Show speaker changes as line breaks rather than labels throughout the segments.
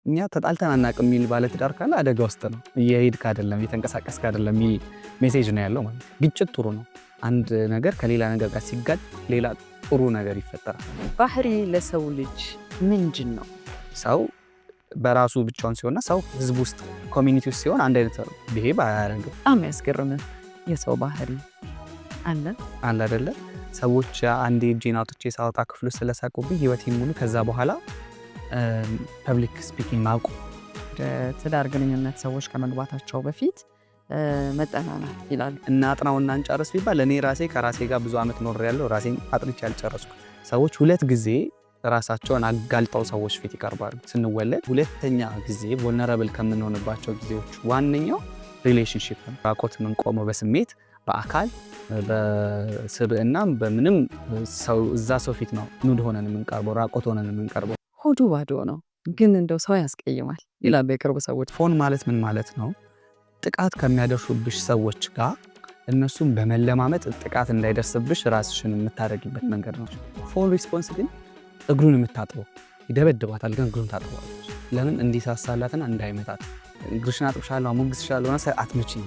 እኛ ተጣልተን አናውቅም የሚል ባለትዳር ካለ አደጋ ውስጥ ነው። እየሄድክ አይደለም እየተንቀሳቀስክ አይደለም የሚል ሜሴጅ ነው ያለው ማለት። ግጭት ጥሩ ነው። አንድ ነገር ከሌላ ነገር ጋር ሲጋጭ ሌላ ጥሩ ነገር ይፈጠራል።
ባህሪ ለሰው ልጅ ምንድን ነው?
ሰው በራሱ ብቻውን ሲሆንና ሰው ህዝብ ውስጥ ኮሚኒቲ ውስጥ ሲሆን አንድ አይነት ነው። ቢሄቭ አያደርግም።
በጣም ያስገርም የሰው ባህሪ አለ
አይደለ? ሰዎች አንዴ እጄን አውጥቼ ሳወጣ ክፍሉ ስለሳቁብኝ ህይወቴን ሙሉ ከዛ በኋላ ፐብሊክ ስፒኪንግ ማውቁ።
ትዳር ግንኙነት ሰዎች ከመግባታቸው በፊት መጠናናት ይላሉ።
እና አጥናውና እንጨርስ ቢባል እኔ ራሴ ከራሴ ጋር ብዙ ዓመት ኖሬያለሁ። ራሴን አጥንቼ አልጨረስኩት። ሰዎች 2 ጊዜ ራሳቸውን አጋልጠው ሰዎች ፊት ይቀርባሉ ስንወለድ። ሁለተኛ ጊዜ vulnerable ከምንሆንባቸው ጊዜዎች ዋነኛው ሪሌሽንሺፕ ነው። ራቆት የምንቆመው በስሜት በአካል በስብዕናም በምንም ሰው እዛ ሰው ፊት ነው ኑድ ሆነን የምንቀርበው፣ ራቆት ሆነን የምንቀርበው።
ሆዱ ባዶ ነው ግን እንደው ሰው ያስቀይማል ይላሉ የቅርብ ሰዎች።
ፎን ማለት ምን ማለት ነው? ጥቃት ከሚያደርሱብሽ ሰዎች ጋር እነሱም በመለማመጥ ጥቃት እንዳይደርስብሽ ራስሽን የምታደርጊበት መንገድ ነው። ፎን ሪስፖንስ ግን እግሩን የምታጥበው ይደበድባታል፣ ግን እግሩን ታጥበዋለች። ለምን? እንዲሳሳላትና እንዳይመታት። እግርሽን አጥብሻለሁ አሞግስሻለሁ ሆነ አትመችኝ።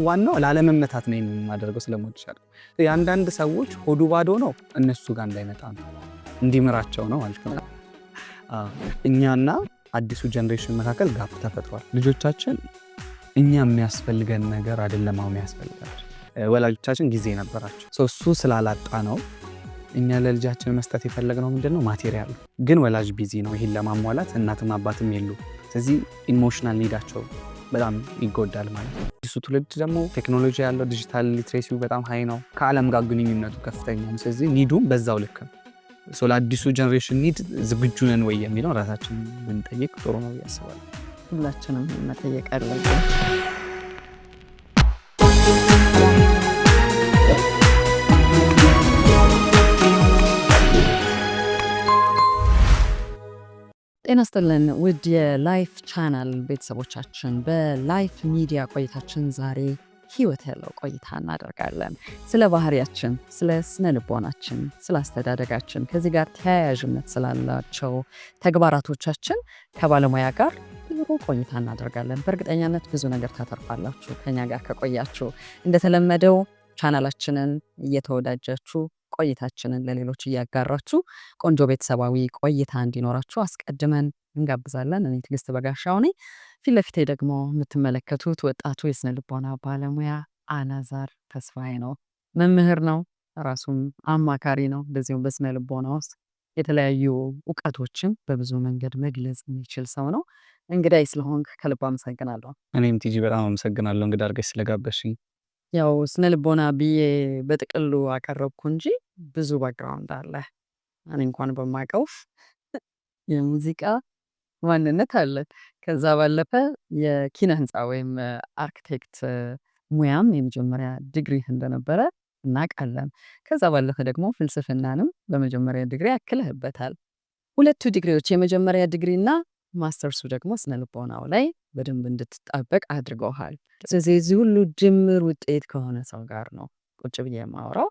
ዋናው ላለመመታት ነው የማደርገው ስለምወድሻለሁ። የአንዳንድ ሰዎች ሆዱ ባዶ ነው እነሱ ጋር እንዳይመጣ ነው እንዲምራቸው ነው ማለት ነው። እኛና አዲሱ ጀነሬሽን መካከል ጋፕ ተፈጥሯል። ልጆቻችን እኛ የሚያስፈልገን ነገር አይደለም አሁን የሚያስፈልጋቸው። ወላጆቻችን ጊዜ ነበራቸው። እሱ ስላላጣ ነው እኛ ለልጃችን መስጠት የፈለግነው ምንድነው? ማቴሪያል። ግን ወላጅ ቢዚ ነው ይሄን ለማሟላት፣ እናትም አባትም የሉ። ስለዚህ ኢሞሽናል ኒዳቸው በጣም ይጎዳል ማለት ነው። አዲሱ ትውልድ ደግሞ ቴክኖሎጂ ያለው ዲጂታል ሊትሬሲው በጣም ሃይ ነው። ከዓለም ጋር ግንኙነቱ ከፍተኛ ነው። ስለዚህ ኒዱም በዛው ልክ ነው። ለአዲሱ ጀነሬሽን ኒድ ዝግጁ ነን ወይ የሚለው ራሳችን ብንጠይቅ ጥሩ ነው ያስባል።
ሁላችንም መጠየቅ አለብን። ጤና ይስጥልን ውድ የላይፍ ቻናል ቤተሰቦቻችን፣ በላይፍ ሚዲያ ቆይታችን ዛሬ ህይወት ያለው ቆይታ እናደርጋለን። ስለ ባህሪያችን፣ ስለ ስነ ልቦናችን፣ ስለ አስተዳደጋችን፣ ከዚህ ጋር ተያያዥነት ስላላቸው ተግባራቶቻችን ከባለሙያ ጋር ጥሩ ቆይታ እናደርጋለን። በእርግጠኛነት ብዙ ነገር ታተርፋላችሁ ከኛ ጋር ከቆያችሁ። እንደተለመደው ቻናላችንን እየተወዳጃችሁ ቆይታችንን ለሌሎች እያጋራችሁ ቆንጆ ቤተሰባዊ ቆይታ እንዲኖራችሁ አስቀድመን እንጋብዛለን። እኔ ትዕግስት በጋሻው ነኝ። ፊት ለፊቴ ደግሞ የምትመለከቱት ወጣቱ የስነ ልቦና ባለሙያ አላዛር ተስፋዬ ነው። መምህር ነው፣ ራሱም አማካሪ ነው። እንደዚሁም በስነ ልቦና ውስጥ የተለያዩ እውቀቶችን በብዙ መንገድ መግለጽ የሚችል ሰው ነው። እንግዳይ ስለሆንክ ከልብ አመሰግናለሁ።
እኔም ቲጂ በጣም አመሰግናለሁ እንግዳ አድርገሽ ስለጋበዝሽኝ።
ያው ስነ ልቦና ብዬ በጥቅሉ አቀረብኩ እንጂ ብዙ ባክግራውንድ አለ። እኔ እንኳን በማቀው የሙዚቃ ማንነት አለ። ከዛ ባለፈ የኪነ ህንፃ ወይም አርክቴክት ሙያም የመጀመሪያ ዲግሪ እንደነበረ እናውቃለን። ከዛ ባለፈ ደግሞ ፍልስፍናንም በመጀመሪያ ዲግሪ አክለህበታል። 2 ዲግሪዎች የመጀመሪያ ዲግሪና ማስተርሱ ደግሞ ስነ ልቦናው ላይ በደንብ እንድትጣበቅ አድርገውሃል። ስለዚህ የዚህ ሁሉ ጅምር ውጤት ከሆነ ሰው ጋር ነው ቁጭ ብዬ የማወራው።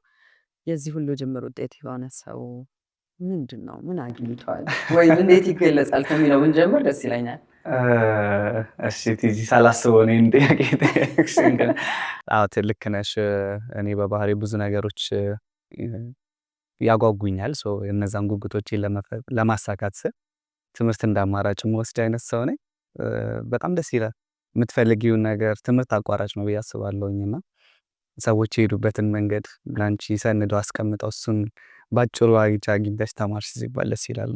የዚህ ሁሉ ጅምር ውጤት የሆነ ሰው ምንድን ነው? ምን አግኝቷል ወይም እንዴት ይገለጻል ከሚለው ብንጀምር ደስ ይለኛል።
እሺ ቲጂ፣ ሳላስበው እኔን ጥያቄ ጠየቅሽኝ። ልክ ነሽ። እኔ በባህሪ ብዙ ነገሮች ያጓጉኛል። እነዛን ጉጉቶችን ለማሳካት ስል ትምህርት እንዳማራጭ መወስድ አይነት ሰው ነኝ። በጣም ደስ ይላል። የምትፈልጊውን ነገር ትምህርት አቋራጭ ነው ብዬ አስባለሁኝና ሰዎች የሄዱበትን መንገድ ላንቺ ሰንደው አስቀምጠው እሱን ባጭሩ አግኝተሽ ተማርሽ ሲባል ደስ ይላል።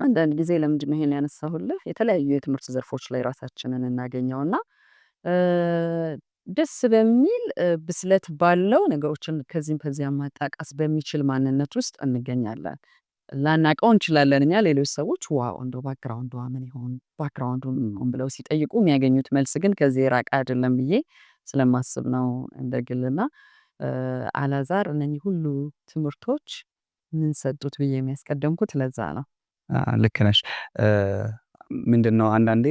አንዳንድ ጊዜ ለምንድን ነው ይሄን ያነሳሁልህ? የተለያዩ የትምህርት ዘርፎች ላይ ራሳችንን እናገኘውና ደስ በሚል ብስለት ባለው ነገሮችን ከዚህም ከዚያም ማጣቃስ በሚችል ማንነት ውስጥ እንገኛለን። ላናቀው እንችላለን እኛ። ሌሎች ሰዎች ዋው እንደው ባክግራውንዱ ምን ይሆን ባክግራውንዱ ምን ብለው ሲጠይቁ የሚያገኙት መልስ ግን ከዚህ ራቅ አይደለም ብዬ ስለማስብ ነው እንደግልና አላዛር እነኚህ ሁሉ ትምህርቶች ምን ሰጡት ብዬ የሚያስቀደምኩት ለዛ ነው።
ልክ ነሽ። ምንድነው አንዳንዴ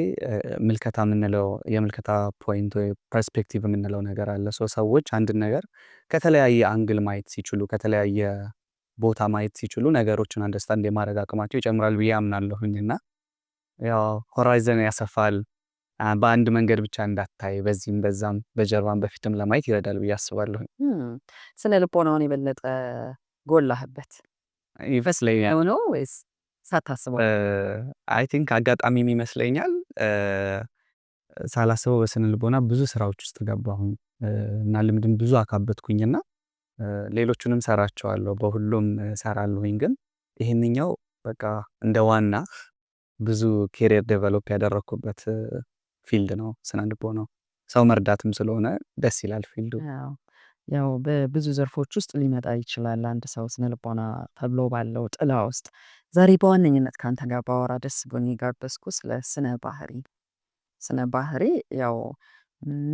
ምልከታ የምንለው የምልከታ ፖይንት ወይ ፐርስፔክቲቭ የምንለው ነገር አለ። ሰዎች አንድን ነገር ከተለያየ አንግል ማየት ሲችሉ ከተለያየ ቦታ ማየት ሲችሉ ነገሮችን አንደርስታንድ የማድረግ አቅማቸው ይጨምራል ብዬ አምናለሁኝና ያው ሆራይዘን ያሰፋል። በአንድ መንገድ ብቻ እንዳታይ በዚህም በዛም በጀርባም በፊትም ለማየት ይረዳል ብዬ አስባለሁ።
ስነ ልቦናውን የበለጠ ጎላህበት
ይመስለኛል
ነው ወይስ ሳታስበው?
አይ ቲንክ አጋጣሚም ይመስለኛል። ሳላስበው በስነ ልቦና ብዙ ስራዎች ውስጥ ገባሁኝ እና ልምድም ብዙ አካበትኩኝና ሌሎቹንም ሰራቸዋለሁ፣ በሁሉም ሰራለሁኝ። ግን ይሄንኛው በቃ እንደ ዋና ብዙ ኬሪየር ዴቨሎፕ ያደረኩበት ፊልድ ነው ስነ ልቦናው። ሰው መርዳትም ስለሆነ ደስ ይላል ፊልዱ።
ያው በብዙ ዘርፎች ውስጥ ሊመጣ ይችላል አንድ ሰው ስነ ልቦና ተብሎ ባለው ጥላ ውስጥ። ዛሬ በዋነኝነት ካንተ ጋር ባወራ ደስ ብሎኝ የጋበዝኩ ስለ ስነ ባህሪ። ስነ ባህሪ ያው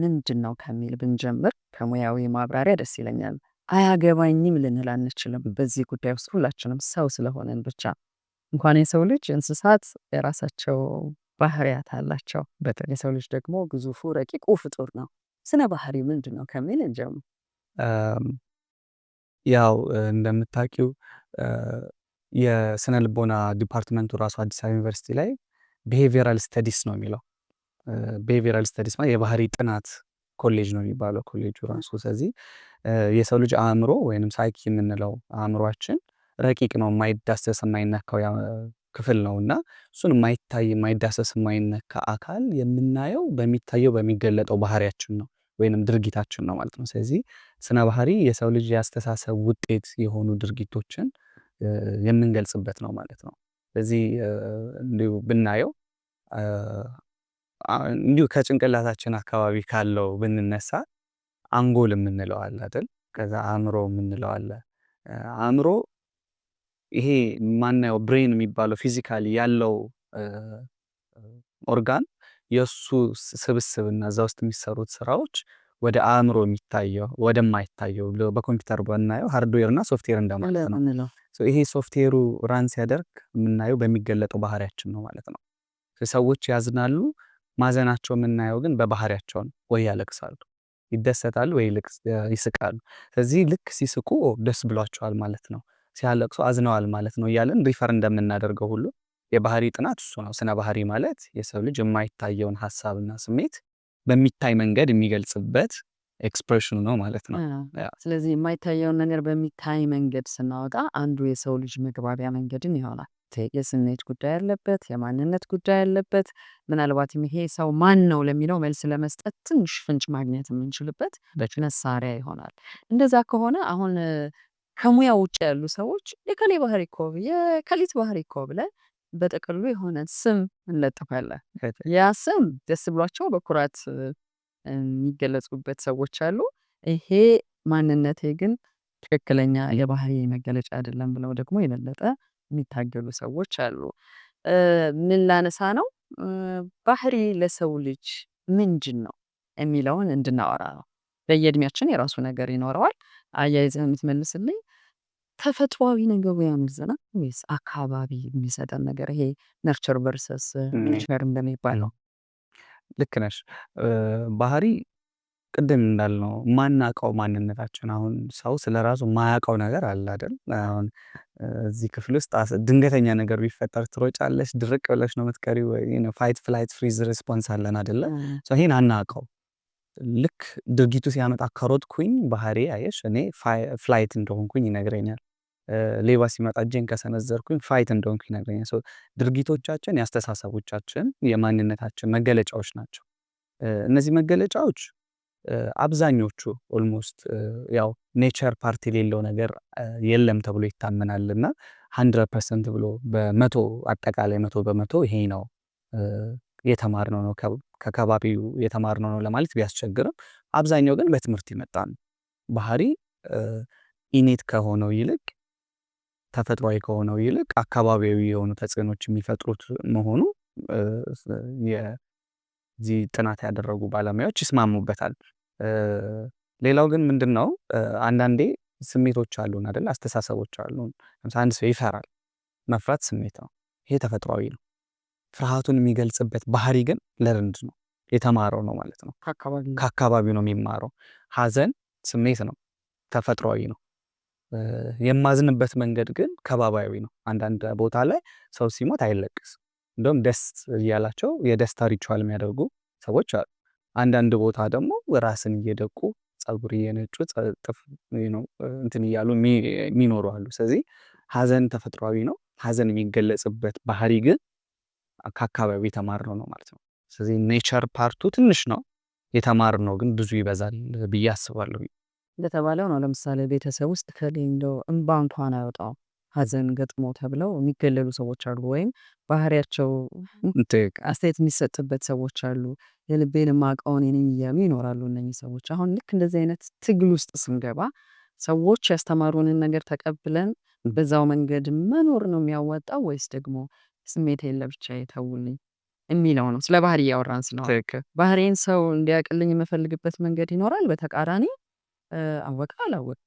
ምንድን ነው ከሚል ብንጀምር ከሙያዊ ማብራሪያ ደስ ይለኛል። አያገባኝም ልንል አንችልም በዚህ ጉዳይ ውስጥ ሁላችንም ሰው ስለሆነን ብቻ። እንኳን የሰው ልጅ እንስሳት የራሳቸው ባህሪያት አላቸው። የሰው ልጅ ደግሞ ግዙፉ ረቂቁ ፍጡር ነው። ስነ ባህሪ ምንድን ነው ከሚል እንጀምር።
ያው እንደምታውቂው የስነ ልቦና ዲፓርትመንቱ ራሱ አዲስ አበባ ዩኒቨርሲቲ ላይ ቢሄቪየራል ስተዲስ ነው የሚለው። ቢሄቪየራል ስተዲስ ማለት የባህሪ ጥናት ኮሌጅ ነው የሚባለው ኮሌጁ ራሱ። ስለዚህ የሰው ልጅ አእምሮ ወይንም ሳይኪ የምንለው አእምሯችን ረቂቅ ነው፣ የማይዳሰስ የማይነካው ክፍል ነው እና እሱን የማይታይ የማይዳሰስ የማይነካ አካል የምናየው በሚታየው በሚገለጠው ባህሪያችን ነው ወይንም ድርጊታችን ነው ማለት ነው። ስለዚህ ስነ ባህሪ የሰው ልጅ የአስተሳሰብ ውጤት የሆኑ ድርጊቶችን የምንገልጽበት ነው ማለት ነው። ስለዚህ እንዲሁ ብናየው እንዲሁ ከጭንቅላታችን አካባቢ ካለው ብንነሳ አንጎል የምንለው አለ አይደል? ከዛ አእምሮ የምንለው አለ። አእምሮ ይሄ ማናየው ብሬን የሚባለው ፊዚካሊ ያለው ኦርጋን የእሱ ስብስብና እዛ ውስጥ የሚሰሩት ስራዎች ወደ አእምሮ የሚታየው ወደማይታየው በኮምፒውተር ብናየው ሃርድዌር እና ሶፍትዌር እንደማለት ነው። ይሄ ሶፍትዌሩ ራን ሲያደርግ የምናየው በሚገለጠው ባህሪያችን ነው ማለት ነው። ሰዎች ያዝናሉ፣ ማዘናቸው የምናየው ግን በባህሪያቸው ነው። ወይ ያለቅሳሉ፣ ይደሰታሉ፣ ወይ ይስቃሉ። ስለዚህ ልክ ሲስቁ ደስ ብሏቸዋል ማለት ነው፣ ሲያለቅሱ አዝነዋል ማለት ነው እያለን ሪፈር እንደምናደርገው ሁሉ የባህሪ ጥናት እሱ ነው። ስነ ባህሪ ማለት የሰው ልጅ የማይታየውን ሀሳብና ስሜት በሚታይ መንገድ የሚገልጽበት ኤክስፕሬሽኑ ነው ማለት ነው።
ስለዚህ የማይታየውን ነገር በሚታይ መንገድ ስናወጣ አንዱ የሰው ልጅ መግባቢያ መንገድን ይሆናል። የስሜት ጉዳይ ያለበት፣ የማንነት ጉዳይ ያለበት፣ ምናልባትም ይሄ ሰው ማን ነው ለሚለው መልስ ለመስጠት ትንሽ ፍንጭ ማግኘት የምንችልበት መሳሪያ ይሆናል። እንደዛ ከሆነ አሁን ከሙያ ውጭ ያሉ ሰዎች የከሌ ባህሪ እኮ የከሊት ባህሪ እኮ ብለን በጥቅሉ የሆነ ስም እንለጥፋለን። ያ ስም ደስ ብሏቸው በኩራት የሚገለጹበት ሰዎች አሉ። ይሄ ማንነቴ ግን ትክክለኛ የባህሪ መገለጫ አይደለም ብለው ደግሞ የበለጠ የሚታገሉ ሰዎች አሉ። ምን ላነሳ ነው? ባህሪ ለሰው ልጅ ምንድን ነው የሚለውን እንድናወራ ነው። በየእድሜያችን የራሱ ነገር ይኖረዋል። አያይዘህ የምትመልስልኝ ተፈጥሯዊ ነገሩ ያምዝናል ወይስ አካባቢ የሚሰጠን ነገር? ይሄ ነርቸር ቨርሰስ ኔቸር እንደሚባለው።
ልክ ነሽ። ባህሪ ቅድም እንዳልነው ማናውቀው ማንነታችን። አሁን ሰው ስለራሱ ማያውቀው ነገር አለ አይደል? አሁን እዚህ ክፍል ውስጥ ድንገተኛ ነገር ቢፈጠር ትሮጫለሽ፣ ድርቅ ብለሽ ነው የምትቀሪው። ፋይት ፍላይት ፍሪዝ ሪስፖንስ አለን አይደለ? ይሄን አናውቀው። ልክ ድርጊቱ ሲያመጣ ከሮጥኩኝ ባህሪ አየሽ፣ እኔ ፍላይት እንደሆንኩኝ ይነግረኛል። ሌባ ሲመጣ እጄን ከሰነዘርኩኝ ፋይት እንደሆንኩኝ ይነግረኛል። ድርጊቶቻችን የአስተሳሰቦቻችን የማንነታችን መገለጫዎች ናቸው። እነዚህ መገለጫዎች አብዛኞቹ ኦልሞስት ያው ኔቸር ፓርቲ የሌለው ነገር የለም ተብሎ ይታመናል እና 100% ብሎ በመቶ አጠቃላይ 100% ይሄ ነው የተማርነው ነው ከከባቢው የተማርነው ነው ለማለት ቢያስቸግርም አብዛኛው ግን በትምህርት ይመጣ ነው። ባህሪ ኢኔት ከሆነው ይልቅ ተፈጥሯዊ ከሆነው ይልቅ አካባቢያዊ የሆኑ ተጽዕኖች የሚፈጥሩት መሆኑ የዚህ ጥናት ያደረጉ ባለሙያዎች ይስማሙበታል። ሌላው ግን ምንድነው አንዳንዴ ስሜቶች አሉን አይደል? አስተሳሰቦች አሉን። ለምሳሌ አንድ ሰው ይፈራል። መፍራት ስሜት ነው። ይሄ ተፈጥሯዊ ነው። ፍርሃቱን የሚገልጽበት ባህሪ ግን ለርንድ ነው፣ የተማረው ነው ማለት ነው። ከአካባቢው ነው የሚማረው። ሀዘን ስሜት ነው፣ ተፈጥሯዊ ነው። የማዝንበት መንገድ ግን ከባቢያዊ ነው። አንዳንድ ቦታ ላይ ሰው ሲሞት አይለቅስም፣ እንደውም ደስ እያላቸው የደስታ ሪቹዋል የሚያደርጉ ሰዎች አሉ። አንዳንድ ቦታ ደግሞ ራስን እየደቁ ፀጉር እየነጩ እንትን እያሉ የሚኖሩ አሉ። ስለዚህ ሀዘን ተፈጥሯዊ ነው። ሀዘን የሚገለጽበት ባህሪ ግን ከአካባቢ የተማርነው ነው ማለት ነው። ስለዚህ ኔቸር ፓርቱ ትንሽ ነው፣ የተማርነው ግን ብዙ ይበዛል ብዬ አስባለሁ።
እንደተባለው ነው። ለምሳሌ ቤተሰብ ውስጥ እንደው እንባ እንኳን አይወጣው ሀዘን ገጥሞ ተብለው የሚገለሉ ሰዎች አሉ፣ ወይም ባህሪያቸው አስተያየት የሚሰጥበት ሰዎች አሉ። የልቤን የማውቀውን እኔ እያሉ ይኖራሉ እነኚህ ሰዎች። አሁን ልክ እንደዚህ አይነት ትግል ውስጥ ስንገባ ሰዎች ያስተማሩንን ነገር ተቀብለን በዛው መንገድ መኖር ነው የሚያዋጣው፣ ወይስ ደግሞ ስሜት የለ ብቻ የተውልኝ የሚለው ነው? ስለ ባህሪ እያወራን ስለሆነ ባህሪን ሰው እንዲያውቅልኝ የምፈልግበት መንገድ ይኖራል። በተቃራኒ አወቀ አላወቀ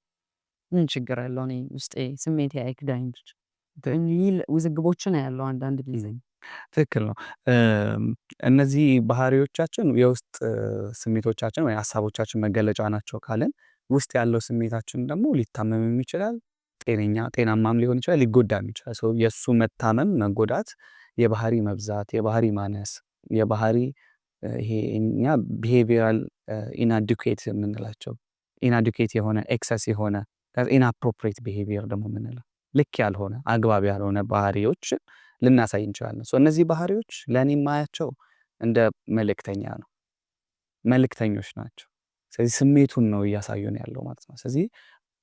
ምን ችግር አለው? እኔ ውስጤ ስሜቴ አይክዳኝ ብቻ የሚል ውዝግቦችን ያለው አንዳንድ ጊዜ።
ትክክል ነው። እነዚህ ባህሪዎቻችን የውስጥ ስሜቶቻችን ወይ ሀሳቦቻችን መገለጫ ናቸው ካለን ውስጥ ያለው ስሜታችን ደግሞ ሊታመምም ይችላል፣ ጤናማም ሊሆን ይችላል፣ ሊጎዳም ይችላል። የእሱ መታመም መጎዳት፣ የባህሪ መብዛት፣ የባህሪ ማነስ፣ የባህሪ ይሄ እኛ ቢሄቪራል ኢናዲኩዌት የምንላቸው ኢናዲኩዌት የሆነ ኤክሰስ የሆነ ኢንአፕሮፕሬት ቢሄቪየር ደግሞ የምንለው ልክ ያልሆነ አግባብ ያልሆነ ባህሪዎች ልናሳይ እንችላለን። እነዚህ ባህሪዎች ለእኔ የማያቸው እንደ መልእክተኛ ነው፣ መልእክተኞች ናቸው። ስለዚህ ስሜቱን ነው እያሳዩን ያለው ማለት ነው። ስለዚህ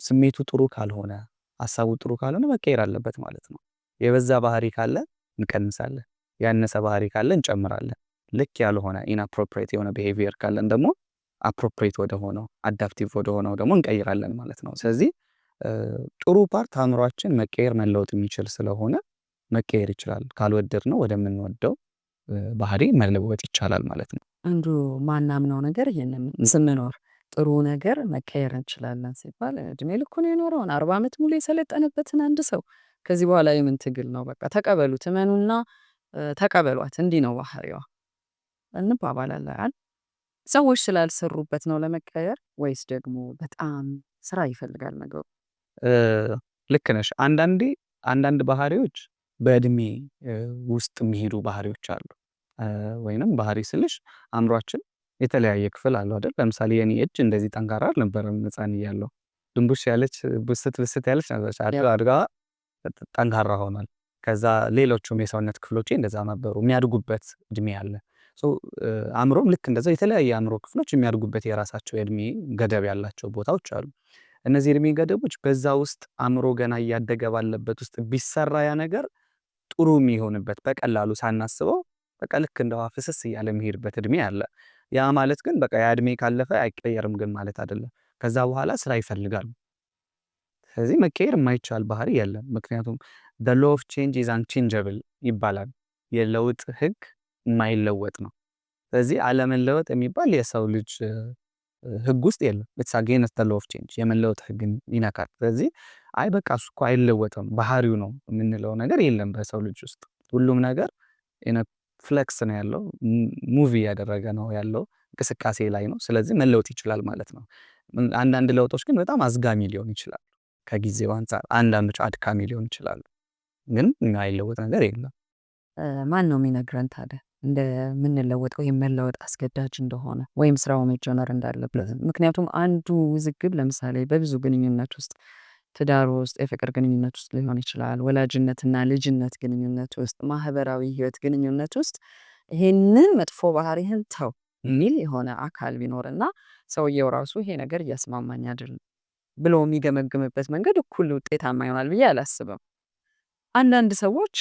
ስሜቱ ጥሩ ካልሆነ፣ ሀሳቡ ጥሩ ካልሆነ መቀየር አለበት ማለት ነው። የበዛ ባህሪ ካለ እንቀንሳለን፣ ያነሰ ባህሪ ካለ እንጨምራለን። ልክ ያልሆነ ኢንአፕሮፕሬት የሆነ ቢሄቪየር ካለን ደግሞ አፕሮፕሬት ወደ ሆነው አዳፕቲቭ ወደ ሆነው ደግሞ እንቀይራለን ማለት ነው። ስለዚህ ጥሩ ፓርት አእምሯችን መቀየር መለወጥ የሚችል ስለሆነ መቀየር ይችላል። ካልወደድ ነው ወደምንወደው ባህሪ መለወጥ ይቻላል ማለት ነው።
አንዱ ማናምነው ነገር ይሄንን ስንኖር ጥሩ ነገር መቀየር እንችላለን ሲባል እድሜ ልኩን የኖረውን 40 ዓመት ሙሉ የሰለጠነበትን አንድ ሰው ከዚህ በኋላ የምን ትግል ነው? በቃ ተቀበሉት፣ እመኑና ተቀበሏት፣ እንዲህ ነው ባህሪዋ እንባባላለን። ሰዎች ስላልሰሩበት ነው ለመቀየር፣ ወይስ ደግሞ በጣም ስራ ይፈልጋል ነገሩ?
ልክ ነሽ። አንዳንድ ባህሪዎች በእድሜ ውስጥ የሚሄዱ ባህሪዎች አሉ። ወይንም ባህሪ ስልሽ አእምሯችን የተለያየ ክፍል አለው አይደል? ለምሳሌ የኔ እጅ እንደዚህ ጠንካራ አልነበረም ሕፃን እያለሁ። ድንቡሽ ያለች ብስት ያለች ነበረች። አድጋ ጠንካራ ሆኗል። ከዛ ሌሎቹም የሰውነት ክፍሎቼ እንደዛ ነበሩ። የሚያድጉበት እድሜ አለ። አእምሮም ልክ እንደዛ የተለያየ አእምሮ ክፍሎች የሚያድጉበት የራሳቸው የእድሜ ገደብ ያላቸው ቦታዎች አሉ። እነዚህ እድሜ ገደቦች በዛ ውስጥ አእምሮ ገና እያደገ ባለበት ውስጥ ቢሰራ ያ ነገር ጥሩ የሚሆንበት በቀላሉ ሳናስበው በቃ ልክ እንደ ውሃ ፍስስ እያለ የሚሄድበት እድሜ አለ። ያ ማለት ግን በቃ ያ እድሜ ካለፈ አይቀየርም ግን ማለት አይደለም። ከዛ በኋላ ስራ ይፈልጋል። ስለዚህ መቀየር የማይቻል ባህሪ የለም። ምክንያቱም the law of change is unchangeable ይባላል። የለውጥ ህግ የማይለወጥ ነው። ስለዚህ አለመለወጥ የሚባል የሰው ልጅ ህግ ውስጥ የለም። it's against the law of change የመለወጥ ህግን ይነካል። ስለዚህ አይ በቃ እሱ እኮ አይለወጥም ባህሪው ነው የምንለው ነገር የለም በሰው ልጅ ውስጥ። ሁሉም ነገር ፍሌክስ ነው ያለው፣ ሙቪ ያደረገ ነው ያለው፣ እንቅስቃሴ ላይ ነው። ስለዚህ መለወጥ ይችላል ማለት ነው። አንዳንድ ለውጦች ግን በጣም አዝጋሚ ሊሆን ይችላል ከጊዜው አንጻር፣ አንዳንዶች አድካሚ ሊሆን ይችላሉ። ግን የማይለወጥ ነገር የለም።
ማን ነው የሚነግረን ታዲያ እንደምንለወጠው የመለወጥ አስገዳጅ እንደሆነ ወይም ስራው መጀመር እንዳለበት? ምክንያቱም አንዱ ውዝግብ ለምሳሌ በብዙ ግንኙነት ውስጥ ትዳር ውስጥ፣ የፍቅር ግንኙነት ውስጥ ሊሆን ይችላል፣ ወላጅነትና ልጅነት ግንኙነት ውስጥ፣ ማህበራዊ ህይወት ግንኙነት ውስጥ ይሄንን መጥፎ ባህሪህን ተው የሚል የሆነ አካል ቢኖርና ሰውየው ራሱ ይሄ ነገር እያስማማኝ አይደለም ብሎ የሚገመግምበት መንገድ እኩል ውጤታማ ይሆናል ብዬ አላስብም። አንዳንድ ሰዎች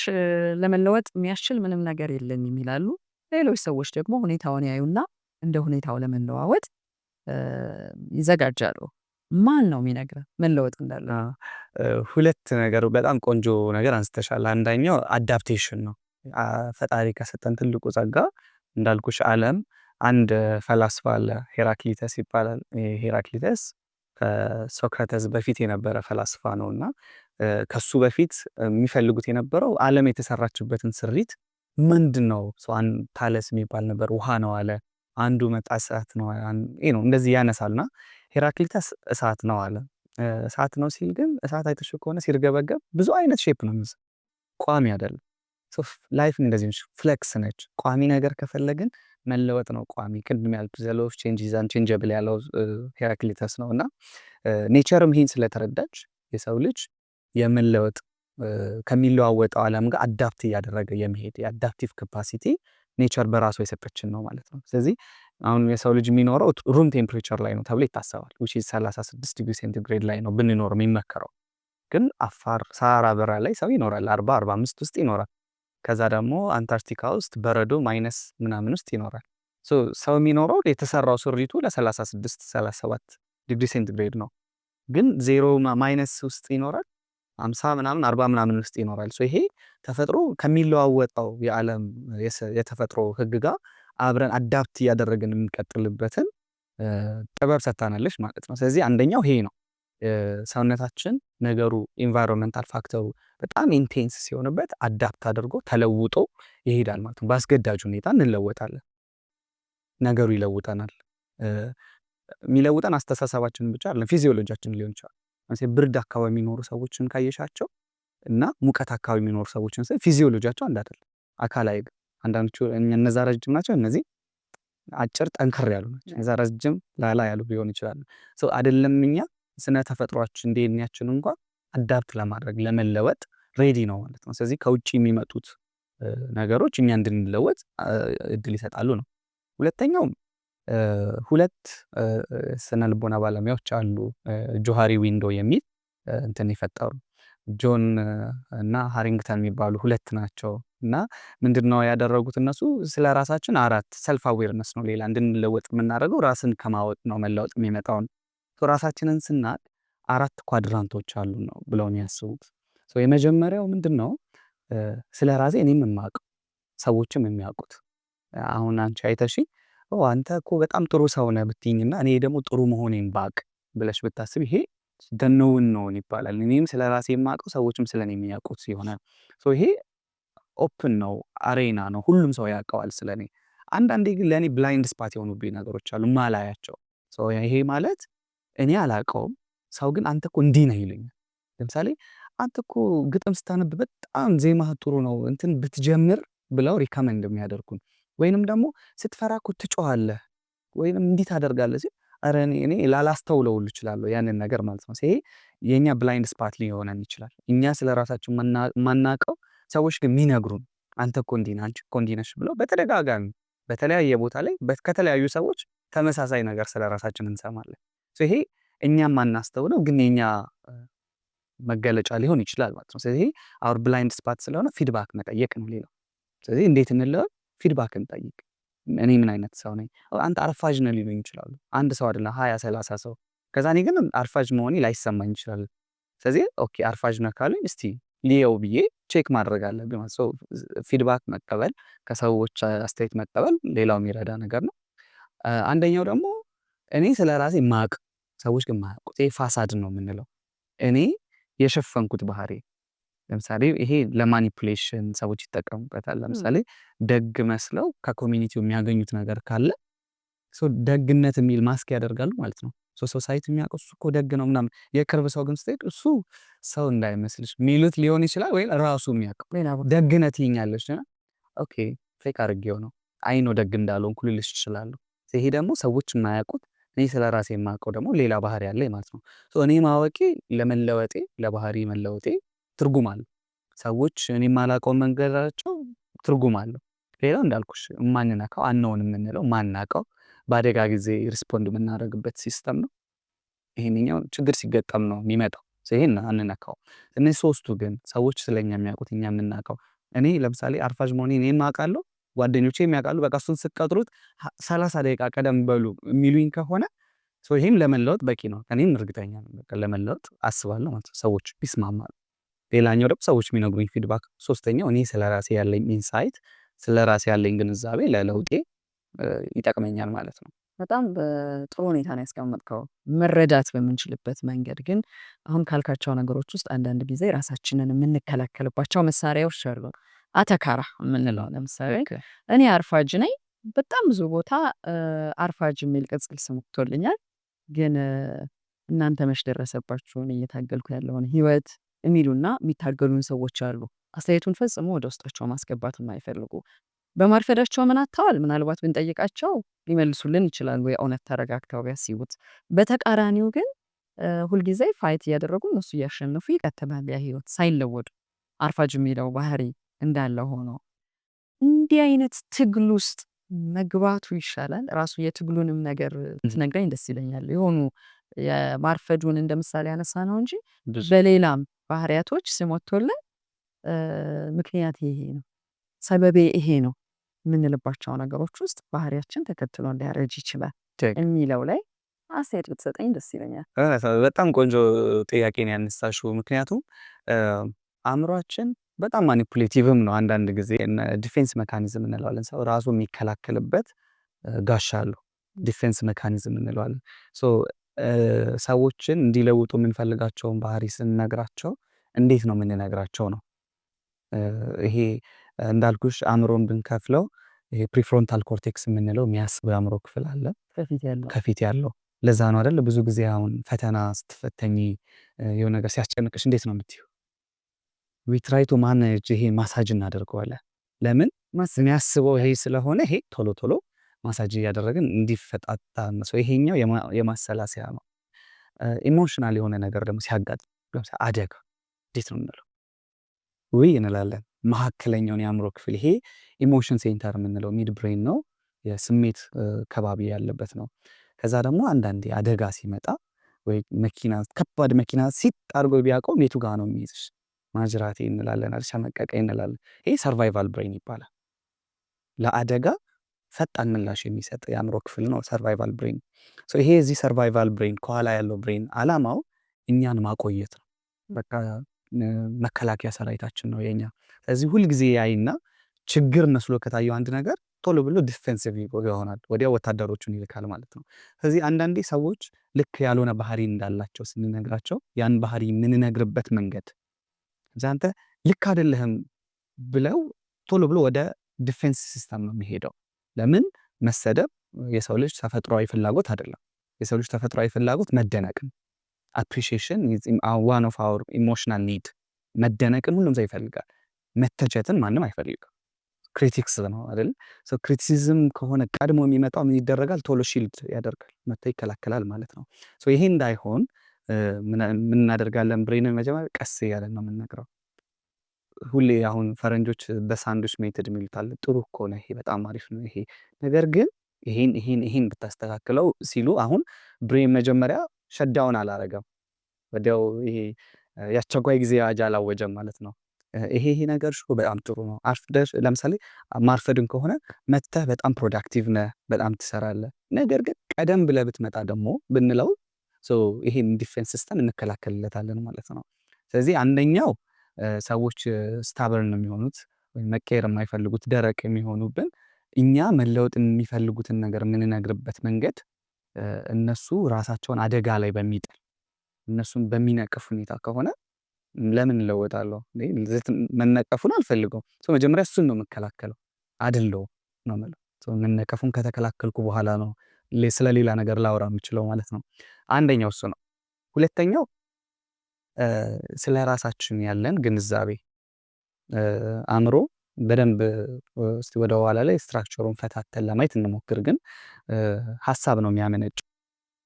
ለመለወጥ የሚያስችል ምንም ነገር የለኝም ይላሉ። ሌሎች ሰዎች ደግሞ ሁኔታውን ያዩና እንደ ሁኔታው ለመለዋወጥ ይዘጋጃሉ። ማን ነው የሚነግረን መለወጥ እንዳለ?
ሁለት ነገር በጣም ቆንጆ ነገር አንስተሻል። አንደኛው አዳፕቴሽን ነው። ፈጣሪ ከሰጠን ትልቁ ጸጋ እንዳልኩሽ ዓለም አንድ ፈላስፋ አለ፣ ሄራክሊተስ ይባላል። ሄራክሊተስ ከሶክራተስ በፊት የነበረ ፈላስፋ ነውና ከሱ በፊት የሚፈልጉት የነበረው ዓለም የተሰራችበትን ስሪት ምንድነው? ታለስ የሚባል ነበር፣ ውሃ ነው አለ። አንዱ መጣ እሳት ነው ነው እንደዚህ ያነሳልና ሄራክሊተስ እሳት ነው አለ። እሳት ነው ሲል ግን እሳት አይተሽ ከሆነ ሲርገበገብ ብዙ አይነት ሼፕ ነው የሚይዘው፣ ቋሚ አይደለም። ሶ ላይፍ እንደዚህ ነች፣ ፍሌክስ ነች። ቋሚ ነገር ከፈለግን መለወጥ ነው ቋሚ። ቅድም ያልኩት ዘ ሎው ኦፍ ቼንጅ ኢዝ አንቼንጀብል ያለው ሄራክሊተስ ነው። እና ኔቸርም ይህን ስለተረዳች የሰው ልጅ የመለወጥ ከሚለዋወጠው ዓለም ጋር አዳፕት እያደረገ የመሄድ የአዳፕቲቭ ካፓሲቲ ኔቸር በራሱ የሰጠችን ነው ማለት ነው። ስለዚህ አሁን የሰው ልጅ የሚኖረው ሩም ቴምፕሬቸር ላይ ነው ተብሎ ይታሰባል። which is 36 ዲግሪ ሴንቲግሬድ ላይ ነው ብንኖር የሚመከረው። ግን አፋር ሰሃራ በረሃ ላይ ሰው ይኖራል 40-45 ውስጥ ይኖራል። ከዛ ደግሞ አንታርክቲካ ውስጥ በረዶ ማይነስ ምናምን ውስጥ ይኖራል። ሰው የሚኖረው የተሰራው ስሪቱ ለ36-37 ዲግሪ ሴንቲግሬድ ነው። ግን ዜሮ ማይነስ ውስጥ ይኖራል 50 ምናምን 40 ምናምን ውስጥ ይኖራል። ይሄ ተፈጥሮ ከሚለዋወጠው የዓለም የተፈጥሮ ህግ ጋር አብረን አዳፕት እያደረግን የምንቀጥልበትን ጥበብ ሰጥታናለች ማለት ነው። ስለዚህ አንደኛው ይሄ ነው። ሰውነታችን ነገሩ ኢንቫይሮንመንታል ፋክተሩ በጣም ኢንቴንስ ሲሆንበት አዳፕት አድርጎ ተለውጦ ይሄዳል ማለት ነው። በአስገዳጅ ሁኔታ እንለወጣለን። ነገሩ ይለውጠናል። የሚለውጠን አስተሳሰባችንን ብቻ አይደለም፣ ፊዚዮሎጂያችን ሊሆን ይችላል። ለምሳሌ ብርድ አካባቢ የሚኖሩ ሰዎችን ካየሻቸው እና ሙቀት አካባቢ የሚኖሩ ሰዎችን ፊዚዮሎጂያቸው አንድ አይደለም። አካላዊ አንዳንዶቹ እነዛ ረጅም ናቸው፣ እነዚህ አጭር ጠንከር ያሉ ናቸው። እነዛ ረጅም ላላ ያሉ ሊሆን ይችላሉ። አይደለም እኛ ስነ ተፈጥሯችን ዲኤንኤያችን እንኳን አዳፕት ለማድረግ ለመለወጥ ሬዲ ነው ማለት ነው። ስለዚህ ከውጭ የሚመጡት ነገሮች እኛ እንድንለወጥ እድል ይሰጣሉ ነው። ሁለተኛው ሁለት ስነ ልቦና ባለሙያዎች አሉ ጆሃሪ ዊንዶ የሚል እንትን የፈጠሩ ጆን እና ሃሪንግተን የሚባሉ ሁለት ናቸው። እና ምንድነው ያደረጉት እነሱ ስለ ራሳችን አራት ሰልፍ አዌርነስ ነው ሌላ እንድንለወጥ የምናደርገው ራስን ከማወቅ ነው መለወጥ የሚመጣው ነው። ራሳችንን ስናቅ አራት ኳድራንቶች አሉ ነው ብለው የሚያስቡት። የመጀመሪያው ምንድነው ስለ ራሴ እኔም የማውቀው ሰዎችም የሚያውቁት። አሁን አንቺ አይተሽኝ አንተ እኮ በጣም ጥሩ ሰው ነህ ብትይኝና እኔ ደግሞ ጥሩ መሆኔን ባቅ ብለሽ ብታስብ ይሄ ደነውን ነው ይባላል። እኔም ስለ ራሴ የማውቀው ሰዎችም ስለኔ የሚያውቁት ሲሆን ይሄ ኦፕን ነው፣ አሬና ነው፣ ሁሉም ሰው ያውቀዋል ስለኔ። አንዳንዴ ግን ለኔ ብላይንድ ስፓት የሆኑብኝ ነገሮች አሉ ማላያቸው። ይሄ ማለት እኔ አላውቀውም፣ ሰው ግን አንተ እኮ እንዲህ ነህ ይለኛል። ለምሳሌ አንተ እኮ ግጥም ስታነብ በጣም ዜማህ ጥሩ ነው እንትን ብትጀምር ብለው ሪከመንድ የሚያደርጉን፣ ወይንም ደግሞ ስትፈራ እኮ ትጮሃለህ ወይንም እንዲህ ታደርጋለህ ሲል አረ እኔ ላላስተውለው እችላለሁ ያንን ነገር ማለት ነው። ይሄ የኛ ብላይንድ ስፓት ሊሆነን ይችላል። እኛ ስለ ራሳችን ማናቀው ሰዎች ግን የሚነግሩን አንተ እኮ እንዲህ ነህ አንቺ እኮ እንዲህ ነሽ ብለው በተደጋጋሚ በተለያየ ቦታ ላይ ከተለያዩ ሰዎች ተመሳሳይ ነገር ስለ ራሳችን እንሰማለን። ይሄ እኛም ማናስተውለው ግን የኛ መገለጫ ሊሆን ይችላል ማለት ነው። ስለዚህ አውር ብላይንድ ስፓት ስለሆነ ፊድባክ መጠየቅ ነው ሌላው። ስለዚህ እንዴት እንለዋል? ፊድባክ እንጠይቅ። እኔ ምን አይነት ሰው ነኝ? አንተ አርፋጅ ነህ ሊሉኝ ይችላሉ። አንድ ሰው አይደለም 20-30 ሰው። ከዛ እኔ ግን አርፋጅ መሆኔ ላይሰማኝ ይችላል። ስለዚህ ኦኬ አርፋጅ ነህ ካሉኝ እስቲ ሊየው ብዬ ቼክ ማድረግ አለብኝ ማለት ነው። ፊድባክ መቀበል፣ ከሰዎች አስተያየት መቀበል ሌላው የሚረዳ ነገር ነው። አንደኛው ደግሞ እኔ ስለ ራሴ ማቅ ሰዎች ግን ማያውቁት ይሄ ፋሳድ ነው የምንለው። እኔ የሸፈንኩት ባህሪ ለምሳሌ ይሄ ለማኒፑሌሽን ሰዎች ይጠቀሙበታል። ለምሳሌ ደግ መስለው ከኮሚኒቲው የሚያገኙት ነገር ካለ ደግነት የሚል ማስክ ያደርጋሉ ማለት ነው። ሶሳይቲ የሚያውቀው እሱ እኮ ደግ ነው ምናምን፣ የቅርብ ሰው ግን ስትሄድ እሱ ሰው እንዳይመስልሽ ሚሉት ሊሆን ይችላል። ወይ ራሱ የሚያውቀው ደግነት ይኛለች ኦኬ ፌክ አድርጌው ነው አይ ነው ደግ እንዳልሆንኩ ልልሽ እችላለሁ። ይሄ ደግሞ ሰዎች የማያውቁት እኔ ስለ ራሴ የማውቀው ደግሞ ሌላ ባህሪ ያለ ማለት ነው። እኔ ማወቄ ለመለወጤ ለባህሪ መለወጤ ትርጉም አለው። ሰዎች እኔ የማላውቀውን መንገዳቸው ትርጉም አለው። ሌላው እንዳልኩሽ ማንነካው አናውን የምንለው ማናውቀው በአደጋ ጊዜ ሪስፖንድ የምናደርግበት ሲስተም ነው። ይሄንኛው ችግር ሲገጠም ነው የሚመጣው። ይሄን አንነካው። እነዚህ ሶስቱ ግን ሰዎች ስለኛ የሚያውቁት እኛ የምናውቀው። እኔ ለምሳሌ አርፋጅ መሆኔን እኔም አውቃለሁ፣ ጓደኞቼ የሚያውቃሉ። በቃ እሱን ስትቀጥሩት 30 ደቂቃ ቀደም በሉ የሚሉኝ ከሆነ ይሄም ለመለወጥ በቂ ነው። እኔም እርግጠኛ ነኝ በቃ ለመለወጥ አስባለሁ ማለት ነው። ሰዎች ይስማማሉ። ሌላኛው ደግሞ ሰዎች የሚነግሩኝ ፊድባክ። ሶስተኛው እኔ ስለራሴ ያለኝ ኢንሳይት፣ ስለራሴ ያለኝ ግንዛቤ ለለውጤ ይጠቅመኛል ማለት ነው።
በጣም በጥሩ ሁኔታ ነው ያስቀመጥከው። መረዳት በምንችልበት መንገድ ግን አሁን ካልካቸው ነገሮች ውስጥ አንዳንድ ጊዜ ራሳችንን የምንከላከልባቸው መሳሪያዎች አሉ። አተካራ የምንለው ለምሳሌ እኔ አርፋጅ ነኝ፣ በጣም ብዙ ቦታ አርፋጅ የሚል ቅጽል ስም ወጥቶልኛል። ግን እናንተ መች ደረሰባችሁን እየታገልኩ ያለውን ህይወት የሚሉና የሚታገሉን ሰዎች አሉ። አስተያየቱን ፈጽሞ ወደ ውስጣቸው ማስገባት የማይፈልጉ በማርፈዳቸው ምን አጥተዋል? ምናልባት ብንጠይቃቸው ሊመልሱልን ይችላሉ የእውነት ተረጋግተው ቢያስቡት። በተቃራኒው ግን ሁልጊዜ ፋይት እያደረጉ እነሱ እያሸነፉ ይቀጥላል ያ ህይወት ሳይለወጡ አርፋጅ የሚለው ባህሪ እንዳለ ሆኖ እንዲህ አይነት ትግል ውስጥ መግባቱ ይሻላል። ራሱ የትግሉንም ነገር ትነግረኝ ደስ ይለኛል። የሆኑ የማርፈዱን እንደ ምሳሌ ያነሳ ነው እንጂ በሌላም ባህሪያቶች ስሞቶልን ምክንያት ይሄ ነው ሰበቤ ይሄ ነው የምንልባቸው ነገሮች ውስጥ ባህሪያችን ተከትሎ ሊያረጅ ይችላል የሚለው ላይ አስተያየት ብትሰጠኝ ደስ ይለኛል።
በጣም ቆንጆ ጥያቄ ነው ያነሳሽው። ምክንያቱም አእምሯችን በጣም ማኒፑሌቲቭም ነው። አንዳንድ ጊዜ ዲፌንስ ሜካኒዝም እንለዋለን። ሰው ራሱ የሚከላከልበት ጋሻ አለው። ዲፌንስ ሜካኒዝም እንለዋለን። ሰዎችን እንዲለውጡ የምንፈልጋቸውን ባህሪ ስንነግራቸው እንዴት ነው የምንነግራቸው ነው። ይሄ እንዳልኩሽ አእምሮን ብንከፍለው ይሄ ፕሪፍሮንታል ኮርቴክስ የምንለው የሚያስበው የአእምሮ ክፍል አለ ከፊት ያለው። ለዛ ነው አይደል ብዙ ጊዜ አሁን ፈተና ስትፈተኝ የሆነ ነገር ሲያስጨንቅሽ እንዴት ነው የምትይው? ዊ ትራይ ቱ ማኔጅ ይሄ ማሳጅ እናደርገዋለን። ለምን የሚያስበው ይሄ ስለሆነ ይሄ ቶሎ ቶሎ ማሳጅ እያደረግን እንዲፈጣጣ ነው። ይሄኛው የማሰላሰያ ነው። ኢሞሽናል የሆነ ነገር ደግሞ ሲያጋጥም ለምሳሌ አደጋ እንዴት ነው የምንለው? ውይ እንላለን። መካከለኛውን የአእምሮ ክፍል ይሄ ኢሞሽን ሴንተር የምንለው ሚድ ብሬን ነው። የስሜት ከባቢ ያለበት ነው። ከዛ ደግሞ አንዳንዴ አደጋ ሲመጣ ወይ መኪና ከባድ መኪና ሲጥ አድርጎ ቢያቆም የቱ ጋር ነው የሚይዝሽ? ማጅራቴ እንላለን፣ ሸመቀቀኝ እንላለን። ይሄ ሰርቫይቫል ብሬን ይባላል። ለአደጋ ፈጣን ምላሽ የሚሰጥ የአእምሮ ክፍል ነው ሰርቫይቫል ብሬን። ይሄ እዚህ ሰርቫይቫል ብሬን ከኋላ ያለው ብሬን አላማው እኛን ማቆየት ነው። በቃ መከላከያ ሰራዊታችን ነው የኛ። ስለዚህ ሁልጊዜ ያይና ችግር መስሎ ከታየው አንድ ነገር ቶሎ ብሎ ዲፌንሲቭ ይሆናል፣ ወዲያው ወታደሮቹን ይልካል ማለት ነው። ስለዚህ አንዳንዴ ሰዎች ልክ ያልሆነ ባህሪ እንዳላቸው ስንነግራቸው ያን ባህሪ የምንነግርበት መንገድ አንተ ልክ አይደለህም ብለው ቶሎ ብሎ ወደ ዲፌንስ ሲስተም ነው የሚሄደው። ለምን? መሰደብ የሰው ልጅ ተፈጥሯዊ ፍላጎት አይደለም። የሰው ልጅ ተፈጥሯዊ ፍላጎት መደነቅን፣ አፕሪሺዬሽን ዋን ኦፍ አወር ኢሞሽናል ኒድ። መደነቅን ሁሉም ሰው ይፈልጋል። መተቸትን ማንም አይፈልግም። ክሪቲክስ ነው አይደል? ክሪቲሲዝም ከሆነ ቀድሞ የሚመጣው ምን ይደረጋል? ቶሎ ሺልድ ያደርጋል፣ መጥቶ ይከላከላል ማለት ነው። ይሄ እንዳይሆን ምን እናደርጋለን? ብሬንን መጀመሪያ ቀስ እያለን ነው የምንነግረው። ሁሌ አሁን ፈረንጆች በሳንድዊች ሜትድ የሚሉታል። ጥሩ እኮ ነው ይሄ፣ በጣም አሪፍ ነው ይሄ ነገር፣ ግን ይሄን ብታስተካክለው ሲሉ አሁን ብሬን መጀመሪያ ሸዳውን አላረገም፣ ወዲያው ይሄ የአስቸኳይ ጊዜ አዋጅ አላወጀም ማለት ነው። ይሄ ነገር በጣም ጥሩ ነው። አርፍደሽ ለምሳሌ ማርፈድን ከሆነ መተህ በጣም ፕሮዳክቲቭ ነህ፣ በጣም ትሰራለህ። ነገር ግን ቀደም ብለህ ብትመጣ ደግሞ ብንለው ይሄን ዲፌንስ ሲስተም እንከላከልለታለን ማለት ነው። ስለዚህ አንደኛው ሰዎች ስታበርን ነው የሚሆኑት ወይም መቀየር የማይፈልጉት ደረቅ የሚሆኑብን እኛ መለወጥ የሚፈልጉትን ነገር የምንነግርበት መንገድ እነሱ ራሳቸውን አደጋ ላይ በሚጥል እነሱን በሚነቅፍ ሁኔታ ከሆነ ለምን እለወጣለሁ? መነቀፉን አልፈልገውም። መጀመሪያ እሱን ነው የምከላከለው አይደለው ነው የምለው። መነቀፉን ከተከላከልኩ በኋላ ነው ስለ ሌላ ነገር ላወራ የምችለው ማለት ነው። አንደኛው እሱ ነው። ሁለተኛው ስለ ራሳችን ያለን ግንዛቤ አእምሮ በደንብ እስቲ ወደ ኋላ ላይ ስትራክቸሩን ፈታተን ለማየት እንሞክር። ግን ሀሳብ ነው የሚያመነጭ።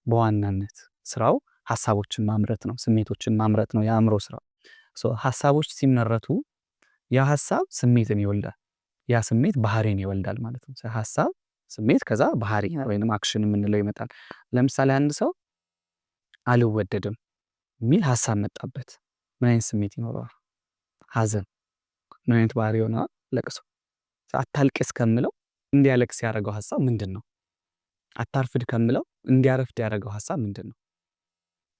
በዋናነት ስራው ሀሳቦችን ማምረት ነው፣ ስሜቶችን ማምረት ነው የአእምሮ ስራው። ሀሳቦች ሲመረቱ ያ ሀሳብ ስሜትን ይወልዳል፣ ያ ስሜት ባህሪን ይወልዳል ማለት ነው። ሀሳብ፣ ስሜት፣ ከዛ ባህሪ ወይንም አክሽን የምንለው ይመጣል። ለምሳሌ አንድ ሰው አልወደድም የሚል ሀሳብ መጣበት፣ ምን አይነት ስሜት ይኖረዋል? ሀዘን። ምን አይነት ባህሪ ይሆናል? ለቅሶ። አታልቅስ ከምለው እንዲያለቅስ ያደረገው ሀሳብ ምንድን ነው? አታርፍድ ከምለው እንዲያረፍድ ያደረገው ሀሳብ ምንድን ነው?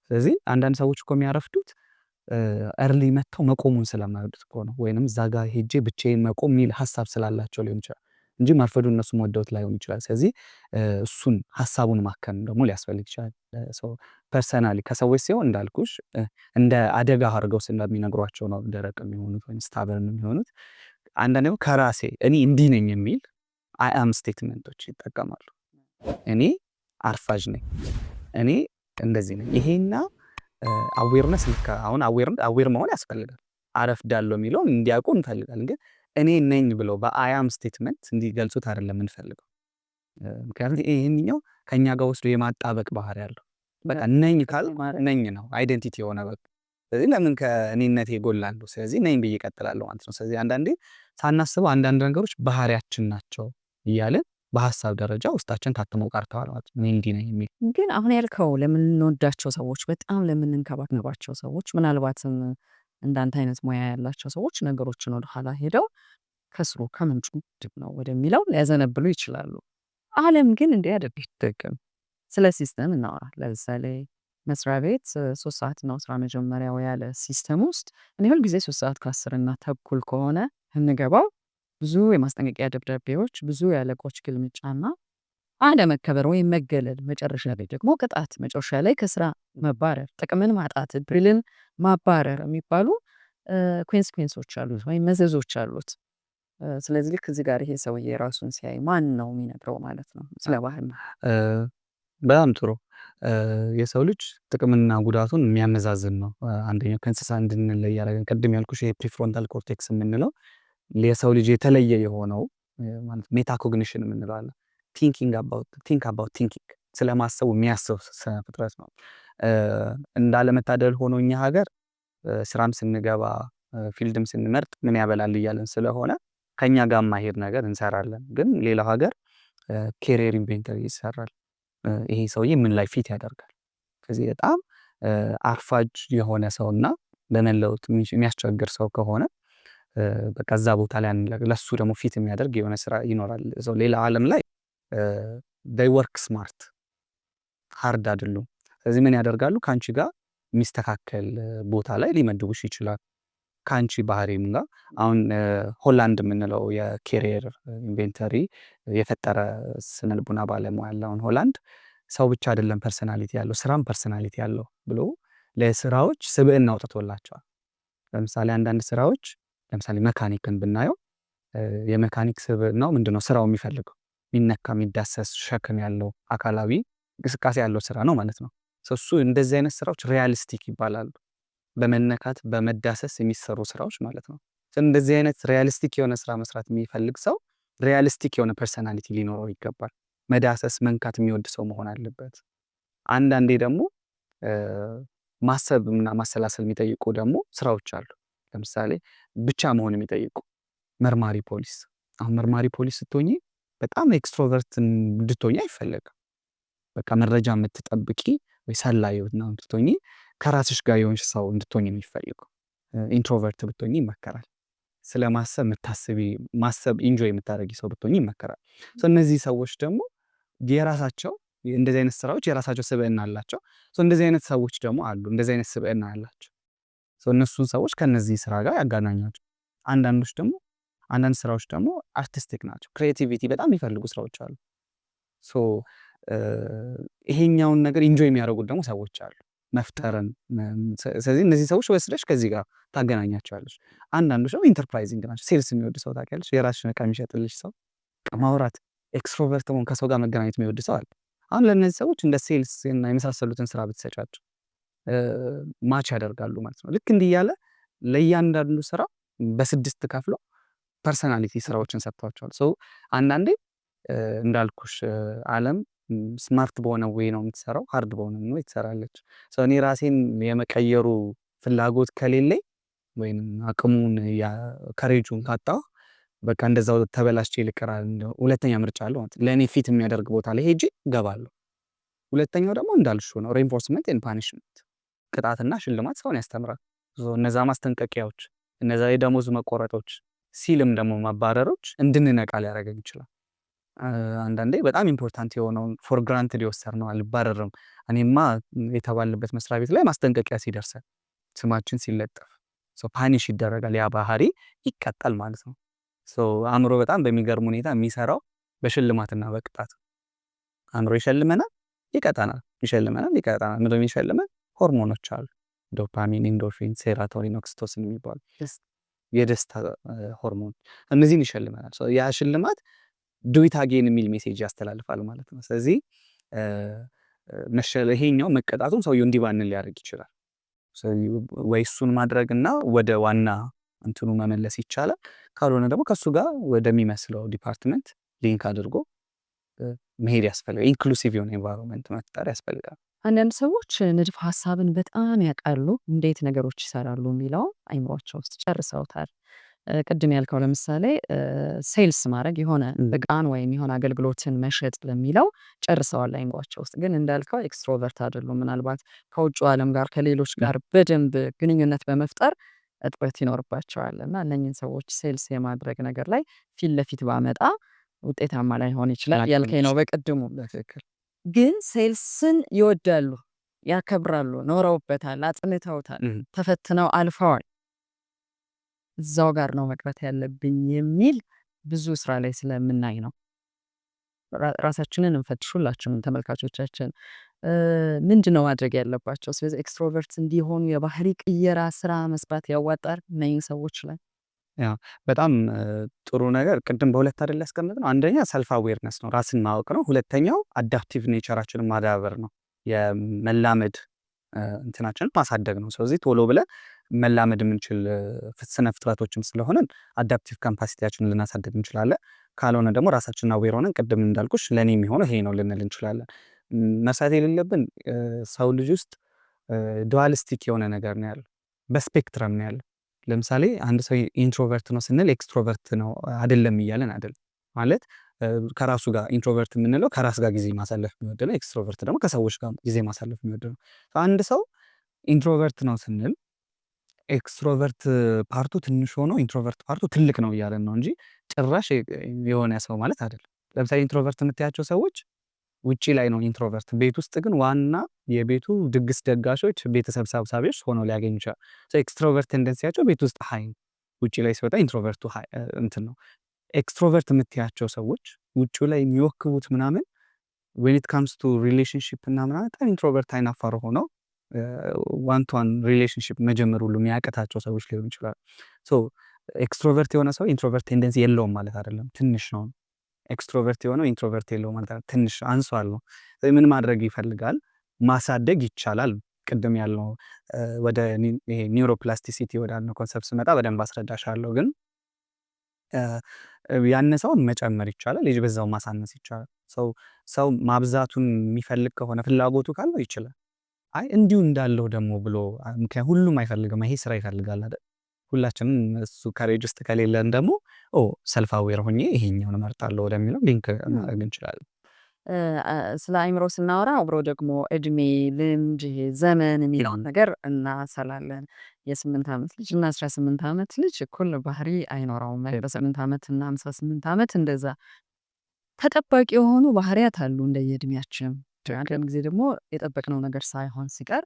ስለዚህ አንዳንድ ሰዎች እኮ የሚያረፍዱት እርሊ መጥተው መቆሙን ስለማይወዱት እኮ ነው። ወይንም እዛ ጋር ሄጄ ብቻዬን መቆም የሚል ሀሳብ ስላላቸው ሊሆን ይችላል እንጂ ማርፈዱ እነሱም ወደውት ላይሆን ይችላል። ስለዚህ እሱን ሀሳቡን ማከም ደግሞ ሊያስፈልግ ይችላል። ፐርሰናሊ ከሰዎች ሲሆን እንዳልኩሽ እንደ አደጋ አድርገው ስለሚነግሯቸው ነው ደረቅ የሚሆኑት ወይም ስታበርን የሚሆኑት። አንዳንዴው ከራሴ እኔ እንዲህ ነኝ የሚል አይ አም ስቴትመንቶች ይጠቀማሉ። እኔ አርፋጅ ነኝ፣ እኔ እንደዚህ ነኝ። ይሄና አዌርነስ አሁን አዌር መሆን ያስፈልጋል። አረፍዳለሁ የሚለውን እንዲያውቁ እንፈልጋለን። ግን እኔ ነኝ ብለው በአያም ስቴትመንት እንዲገልጹት አይደለም የምንፈልገው። ምክንያቱም ይሄንኛው ከኛ ጋር ወስዶ የማጣበቅ ባህሪ ያለው በቃ ነኝ ካል ነኝ ነው አይደንቲቲ የሆነ በቃ ስለዚህ ለምን ከእኔነቴ እጎላለሁ? ስለዚህ ነኝ ብዬ እቀጥላለሁ ማለት ነው። ስለዚህ አንዳንዴ ሳናስበው አንዳንድ ነገሮች ባህሪያችን ናቸው እያልን በሀሳብ ደረጃ ውስጣችን ታትመው ቀርተዋል ማለት ነው። እኔ እንዲህ ነኝ የሚል
ግን አሁን ያልከው ለምንወዳቸው ሰዎች በጣም ለምንንከባከባቸው ሰዎች ምናልባትም እንዳንተ አይነት ሙያ ያላቸው ሰዎች ነገሮችን ወደኋላ ሄደው ከስሩ ከምንጩ ምንድን ነው ወደሚለው ሊያዘነብሉ ይችላሉ። ዓለም ግን እንዲህ አይደለም። ስለ ሲስተም እናወራ። ለምሳሌ መስሪያ ቤት 3 ሰዓት ነው ስራ መጀመሪያው ያለ ሲስተም ውስጥ እኔ ሁል ጊዜ 3 ሰዓት ከ10 ከሆነ እንገባው ብዙ የማስጠንቀቂያ ደብዳቤዎች፣ ብዙ የአለቆች ግልምጫና አለመከበር ወይም መገለል፣ መጨረሻ ላይ ደግሞ ቅጣት፣ መጨረሻ ላይ ከስራ መባረር፣ ጥቅምን ማጣት፣ እድልን ማባረር የሚባሉ ኮንሲኩዌንሶች አሉት ወይም መዘዞች አሉት። ስለዚህ ልክ እዚህ ጋር ይሄ ሰውዬ ራሱን ሲያይ ማን ነው የሚነግረው ማለት ነው ስለ ባህል?
በጣም ጥሩ። የሰው ልጅ ጥቅምና ጉዳቱን የሚያመዛዝን ነው። አንደኛው ከእንስሳ እንድንለይ ያደረገን ቅድም ያልኩሽ ይሄ ፕሪፍሮንታል ኮርቴክስ የምንለው የሰው ልጅ የተለየ የሆነው ማለት ሜታኮግኒሽን የምንለው አለ። ቲንክ አባውት ቲንኪንግ ስለማሰቡ የሚያስብ ፍጥረት ነው። እንዳለመታደል ሆኖ እኛ ሀገር ስራም ስንገባ ፊልድም ስንመርጥ ምን ያበላል እያለን ስለሆነ ከኛ ጋር ማሄድ ነገር እንሰራለን። ግን ሌላው ሀገር ኬሪየር ኢንቬንተሪ ይሰራል። ይሄ ሰውዬ ምን ላይ ፊት ያደርጋል? ከዚህ በጣም አርፋጅ የሆነ ሰውና ለመለወጥ የሚያስቸግር ሰው ከሆነ በቃ እዛ ቦታ ላይ ለሱ ደግሞ ፊት የሚያደርግ የሆነ ስራ ይኖራል። ሌላ ዓለም ላይ they work smart ሃርድ አይደሉም። ስለዚህ ምን ያደርጋሉ? ከአንቺ ጋር የሚስተካከል ቦታ ላይ ሊመድቡሽ ይችላል። ከአንቺ ባህሪም ጋር አሁን ሆላንድ የምንለው የኬሪየር ኢንቬንተሪ የፈጠረ ስነልቡና ባለሙያ ያለ አሁን ሆላንድ ሰው ብቻ አይደለም ፐርሰናሊቲ ያለው ስራም ፐርሰናሊቲ ያለው ብሎ ለስራዎች ስብዕና አውጥቶላቸዋል። ለምሳሌ አንዳንድ ስራዎች ለምሳሌ መካኒክን ብናየው የመካኒክ ስብዕናው ምንድነው? ስራው የሚፈልገው የሚነካ የሚዳሰስ ሸክም ያለው አካላዊ እንቅስቃሴ ያለው ስራ ነው ማለት ነው። እሱ እንደዚህ አይነት ስራዎች ሪያሊስቲክ ይባላሉ። በመነካት በመዳሰስ የሚሰሩ ስራዎች ማለት ነው። እንደዚህ አይነት ሪያሊስቲክ የሆነ ስራ መስራት የሚፈልግ ሰው ሪያሊስቲክ የሆነ ፐርሰናሊቲ ሊኖረው ይገባል። መዳሰስ መንካት የሚወድ ሰው መሆን አለበት። አንዳንዴ ደግሞ ማሰብ እና ማሰላሰል የሚጠይቁ ደግሞ ስራዎች አሉ። ለምሳሌ ብቻ መሆን የሚጠይቁ መርማሪ ፖሊስ። አሁን መርማሪ ፖሊስ ስትሆኚ በጣም ኤክስትሮቨርት እንድትሆኚ አይፈለግም። በቃ መረጃ የምትጠብቂ ወይ ሰላይ ነው እንድትሆኚ ከራስሽ ጋር የሆንሽ ሰው እንድትሆኚ ነው የሚፈልገው። ኢንትሮቨርት ብትሆኚ ይመከራል። ስለማሰብ የምታስቢ ማሰብ ኢንጆይ የምታደርጊ ሰው ብትሆኚ ይመከራል። እነዚህ ሰዎች ደግሞ የራሳቸው እንደዚህ አይነት ስራዎች የራሳቸው ስብዕና አላቸው። እንደዚህ አይነት ሰዎች ደግሞ አሉ እንደዚህ አይነት ስብዕና ያላቸው እነሱን ሰዎች ከነዚህ ስራ ጋር ያገናኛቸው። አንዳንድ ስራዎች ደግሞ አርቲስቲክ ናቸው። ክሬቲቪቲ በጣም የሚፈልጉ ስራዎች አሉ። ይሄኛውን ነገር ኢንጆይ የሚያደርጉት ደግሞ ሰዎች አሉ መፍጠርን። ስለዚህ እነዚህ ሰዎች ወስደሽ ከዚህ ጋር ታገናኛቸዋለሽ። አንዳንዶች ደግሞ ኢንተርፕራይዚንግ ናቸው። ሴልስ የሚወድ ሰው ታውቂያለሽ? የራስሽን ዕቃ የሚሸጥልሽ ሰው፣ ማውራት፣ ኤክስትሮቨርት መሆን፣ ከሰው ጋር መገናኘት የሚወድ ሰው አለ። አሁን ለእነዚህ ሰዎች እንደ ሴልስ እና የመሳሰሉትን ስራ ብትሰጫቸው ማች ያደርጋሉ ማለት ነው። ልክ እንዲህ እያለ ለእያንዳንዱ ስራ በ6 ከፍሎ ፐርሰናሊቲ ስራዎችን ሰጥቷቸዋል። አንዳንዴ እንዳልኩሽ ዓለም ስማርት በሆነ ወይ ነው የምትሰራው፣ ሃርድ በሆነ ወይ ትሰራለች። እኔ ራሴን የመቀየሩ ፍላጎት ከሌለኝ ወይም አቅሙን ከሬጁን ካጣሁ በቃ እንደዛው ተበላሽቼ ልቀራል። ሁለተኛ ምርጫ አለው ማለት ለእኔ ፊት የሚያደርግ ቦታ ላይ ሄጄ እገባለሁ። ሁለተኛው ደግሞ እንዳልሽው ነው ሬንፎርስመንት ኤንድ ፓኒሽመንት፣ ቅጣትና ሽልማት ሰውን ያስተምራል። እነዛ ማስጠንቀቂያዎች፣ እነዛ የደሞዝ መቆረጦች፣ ሲልም ደግሞ ማባረሮች እንድንነቃ ሊያደርገን ይችላል። አንዳንዴ በጣም ኢምፖርታንት የሆነውን ፎር ግራንትድ የወሰድነው አልባረርም እኔማ የተባልንበት መስሪያ ቤት ላይ ማስጠንቀቂያ ሲደርሰን ስማችን ሲለጠፍ ፓኒሽ ይደረጋል። ያ ባህሪ ይቀጣል ማለት ነው። አእምሮ በጣም በሚገርም ሁኔታ የሚሰራው በሽልማትና በቅጣት። አእምሮ ይሸልመናል፣ ይቀጣናል፣ ይሸልመናል፣ ይቀጣናል። ምንድን ነው የሚሸልመን? ሆርሞኖች አሉ፣ ዶፓሚን፣ ኢንዶርፊን፣ ሴራቶኒን፣ ኦክሲቶሲን የሚባሉ የደስታ ሆርሞን፣ እነዚህን ይሸልመናል። ያ ሽልማት ዱዊት አጌን የሚል ሜሴጅ ያስተላልፋል ማለት ነው። ስለዚህ ይሄኛው መቀጣቱን ሰውየው እንዲባንን ሊያደርግ ይችላል። ስለዚህ ወይ እሱን ማድረግና ወደ ዋና እንትኑ መመለስ ይቻላል። ካልሆነ ደግሞ ከሱ ጋር ወደሚመስለው ዲፓርትመንት ሊንክ አድርጎ መሄድ ያስፈልጋል። ኢንክሉሲቭ የሆነ ኤንቫይሮንመንት መፍጠር ያስፈልጋል።
አንዳንድ ሰዎች ንድፍ ሀሳብን በጣም ያውቃሉ፣ እንዴት ነገሮች ይሰራሉ የሚለው አይምሯቸው ውስጥ ጨርሰውታል። ቅድም ያልከው ለምሳሌ ሴልስ ማድረግ የሆነ እቃን ወይም የሆነ አገልግሎትን መሸጥ ለሚለው ጨርሰዋል አይምሯቸው ውስጥ። ግን እንዳልከው ኤክስትሮቨርት አይደሉም። ምናልባት ከውጭ ዓለም ጋር ከሌሎች ጋር በደንብ ግንኙነት በመፍጠር እጥረት ይኖርባቸዋል እና እነኝህን ሰዎች ሴልስ የማድረግ ነገር ላይ ፊት ለፊት ባመጣ ውጤታማ ላይሆን ይችላል ያልከኝ ነው በቅድሙ።
በትክክል
ግን ሴልስን ይወዳሉ፣ ያከብራሉ፣ ኖረውበታል፣ አጥንተውታል፣ ተፈትነው አልፈዋል። እዛው ጋር ነው መቅረት ያለብኝ የሚል ብዙ ስራ ላይ ስለምናይ ነው። ራሳችንን እንፈትሽ ሁላችንም ተመልካቾቻችን። ምንድነው ማድረግ ያለባቸው? ስለዚህ ኤክስትሮቨርት እንዲሆኑ የባህሪ ቅየራ ስራ መስራት ያዋጣል እነኝህ ሰዎች ላይ።
ያ በጣም ጥሩ ነገር ቅድም በሁለት አይደል ያስቀመጥነው። አንደኛ ሰልፍ አዌርነስ ነው፣ ራስን ማወቅ ነው። ሁለተኛው አዳፕቲቭ ኔቸራችንን ማዳበር ነው፣ የመላመድ እንትናችንን ማሳደግ ነው። ስለዚህ ቶሎ ብለን መላመድ የምንችል ስነ ፍጥረቶችም ስለሆነን አዳፕቲቭ ካፓሲቲያችንን ልናሳድግ እንችላለን። ካልሆነ ደግሞ ራሳችንን አዌር ሆነን ቅድም እንዳልኩሽ ለእኔ የሚሆነው ይሄ ነው ልንል እንችላለን። መርሳት የሌለብን ሰው ልጅ ውስጥ ዱዋሊስቲክ የሆነ ነገር ነው ያለው፣ በስፔክትረም ነው ያለው። ለምሳሌ አንድ ሰው ኢንትሮቨርት ነው ስንል ኤክስትሮቨርት ነው አይደለም እያለን አይደለም። ማለት ከራሱ ጋር ኢንትሮቨርት የምንለው ከራስ ጋር ጊዜ ማሳለፍ የሚወድ ነው። ኤክስትሮቨርት ደግሞ ከሰዎች ጋር ጊዜ ማሳለፍ የሚወድ ነው። አንድ ሰው ኢንትሮቨርት ነው ስንል ኤክስትሮቨርት ፓርቱ ትንሽ ሆኖ ኢንትሮቨርት ፓርቱ ትልቅ ነው እያለን ነው እንጂ ጭራሽ የሆነ ሰው ማለት አይደለም። ለምሳሌ ኢንትሮቨርት የምታያቸው ሰዎች ውጪ ላይ ነው ኢንትሮቨርት፣ ቤት ውስጥ ግን ዋና የቤቱ ድግስ ደጋሾች፣ ቤተሰብ ሰብሳቢዎች ሆነው ሊያገኙ ይችላል። ኤክስትሮቨርት ቴንደንሲያቸው ቤት ውስጥ ሀይ፣ ውጪ ላይ ሲወጣ ኢንትሮቨርቱ እንትን ነው። ኤክስትሮቨርት የምትያቸው ሰዎች ውጪ ላይ የሚወክቡት ምናምን when it comes to relationship እና ምናምን በጣም ኢንትሮቨርት አይናፋር ሆነው ዋን ቱ ዋን ሪሌሽንሽፕ መጀመር ሁሉ የሚያቀታቸው ሰዎች ሊሆኑ ይችላሉ። ሶ ኤክስትሮቨርት የሆነ ሰው ኢንትሮቨርት ቴንደንሲ የለውም ማለት አይደለም፣ ትንሽ ነው። ኤክስትሮቨርት የሆነው ኢንትሮቨርት የለውም ማለት አይደለም፣ ትንሽ አንሷል ነው። ምን ማድረግ ይፈልጋል? ማሳደግ ይቻላል። ቅድም ያለው ወደ ይሄ ኒውሮፕላስቲሲቲ ወዳልነው ኮንሰፕት ስመጣ በደንብ አስረዳሻለሁ። ግን ያነሰውን መጨመር ይቻላል፣ ልጅ በዛው ማሳነስ ይቻላል። ሰው ማብዛቱን የሚፈልግ ከሆነ ፍላጎቱ ካለው ይችላል። አይ እንዲሁ እንዳለው ደግሞ ብሎ ምክንያቱም ሁሉም አይፈልግም፣ ይሄ ስራ ይፈልጋል አይደል? ሁላችንም እሱ ካሬጅ ውስጥ ከሌለን ደግሞ ሰልፍ አዌር ሆኜ ይሄኛውን እመርጣለሁ ወደሚለው ሊንክ ማድረግ እንችላለን።
ስለ አይምሮ ስናወራ አብሮ ደግሞ እድሜ፣ ልምድ፣ ይሄ ዘመን የሚለውን ነገር እናሰላለን። የ8 ዓመት ልጅ እና 18 ዓመት ልጅ እኩል ባህሪ አይኖረውም። በ8 ዓመት እና 58 ዓመት እንደዛ ተጠባቂ የሆኑ ባህሪያት አሉ እንደየእድሜያችን። አንዳንድ ጊዜ ደግሞ የጠበቅነው ነገር ሳይሆን ሲቀር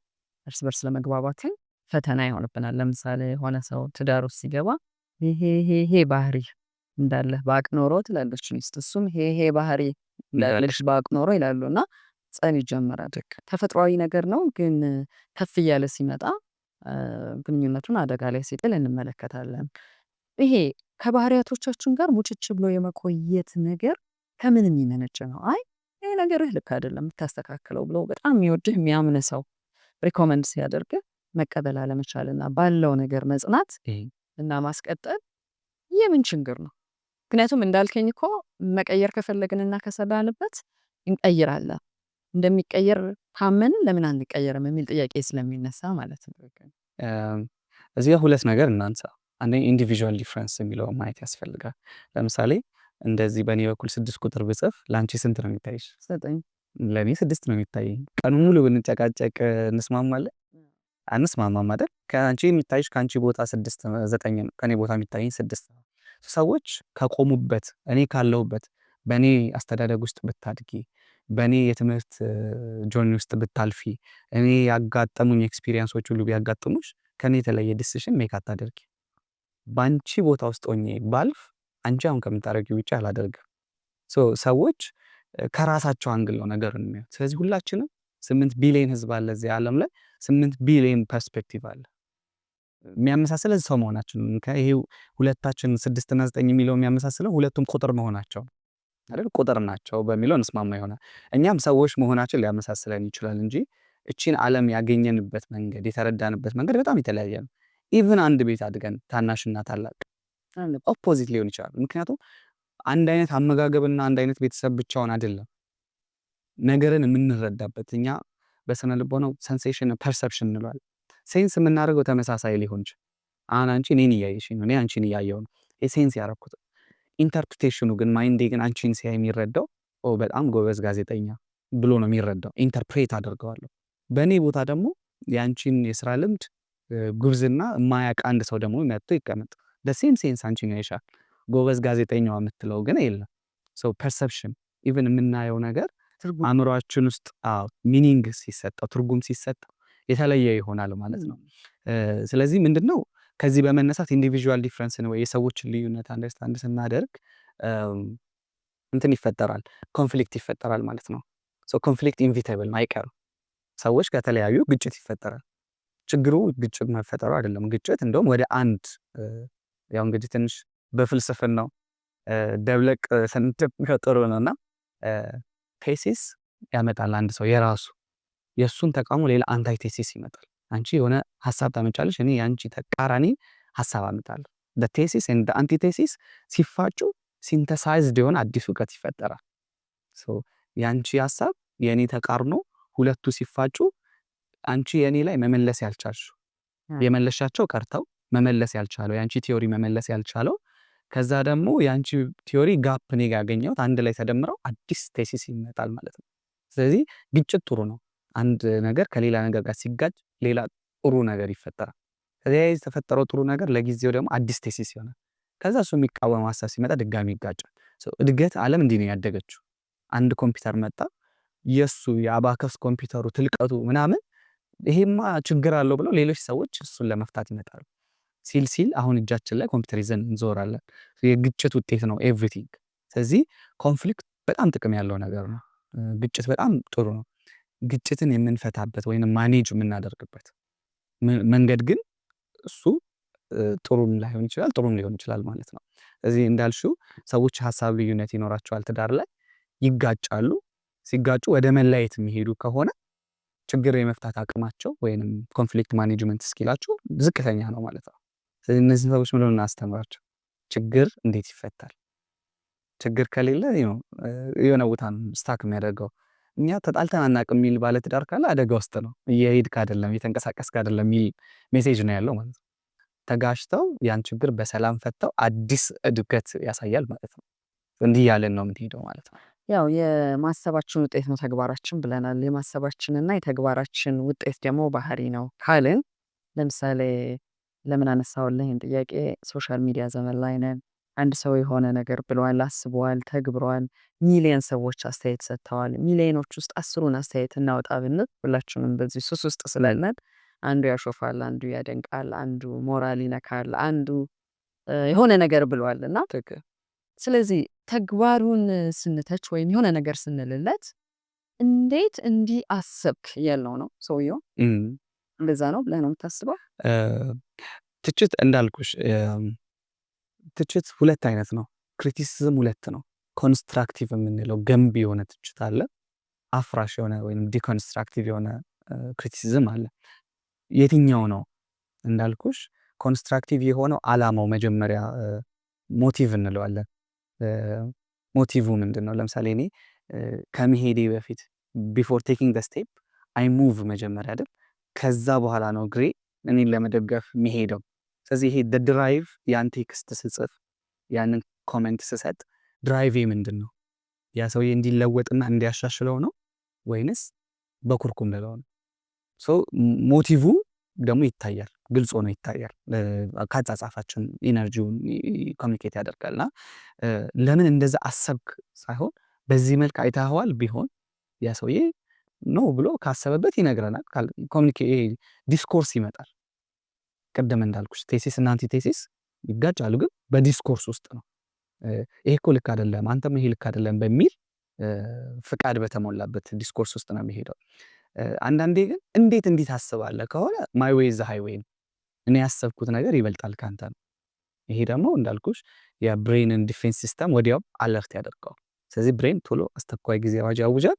እርስ በርስ ለመግባባትን ፈተና ይሆንብናል። ለምሳሌ የሆነ ሰው ትዳር ውስጥ ሲገባ ይሄ ባህሪ እንዳለህ ባቅ ኖሮ ትላለች ሚስት፣ እሱም ይሄ ባህሪ እንዳለሽ ባቅ ኖሮ ይላሉ እና ጸብ ይጀመራል። ተፈጥሯዊ ነገር ነው፣ ግን ከፍ እያለ ሲመጣ ግንኙነቱን አደጋ ላይ ሲጥል እንመለከታለን። ይሄ ከባህሪያቶቻችን ጋር ሙጭጭ ብሎ የመቆየት ነገር ከምን የሚመነጭ ነው? አይ ይሄ ነገርህ ልክ አይደለም የምታስተካክለው ብሎ በጣም የሚወድህ የሚያምን ሰው ሪኮመንድ ሲያደርግ መቀበል አለመቻልና ባለው ነገር መጽናት እና ማስቀጠል የምን ችግር ነው? ምክንያቱም እንዳልከኝ እኮ መቀየር ከፈለግንና ከሰራንበት እንቀይራለን። እንደሚቀየር ካመንን ለምን አንቀየርም የሚል ጥያቄ ስለሚነሳ ማለት ነው።
እዚህ ጋር ሁለት ነገር እናንሳ። አንደኛ ኢንዲቪዥዋል ዲፍረንስ የሚለው ማየት ያስፈልጋል። ለምሳሌ እንደዚህ በእኔ በኩል 6 ቁጥር ብጽፍ ለአንቺ ስንት ነው የሚታይሽ?
9።
ለእኔ 6 ነው የሚታየኝ። ቀኑን ሙሉ ብንጨቃጨቅ እንስማማለን? አንስማማም አይደል? ከአንቺ የሚታይሽ ከአንቺ ቦታ 6 9 ነው፣ ከኔ ቦታ የሚታየኝ 6 ነው። ሰዎች ከቆሙበት እኔ ካለሁበት በእኔ አስተዳደግ ውስጥ ብታድጊ፣ በእኔ የትምህርት ጆርኒ ውስጥ ብታልፊ፣ እኔ ያጋጠሙኝ ኤክስፒሪየንሶች ሁሉ ቢያጋጥሙሽ ከኔ የተለየ ዲሲሽን ሜክ አታደርጊ። በአንቺ ቦታ ውስጥ ሆኜ ባልፍ አንቺ አሁን ከምታደርጊው ውጭ አላደርግም። ሰዎች ከራሳቸው አንግል ነው ነገሩን የሚያዩት። ስለዚህ ሁላችንም 8 ቢሊዮን ህዝብ አለ እዚህ ዓለም ላይ 8 ቢሊዮን ፐርስፔክቲቭ አለ። የሚያመሳስለን ሰው መሆናችን ይሄ ሁለታችን 6 እና 9 የሚለው የሚያመሳስለው ሁለቱም ቁጥር መሆናቸው አይደል? ቁጥር ናቸው በሚለው እንስማማ ይሆናል። እኛም ሰዎች መሆናችን ሊያመሳስለን ይችላል እንጂ እቺን ዓለም ያገኘንበት መንገድ የተረዳንበት መንገድ በጣም የተለያየ ነው። ኢቭን አንድ ቤት አድገን ታናሽና ታላቅ ኦፖዚት ሊሆን ይችላል። ምክንያቱም አንድ አይነት አመጋገብና አንድ አይነት ቤተሰብ ብቻውን አይደለም ነገርን የምንረዳበት። እኛ በስነ ልቦናው ሴንሴሽን ፐርሰፕሽን እንለዋለን። ሴንስ የምናደርገው ተመሳሳይ ሊሆን ይችላል። አሁን አንቺ እኔን እያየሽኝ ነው፣ እኔ አንቺን እያየሁ ነው። የሴንስ ያደረኩት ኢንተርፕሬቴሽኑ ግን ማይንዴ ግን አንቺን ሲያይ የሚረዳው በጣም ጎበዝ ጋዜጠኛ ብሎ ነው የሚረዳው። ኢንተርፕሬት አደርገዋለሁ። በእኔ ቦታ ደግሞ የአንቺን የስራ ልምድ ጉብዝና የማያውቅ አንድ ሰው ደግሞ መጥቶ ይቀመጥ በሴም ሴንስ አንቺን ያይሻል። ጎበዝ ጋዜጠኛዋ የምትለው ግን የለም። ሰው ፐርሰፕሽን ኢቭን የምናየው ነገር አእምሯችን ውስጥ ሚኒንግ ሲሰጠው ትርጉም ሲሰጠው የተለየ ይሆናል ማለት ነው። ስለዚህ ምንድነው ከዚህ በመነሳት ኢንዲቪዥዋል ዲፍረንስን ወይ የሰዎችን ልዩነት አንደርስታንድ ስናደርግ እንትን ይፈጠራል፣ ኮንፍሊክት ይፈጠራል ማለት ነው። ሶ ኮንፍሊክት ኢንቪቴብል ነው፣ አይቀርም። ሰዎች ከተለያዩ ግጭት ይፈጠራል። ችግሩ ግጭት መፈጠሩ አይደለም። ግጭት እንደውም ወደ አንድ ያው እንግዲህ ትንሽ በፍልስፍናው ደብለቅ ስንጥሩ ነውና ቴሲስ ያመጣል አንድ ሰው የራሱ የሱን ተቃውሞ ሌላ አንታይ ቴሲስ ይመጣል። አንቺ የሆነ ሐሳብ ታመጫለሽ፣ እኔ ያንቺ ተቃራኒ ሐሳብ አመጣለሁ። the thesis and the antithesis ሲፋጩ ሲንተሳይዝድ የሆነ አዲስ እውቀት ይፈጠራል። ሶ ያንቺ ሐሳብ የኔ ተቃርኖ ሁለቱ ሲፋጩ አንቺ የኔ ላይ መመለስ ያልቻልሽው የመለሻቸው ቀርተው መመለስ ያልቻለው ያንቺ ቲዮሪ መመለስ ያልቻለው ከዛ ደግሞ ያንቺ ቲዮሪ ጋፕ እኔ ጋር ያገኘሁት አንድ ላይ ተደምረው አዲስ ቴሲስ ይመጣል ማለት ነው። ስለዚህ ግጭት ጥሩ ነው። አንድ ነገር ከሌላ ነገር ጋር ሲጋጭ ሌላ ጥሩ ነገር ይፈጠራል። ከዚያ የተፈጠረው ጥሩ ነገር ለጊዜው ደግሞ አዲስ ቴሲስ ይሆናል። ከዛ እሱ የሚቃወመው ሐሳብ ሲመጣ ድጋሚ ይጋጫል። እድገት ዓለም እንዲህ ነው ያደገችው። አንድ ኮምፒውተር መጣ፣ የሱ የአባከስ ኮምፒውተሩ ትልቀቱ ምናምን ይሄማ ችግር አለው ብለው ሌሎች ሰዎች እሱን ለመፍታት ይመጣሉ። ሲል አሁን እጃችን ላይ ኮምፒውተር ይዘን እንዞራለን። የግጭት ውጤት ነው ኤቭሪቲንግ። ስለዚህ ኮንፍሊክት በጣም ጥቅም ያለው ነገር ነው። ግጭት በጣም ጥሩ ነው። ግጭትን የምንፈታበት ወይም ማኔጅ የምናደርግበት መንገድ ግን እሱ ጥሩም ላይሆን ይችላል፣ ጥሩም ሊሆን ይችላል ማለት ነው። ስለዚህ እንዳልሽው ሰዎች ሀሳብ ልዩነት ይኖራቸዋል፣ ትዳር ላይ ይጋጫሉ። ሲጋጩ ወደ መለያየት የሚሄዱ ከሆነ ችግር የመፍታት አቅማቸው ወይም ኮንፍሊክት ማኔጅመንት ስኪላቸው ዝቅተኛ ነው ማለት ነው። ስለዚህ እነዚህ ሰዎች ምንድን ነው እናስተምራቸው? ችግር እንዴት ይፈታል? ችግር ከሌለ የሆነ ቦታ ስታክ የሚያደርገው እኛ ተጣልተን አናውቅም የሚል ባለትዳር ካለ አደጋ ውስጥ ነው። እየሄድክ አይደለም እየተንቀሳቀስክ አይደለም የሚል ሜሴጅ ነው ያለው ማለት ነው። ተጋጭተው ያን ችግር በሰላም ፈተው አዲስ እድገት ያሳያል ማለት ነው። እንዲህ ያለን ነው የምንሄደው ማለት ነው።
ያው የማሰባችን ውጤት ነው ተግባራችን ብለናል። የማሰባችንና የተግባራችን ውጤት ደግሞ ባህሪ ነው ካልን ለምሳሌ ለምን አነሳውልህ ይህን ጥያቄ? ሶሻል ሚዲያ ዘመን ላይ ነን። አንድ ሰው የሆነ ነገር ብለዋል፣ አስበዋል፣ ተግብረዋል። ሚሊየን ሰዎች አስተያየት ሰጥተዋል። ሚሊዮኖች ውስጥ 10ን አስተያየት እናውጣ ብንል ሁላችንም በዚህ ሱስ ውስጥ ስላለን አንዱ ያሾፋል፣ አንዱ ያደንቃል፣ አንዱ ሞራል ይነካል፣ አንዱ የሆነ ነገር ብለዋል እና ስለዚህ ተግባሩን ስንተች ወይም የሆነ ነገር ስንልለት እንዴት እንዲህ አሰብክ ያለው ነው ሰውየው። እንደዛ ነው ብለህ ነው የምታስበው?
ትችት እንዳልኩሽ ትችት ሁለት አይነት ነው። ክሪቲሲዝም ሁለት ነው። ኮንስትራክቲቭ የምንለው ገንቢ የሆነ ትችት አለ፣ አፍራሽ የሆነ ወይም ዲኮንስትራክቲቭ የሆነ ክሪቲሲዝም አለ። የትኛው ነው እንዳልኩሽ? ኮንስትራክቲቭ የሆነው አላማው መጀመሪያ ሞቲቭ እንለዋለን። ሞቲቭ ምንድን ነው? ለምሳሌ እኔ ከመሄዴ በፊት ቢፎር ቴኪንግ ዘ ስቴፕ አይ ሙቭ መጀመሪያ አይደል? ከዛ በኋላ ነው እግሬ እኔን ለመደገፍ የሚሄደው። ስለዚህ ይሄ ድራይቭ ያን ቴክስት ስጽፍ ያንን ኮሜንት ስሰጥ ድራይቬ ምንድን ነው? ያ ሰውዬ እንዲለወጥና እንዲያሻሽለው ነው ወይንስ በኩርኩም ልለው ነው? ሞቲቭ ደግሞ ይታያል፣ ግልጽ ሆኖ ይታያል። ካጻጻፋችን ኢነርጂውን ኮሚኒኬት ያደርጋልና ለምን እንደዛ አሰብክ ሳይሆን በዚህ መልክ አይታኸዋል ቢሆን ያ ሰውዬ ኖ ብሎ ካሰበበት ይነግረናል። ዲስኮርስ ይመጣል። ቅድም እንዳልኩሽ ቴሲስ እና አንቲቴሲስ ይጋጫሉ፣ ግን በዲስኮርስ ውስጥ ነው። ይሄ እኮ ልክ አይደለም፣ አንተም ይሄ ልክ አይደለም በሚል ፍቃድ በተሞላበት ዲስኮርስ ውስጥ ነው የሚሄደው። አንዳንዴ ግን እንዴት እንዲህ ታስባለህ ከሆነ ማይ ዌይ ዘ ሃይዌይ ነው። እኔ ያሰብኩት ነገር ይበልጣል ካንተ ነው። ይሄ ደግሞ እንዳልኩሽ የብሬንን ዲፌንስ ሲስተም ወዲያው አለርት ያደርገዋል። ስለዚህ ብሬን ቶሎ አስቸኳይ ጊዜ አዋጅ ያውጃል።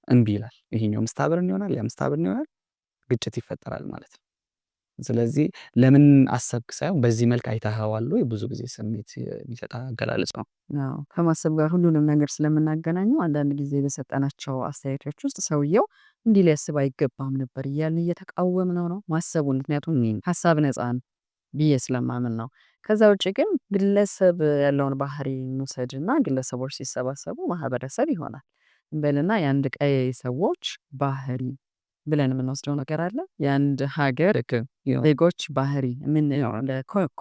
እምቢ ይላል። ይሄኛው ምስተብርን ይሆናል፣ ያ ምስተብርን ይሆናል፣ ግጭት ይፈጠራል ማለት ነው። ስለዚህ ለምን አሰብክ ሳይሆን በዚህ መልክ አይተኸዋል ወይ ብዙ ጊዜ ስሜት የሚሰጥ አገላለጽ ነው።
አዎ ከማሰብ ጋር ሁሉንም ነገር ስለምናገናኘው አንዳንድ ጊዜ በሰጠናቸው አስተያየቶች ውስጥ ሰውየው እንዲህ ሊያስብ አይገባም ነበር እያልን እየተቃወምነው ነው ማሰቡን። ምክንያቱም ሀሳብ ነፃ ነው ብዬ ስለማምን ነው። ከዛ ውጭ ግን ግለሰብ ያለውን ባህሪ እንውሰድና ግለሰቦች ሲሰባሰቡ ማህበረሰብ ይሆናል እንበልና የአንድ ቀይ ሰዎች ባህሪ ብለን የምንወስደው ነገር አለ። የአንድ ሀገር ዜጎች ባህሪ ምን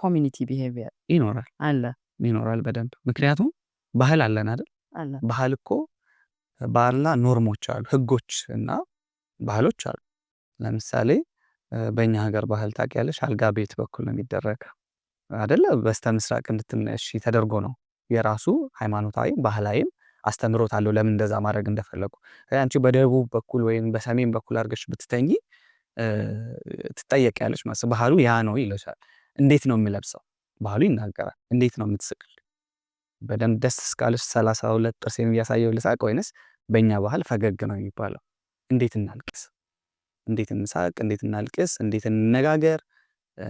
ኮሚኒቲ ቢሄቪየር
ይኖራል
አለ
ይኖራል በደንብ። ምክንያቱም ባህል አለን አይደል?
አለ
ባህል እኮ ባህልና ኖርሞች አሉ፣ ህጎች እና ባህሎች አሉ። ለምሳሌ በእኛ ሀገር ባህል ታውቂያለሽ፣ አልጋ ቤት በኩል ነው የሚደረገው አይደለ? በስተ ምስራቅ እንድትነሺ ተደርጎ ነው። የራሱ ሃይማኖታዊ ባህላዊም አስተምሮት አለው ለምን እንደዛ ማድረግ እንደፈለጉ። አንቺ በደቡብ በኩል ወይም በሰሜን በኩል አድርገሽ ብትተኚ ትጠየቂያለሽ ማለት ነው። ባህሉ ያ ነው ይለሻል። እንዴት ነው የምለብሰው? ባህሉ ይናገራል። እንዴት ነው የምትስቅል? በደንብ ደስ እስካለሽ 32 ጥርሴን እያሳየው ልሳቅ ወይንስ በእኛ ባህል ፈገግ ነው የሚባለው? እንዴት እናልቅስ? እንዴት እንሳቅ? እንዴት እናልቅስ? እንዴት እንነጋገር?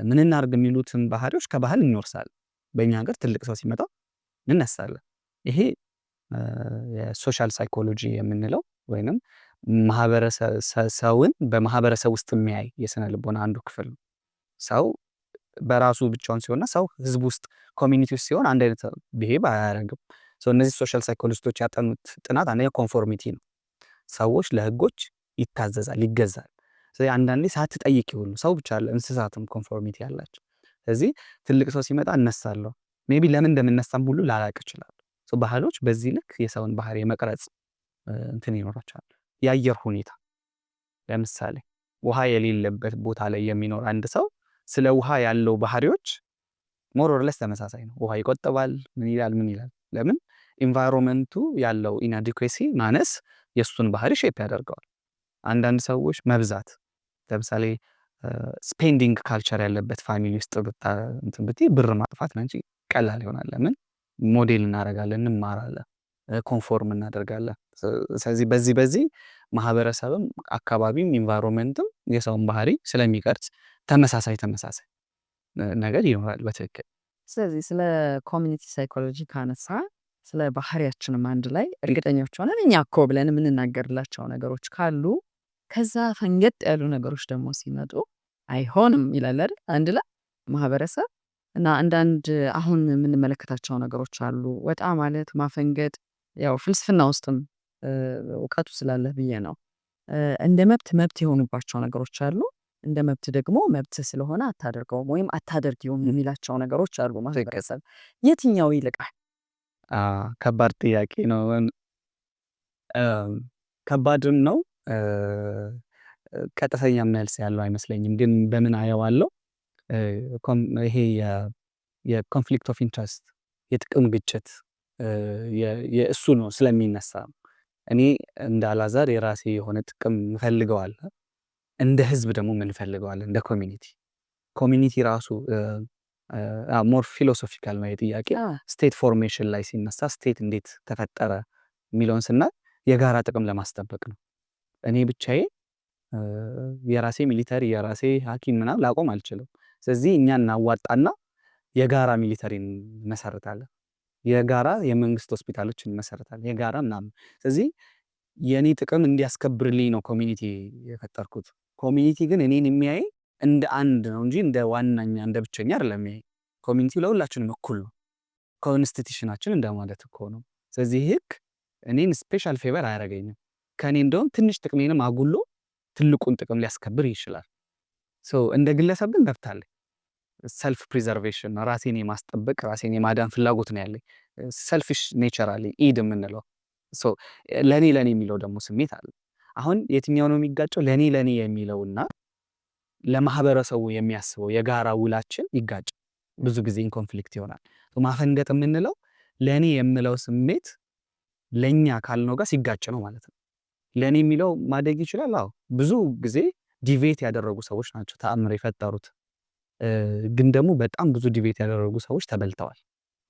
ምን እናድርግ? የሚሉትን ባህሪዎች ከባህል እንወርሳለን። በእኛ ሀገር ትልቅ ሰው ሲመጣ እንነሳለን። ይሄ የሶሻል ሳይኮሎጂ የምንለው ወይንም ሰውን በማህበረሰብ ውስጥ የሚያይ የስነ ልቦና አንዱ ክፍል ነው። ሰው በራሱ ብቻውን ሲሆንና ሰው ህዝብ ውስጥ ኮሚኒቲ ውስጥ ሲሆን አንድ አይነት ቢሄቭ አያደርግም። እነዚህ ሶሻል ሳይኮሎጂስቶች ያጠኑት ጥናት አንደኛ ኮንፎርሚቲ ነው። ሰዎች ለህጎች ይታዘዛል፣ ይገዛል። ስለዚህ አንዳንዴ ሳትጠይቂ ሁሉ ሰው ብቻ አለ፣ እንስሳትም ኮንፎርሚቲ ያላቸው። ስለዚህ ትልቅ ሰው ሲመጣ እነሳለሁ፣ ሜቢ ለምን እንደምነሳም ሁሉ ላላቅ ይችላል። ባህሎች በዚህ ልክ የሰውን ባህሪ የመቅረጽ እንትን ይኖራቸዋል። የአየር ሁኔታ ለምሳሌ ውሃ የሌለበት ቦታ ላይ የሚኖር አንድ ሰው ስለ ውሃ ያለው ባህሪዎች ሞር ኦር ለስ ተመሳሳይ ነው። ውሃ ይቆጥባል፣ ምን ይላል። ለምን ኢንቫይሮንመንቱ ያለው ኢናዲኩዌሲ ማነስ የእሱን ባህሪ ሼፕ ያደርገዋል። አንዳንድ ሰዎች መብዛት ለምሳሌ ስፔንዲንግ ካልቸር ያለበት ፋሚሊ ውስጥ ብትይ ብር ማጥፋት ነው እንጂ ቀላል ይሆናል። ለምን ሞዴል እናደርጋለን፣ እንማራለን፣ ኮንፎርም እናደርጋለን። ስለዚህ በዚህ ማህበረሰብም አካባቢም ኢንቫይሮንመንትም የሰውን ባህሪ ስለሚቀርጽ ተመሳሳይ ነገር ይኖራል በትክክል።
ስለዚህ ስለ ኮሚኒቲ ሳይኮሎጂ ካነሳ ስለ ባህሪያችንም አንድ ላይ እርግጠኞች ሆነን እኛ እኮ ብለን የምንናገርላቸው ነገሮች ካሉ ከዛ ፈንገጥ ያሉ ነገሮች ደግሞ ሲመጡ አይሆንም ይላል አይደል አንድ ላይ ማህበረሰብ እና አንዳንድ አሁን የምንመለከታቸው ነገሮች አሉ። ወጣ ማለት ማፈንገጥ ያው ፍልስፍና ውስጥም እውቀቱ ስላለህ ብዬ ነው። እንደ መብት የሆኑባቸው ነገሮች አሉ። እንደ መብት ደግሞ መብት ስለሆነ አታደርገውም ወይም አታደርጊውም የሚላቸው ነገሮች አሉ። ማህበረሰብ የትኛው ይልቃል?
ከባድ ጥያቄ ነው። ከባድም ነው። ቀጥተኛ መልስ ያለው አይመስለኝም። ግን በምን አየዋለሁ? ይሄ የኮንፍሊክት ኦፍ ኢንትረስት የጥቅም ግጭት የእሱ ነው ስለሚነሳ እኔ እንደ አላዛር የራሴ የሆነ ጥቅም እንፈልገዋለን፣ እንደ ህዝብ ደግሞ እንፈልገዋለን። እንደ ኮሚኒቲ ራሱ ሞር ፊሎሶፊካል ነው ጥያቄ። ስቴት ፎርሜሽን ላይ ሲነሳ ስቴት እንዴት ተፈጠረ የሚለውን ስናይ የጋራ ጥቅም ለማስጠበቅ ነው። እኔ ብቻዬ የራሴ ሚሊተሪ የራሴ ሐኪም ምናምን ላቆም አልችልም። ስለዚህ እኛ እናዋጣና የጋራ ሚሊተሪ እንመሰርታለን፣ የጋራ የመንግስት ሆስፒታሎችን እንመሰርታለን፣ የጋራ ምናምን። ስለዚህ የኔ ጥቅም እንዲያስከብርልኝ ነው ኮሚኒቲ የፈጠርኩት። ኮሚኒቲ ግን እኔን የሚያይ እንደ አንድ ነው እንጂ እንደ ዋናኛ እንደ ብቸኛ አይደለም። ይሄ ኮሚኒቲው ለሁላችንም እኩል ነው። ኮንስቲቱሽናችን እንደማለት እኮ ነው። ስለዚህ ህግ እኔን ስፔሻል ፌቨር አያደርገኝም። ከኔ እንደውም ትንሽ ጥቅሜንም አጉሎ ትልቁን ጥቅም ሊያስከብር ይችላል። እንደ ግለሰብ ግን መብት አለኝ። ሰልፍ ፕሪዘርቬሽን ራሴን የማስጠበቅ ራሴን የማዳን ፍላጎት ነው ያለኝ። ሰልፊሽ ኔቸር አለኝ ኢድ የምንለው። ለኔ የሚለው ደግሞ ስሜት አለ። አሁን የትኛው ነው የሚጋጨው? ለኔ የሚለውና ለማህበረሰቡ የሚያስበው የጋራ ውላችን ይጋጭ፣ ብዙ ጊዜ ኮንፍሊክት ይሆናል። ማፈንገጥ የምንለው ለኔ የምለው ስሜት ለኛ ካልነው ጋር ሲጋጭ ነው ማለት ነው። ለኔ የሚለው ማደግ ይችላል። አዎ ብዙ ጊዜ ዲቬት ያደረጉ ሰዎች ናቸው ተአምር የፈጠሩት። ግን ደግሞ በጣም ብዙ ዲቬት ያደረጉ ሰዎች ተበልተዋል።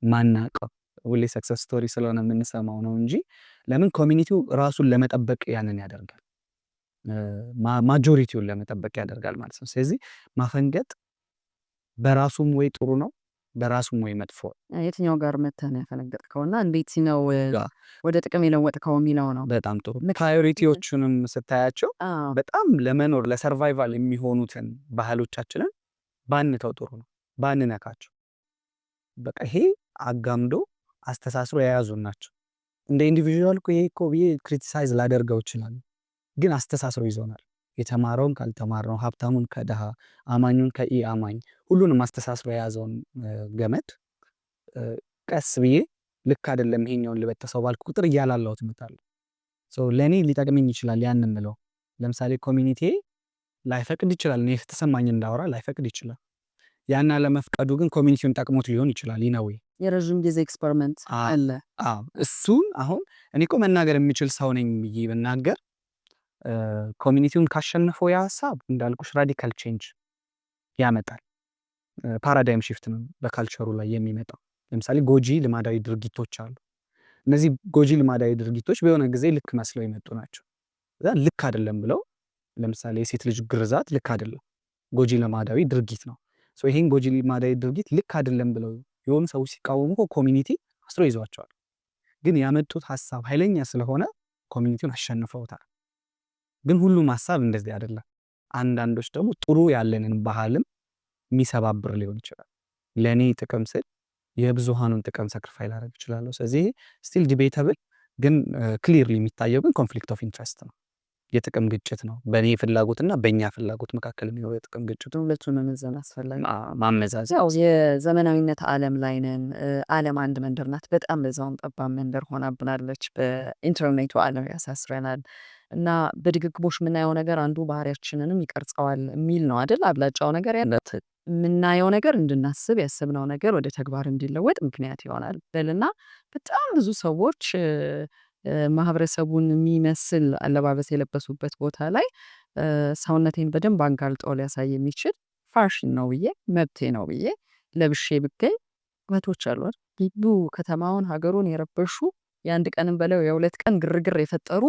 ማናቀው ሁሌ ሰክሰስ ስቶሪ ስለሆነ የምንሰማው ነው እንጂ ለምን ኮሚኒቲው ራሱን ለመጠበቅ ያንን ያደርጋል፣ ማጆሪቲውን ለመጠበቅ ያደርጋል ማለት ነው። ስለዚህ ማፈንገጥ በራሱም ወይ ጥሩ ነው፣ በራሱም ወይ መጥፎ።
የትኛው ጋር መተህ ነው ያፈነገጥከውና እንዴት ነው ወደ ጥቅም የለወጥከው የሚለው ነው።
በጣም ጥሩ። ፕራዮሪቲዎቹንም ስታያቸው በጣም ለመኖር ለሰርቫይቫል የሚሆኑትን ባህሎቻችንን ባንተው ጥሩ ነው፣ ባንነካቸው። በቃ ይሄ አጋምዶ አስተሳስሮ የያዙን ናቸው። እንደ ኢንዲቪዥዋል እኮ ይሄ እኮ ብዬ ክሪቲሳይዝ ላደርገው ይችላል፣ ግን አስተሳስሮ ይዞናል። የተማረውን ካልተማረው፣ ሀብታሙን ከድሃ፣ አማኙን ከኢ አማኝ ሁሉንም አስተሳስሮ የያዘውን ገመድ ቀስ ብዬ ልክ አይደለም ይሄኛውን ልበጠሰው ባልኩ ቁጥር እያላላሁት እመጣለሁ። ለእኔ ሊጠቅመኝ ይችላል ያን ምለው። ለምሳሌ ኮሚኒቲ ላይፈቅድ ይችላል፣ እኔ የተሰማኝ እንዳወራ ላይፈቅድ ይችላል። ያን አለመፍቀዱ ግን ኮሚኒቲውን ጠቅሞት ሊሆን ይችላል። ይነዌ
የረዥም ጊዜ ኤክስፐሪመንት አለ።
እሱን አሁን እኔ እኮ መናገር የሚችል ሰው ነኝ ብዬ ብናገር ኮሚኒቲውን ካሸነፈው ያ ሀሳብ እንዳልኩሽ ራዲካል ቼንጅ ያመጣል። ፓራዳይም ሽፍት ነው በካልቸሩ ላይ የሚመጣው። ለምሳሌ ጎጂ ልማዳዊ ድርጊቶች አሉ። እነዚህ ጎጂ ልማዳዊ ድርጊቶች በሆነ ጊዜ ልክ መስለው የመጡ ናቸው። ልክ አይደለም ብለው ለምሳሌ የሴት ልጅ ግርዛት ልክ አይደለም፣ ጎጂ ልማዳዊ ድርጊት ነው። ይሄን ጎጂ ልማዳዊ ድርጊት ልክ አይደለም ብለው የሆኑ ሰዎች ሲቃወሙ ኮሚኒቲ አስሮ ይዟቸዋል። ግን ያመጡት ሀሳብ ኃይለኛ ስለሆነ ኮሚኒቲውን አሸንፈውታል። ግን ሁሉም ሀሳብ እንደዚህ አይደለም። አንዳንዶች ደግሞ ጥሩ ያለንን ባህልም የሚሰባብር ሊሆን ይችላል። ለእኔ ጥቅም ስል የብዙሃኑን ጥቅም ሰክሪፋይ ላደርግ እችላለሁ። ስለዚህ ስቲል ዲቤተብል ግን ክሊርሊ የሚታየው ግን ኮንፍሊክት ኦፍ ኢንትረስት ነው፣ የጥቅም ግጭት ነው። በእኔ ፍላጎትና በእኛ ፍላጎት መካከል የሚኖር የጥቅም ግጭት ነው።
ሁለቱን መመዘን አስፈላጊ፣
ማመዛዘን።
ያው የዘመናዊነት ዓለም ላይ ነን። ዓለም አንድ መንደር ናት። በጣም በዛውም ጠባብ መንደር ሆናብናለች። በኢንተርኔቱ ዓለም ያሳስረናል እና በድግግሞሽ የምናየው ነገር አንዱ ባህሪያችንንም ይቀርጸዋል የሚል ነው አይደል? አብላጫው ነገር ያለት የምናየው ነገር እንድናስብ ያስብነው ነገር ወደ ተግባር እንዲለወጥ ምክንያት ይሆናል በልና በጣም ብዙ ሰዎች ማህበረሰቡን የሚመስል አለባበስ የለበሱበት ቦታ ላይ ሰውነቴን በደንብ አንጋልጦ ሊያሳይ የሚችል ፋሽን ነው ብዬ መብቴ ነው ብዬ ለብሼ ብገኝ መቶች አሉ ብዙ ከተማውን ሀገሩን የረበሹ የአንድ ቀንም በለው የሁለት ቀን ግርግር የፈጠሩ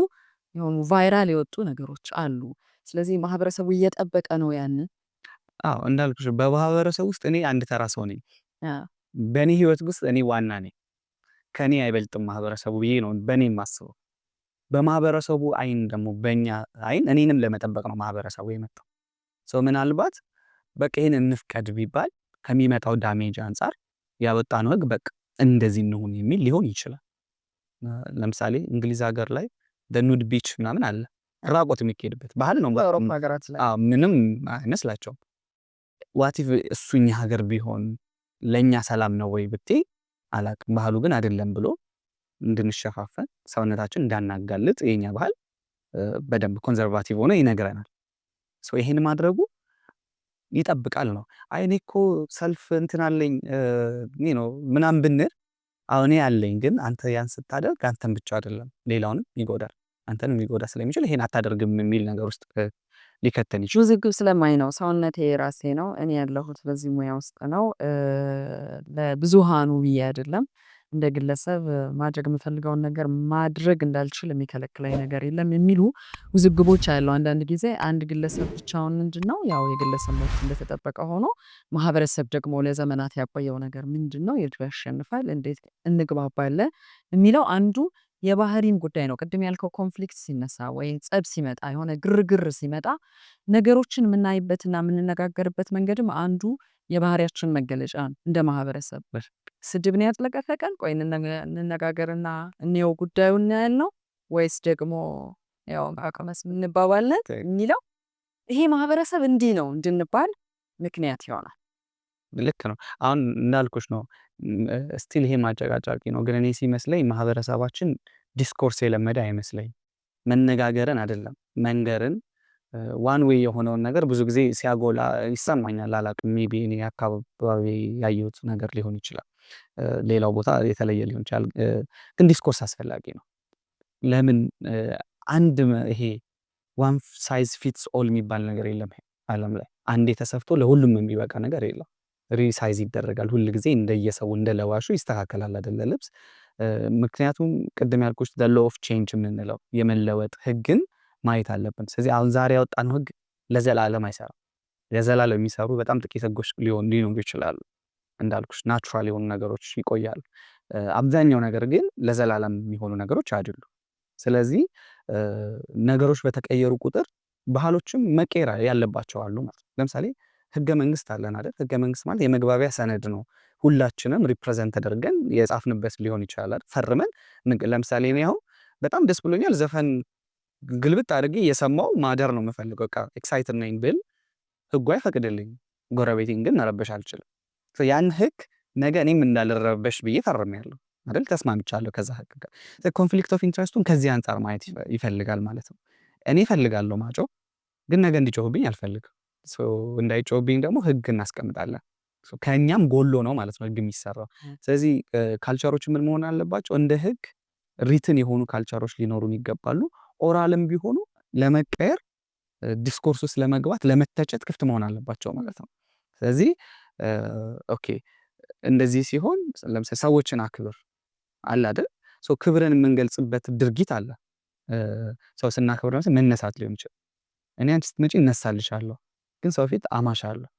የሆኑ ቫይራል የወጡ ነገሮች አሉ። ስለዚህ ማህበረሰቡ እየጠበቀ ነው ያንን።
እንዳልኩሽ በማህበረሰብ ውስጥ እኔ አንድ ተራ ሰው ነኝ። በእኔ ህይወት ውስጥ እኔ ዋና ነኝ። ከኔ አይበልጥም ማህበረሰቡ ብዬ ነው በእኔ የማስበው። በማህበረሰቡ አይን ደግሞ በእኛ አይን እኔንም ለመጠበቅ ነው ማህበረሰቡ የመጣው። ምናልባት በቃ ይህን እንፍቀድ ቢባል ከሚመጣው ዳሜጅ አንጻር ያወጣነው ህግ በቃ እንደዚህ እንሁን የሚል ሊሆን ይችላል። ለምሳሌ እንግሊዝ ሀገር ላይ ኑድ ቢች ምናምን አለ፣ ራቆት የሚካሄድበት ባህል ነው። ምንም አይመስላቸውም። ዋቲፍ እሱኛ ሀገር ቢሆን ለእኛ ሰላም ነው ወይ ብትይ አላቅም። ባህሉ ግን አይደለም ብሎ እንድንሸፋፈን ሰውነታችን እንዳናጋልጥ የኛ ባህል በደንብ ኮንዘርቫቲቭ ሆኖ ይነግረናል። ይሄን ማድረጉ ይጠብቃል ነው። አይ እኔ እኮ ሰልፍ እንትን አለኝ ምናምን ብንል አሁን ያለኝ ግን አንተ ያን ስታደርግ አንተን ብቻ አይደለም ሌላውንም ይጎዳል፣ አንተንም ሊጎዳ ስለሚችል ይሄን አታደርግም የሚል ነገር ውስጥ ሊከተን ይችላል።
ውዝግብ ስለማይ ነው። ሰውነቴ የራሴ ነው። እኔ ያለሁት በዚህ ሙያ ውስጥ ነው። ለብዙሃኑ ብዬ አይደለም። እንደ ግለሰብ ማድረግ የምፈልገውን ነገር ማድረግ እንዳልችል የሚከለክለኝ ነገር የለም የሚሉ ውዝግቦች አሉ። አንዳንድ ጊዜ አንድ ግለሰብ ብቻውን ምንድነው ያው የግለሰብ መብት እንደተጠበቀ ሆኖ ማህበረሰብ ደግሞ ለዘመናት ያቆየው ነገር ምንድነው የቱ ያሸንፋል፣ እንዴት እንግባባለን የሚለው አንዱ የባህሪም ጉዳይ ነው። ቅድም ያልከው ኮንፍሊክት ሲነሳ ወይ ጸብ ሲመጣ የሆነ ግርግር ሲመጣ ነገሮችን የምናይበትና የምንነጋገርበት መንገድም አንዱ የባህሪያችን መገለጫ ነው። እንደ ማህበረሰብ ስድብን ያጥለቀለቀን ቆይ እንነጋገርና እንየው ጉዳዩን ያልነው ወይስ ደግሞ ያው አቀመስ እንባባልነት የሚለው ይሄ ማህበረሰብ እንዲህ ነው እንድንባል ምክንያት ይሆናል።
ልክ ነው። አሁን እንዳልኩሽ ነው ስቲል ይሄ ማጨቃጫቂ ነው። ግን እኔ ሲመስለኝ ማህበረሰባችን ዲስኮርስ የለመደ አይመስለኝ። መነጋገርን አይደለም መንገርን ዋን ዌይ የሆነውን ነገር ብዙ ጊዜ ሲያጎላ ይሰማኛል። አላቅም ሜቢ እኔ አካባቢ ያየሁት ነገር ሊሆን ይችላል፣ ሌላው ቦታ የተለየ ሊሆን ይችላል። ግን ዲስኮርስ አስፈላጊ ነው። ለምን አንድ ይሄ ዋን ሳይዝ ፊትስ ኦል የሚባል ነገር የለም ዓለም ላይ። አንዴ ተሰፍቶ ለሁሉም የሚበቃ ነገር የለም። ሪሳይዝ ይደረጋል ሁል ጊዜ እንደየሰው እንደለዋሹ ይስተካከላል አይደለ ልብስ። ምክንያቱም ቅድም ያልኩሽ ዘ ሎው ኦፍ ቼንጅ የምንለው የመለወጥ ህግን ማየት አለብን። ስለዚህ አሁን ዛሬ ያወጣነው ህግ ለዘላለም አይሰራም። ለዘላለም የሚሰሩ በጣም ጥቂት ህጎች ሊኖሩ ይችላሉ። እንዳልኩሽ ናቹራል የሆኑ ነገሮች ይቆያሉ። አብዛኛው ነገር ግን ለዘላለም የሚሆኑ ነገሮች አይደሉም። ስለዚህ ነገሮች በተቀየሩ ቁጥር ባህሎችም መቀየር ያለባቸው አሉ ማለት ነው። ለምሳሌ ህገ መንግስት አለን አይደል? ህገ መንግስት ማለት የመግባቢያ ሰነድ ነው። ሁላችንም ሪፕሬዘንት ተደርገን የጻፍንበት ሊሆን ይችላል ፈርመን። ለምሳሌ እኔ አሁን በጣም ደስ ብሎኛል ዘፈን ግልብጥ አድርጌ እየሰማው ማደር ነው የምፈልገው። በቃ ኤክሳይትድ ነኝ ብል ህጉ አይፈቅድልኝም። ጎረቤቴን ግን መረበሽ አልችልም። ያን ህግ ነገ እኔም እንዳልረበሽ ብዬ ፈርሜያለሁ አይደል? ተስማምቻለሁ ከዛ ህግ ጋር። ኮንፍሊክት ኦፍ ኢንትረስቱን ከዚህ አንጻር ማየት ይፈልጋል ማለት ነው። እኔ እፈልጋለሁ ማጮህ፣ ግን ነገ እንዲጮህብኝ አልፈልግም። እንዳይጮህብኝ ደግሞ ህግ እናስቀምጣለን። ከእኛም ጎሎ ነው ማለት ነው ህግ የሚሰራው። ስለዚህ ካልቸሮች ምን መሆን አለባቸው? እንደ ህግ ሪትን የሆኑ ካልቸሮች ሊኖሩን ይገባሉ። ኦራልም ቢሆኑ ለመቀየር ዲስኮርስ ውስጥ ለመግባት ለመተቸት ክፍት መሆን አለባቸው ማለት ነው። ስለዚህ ኦኬ እንደዚህ ሲሆን ለምሳሌ ሰዎችን አክብር አለ አይደል? ክብርን የምንገልጽበት ድርጊት አለ። ሰው ስናክብር ለምሳሌ መነሳት ሊሆን ይችላል። እኔ አንቺ ስትመጪ እነሳልሻለሁ፣ ግን ሰው ፊት አማሻለሁ።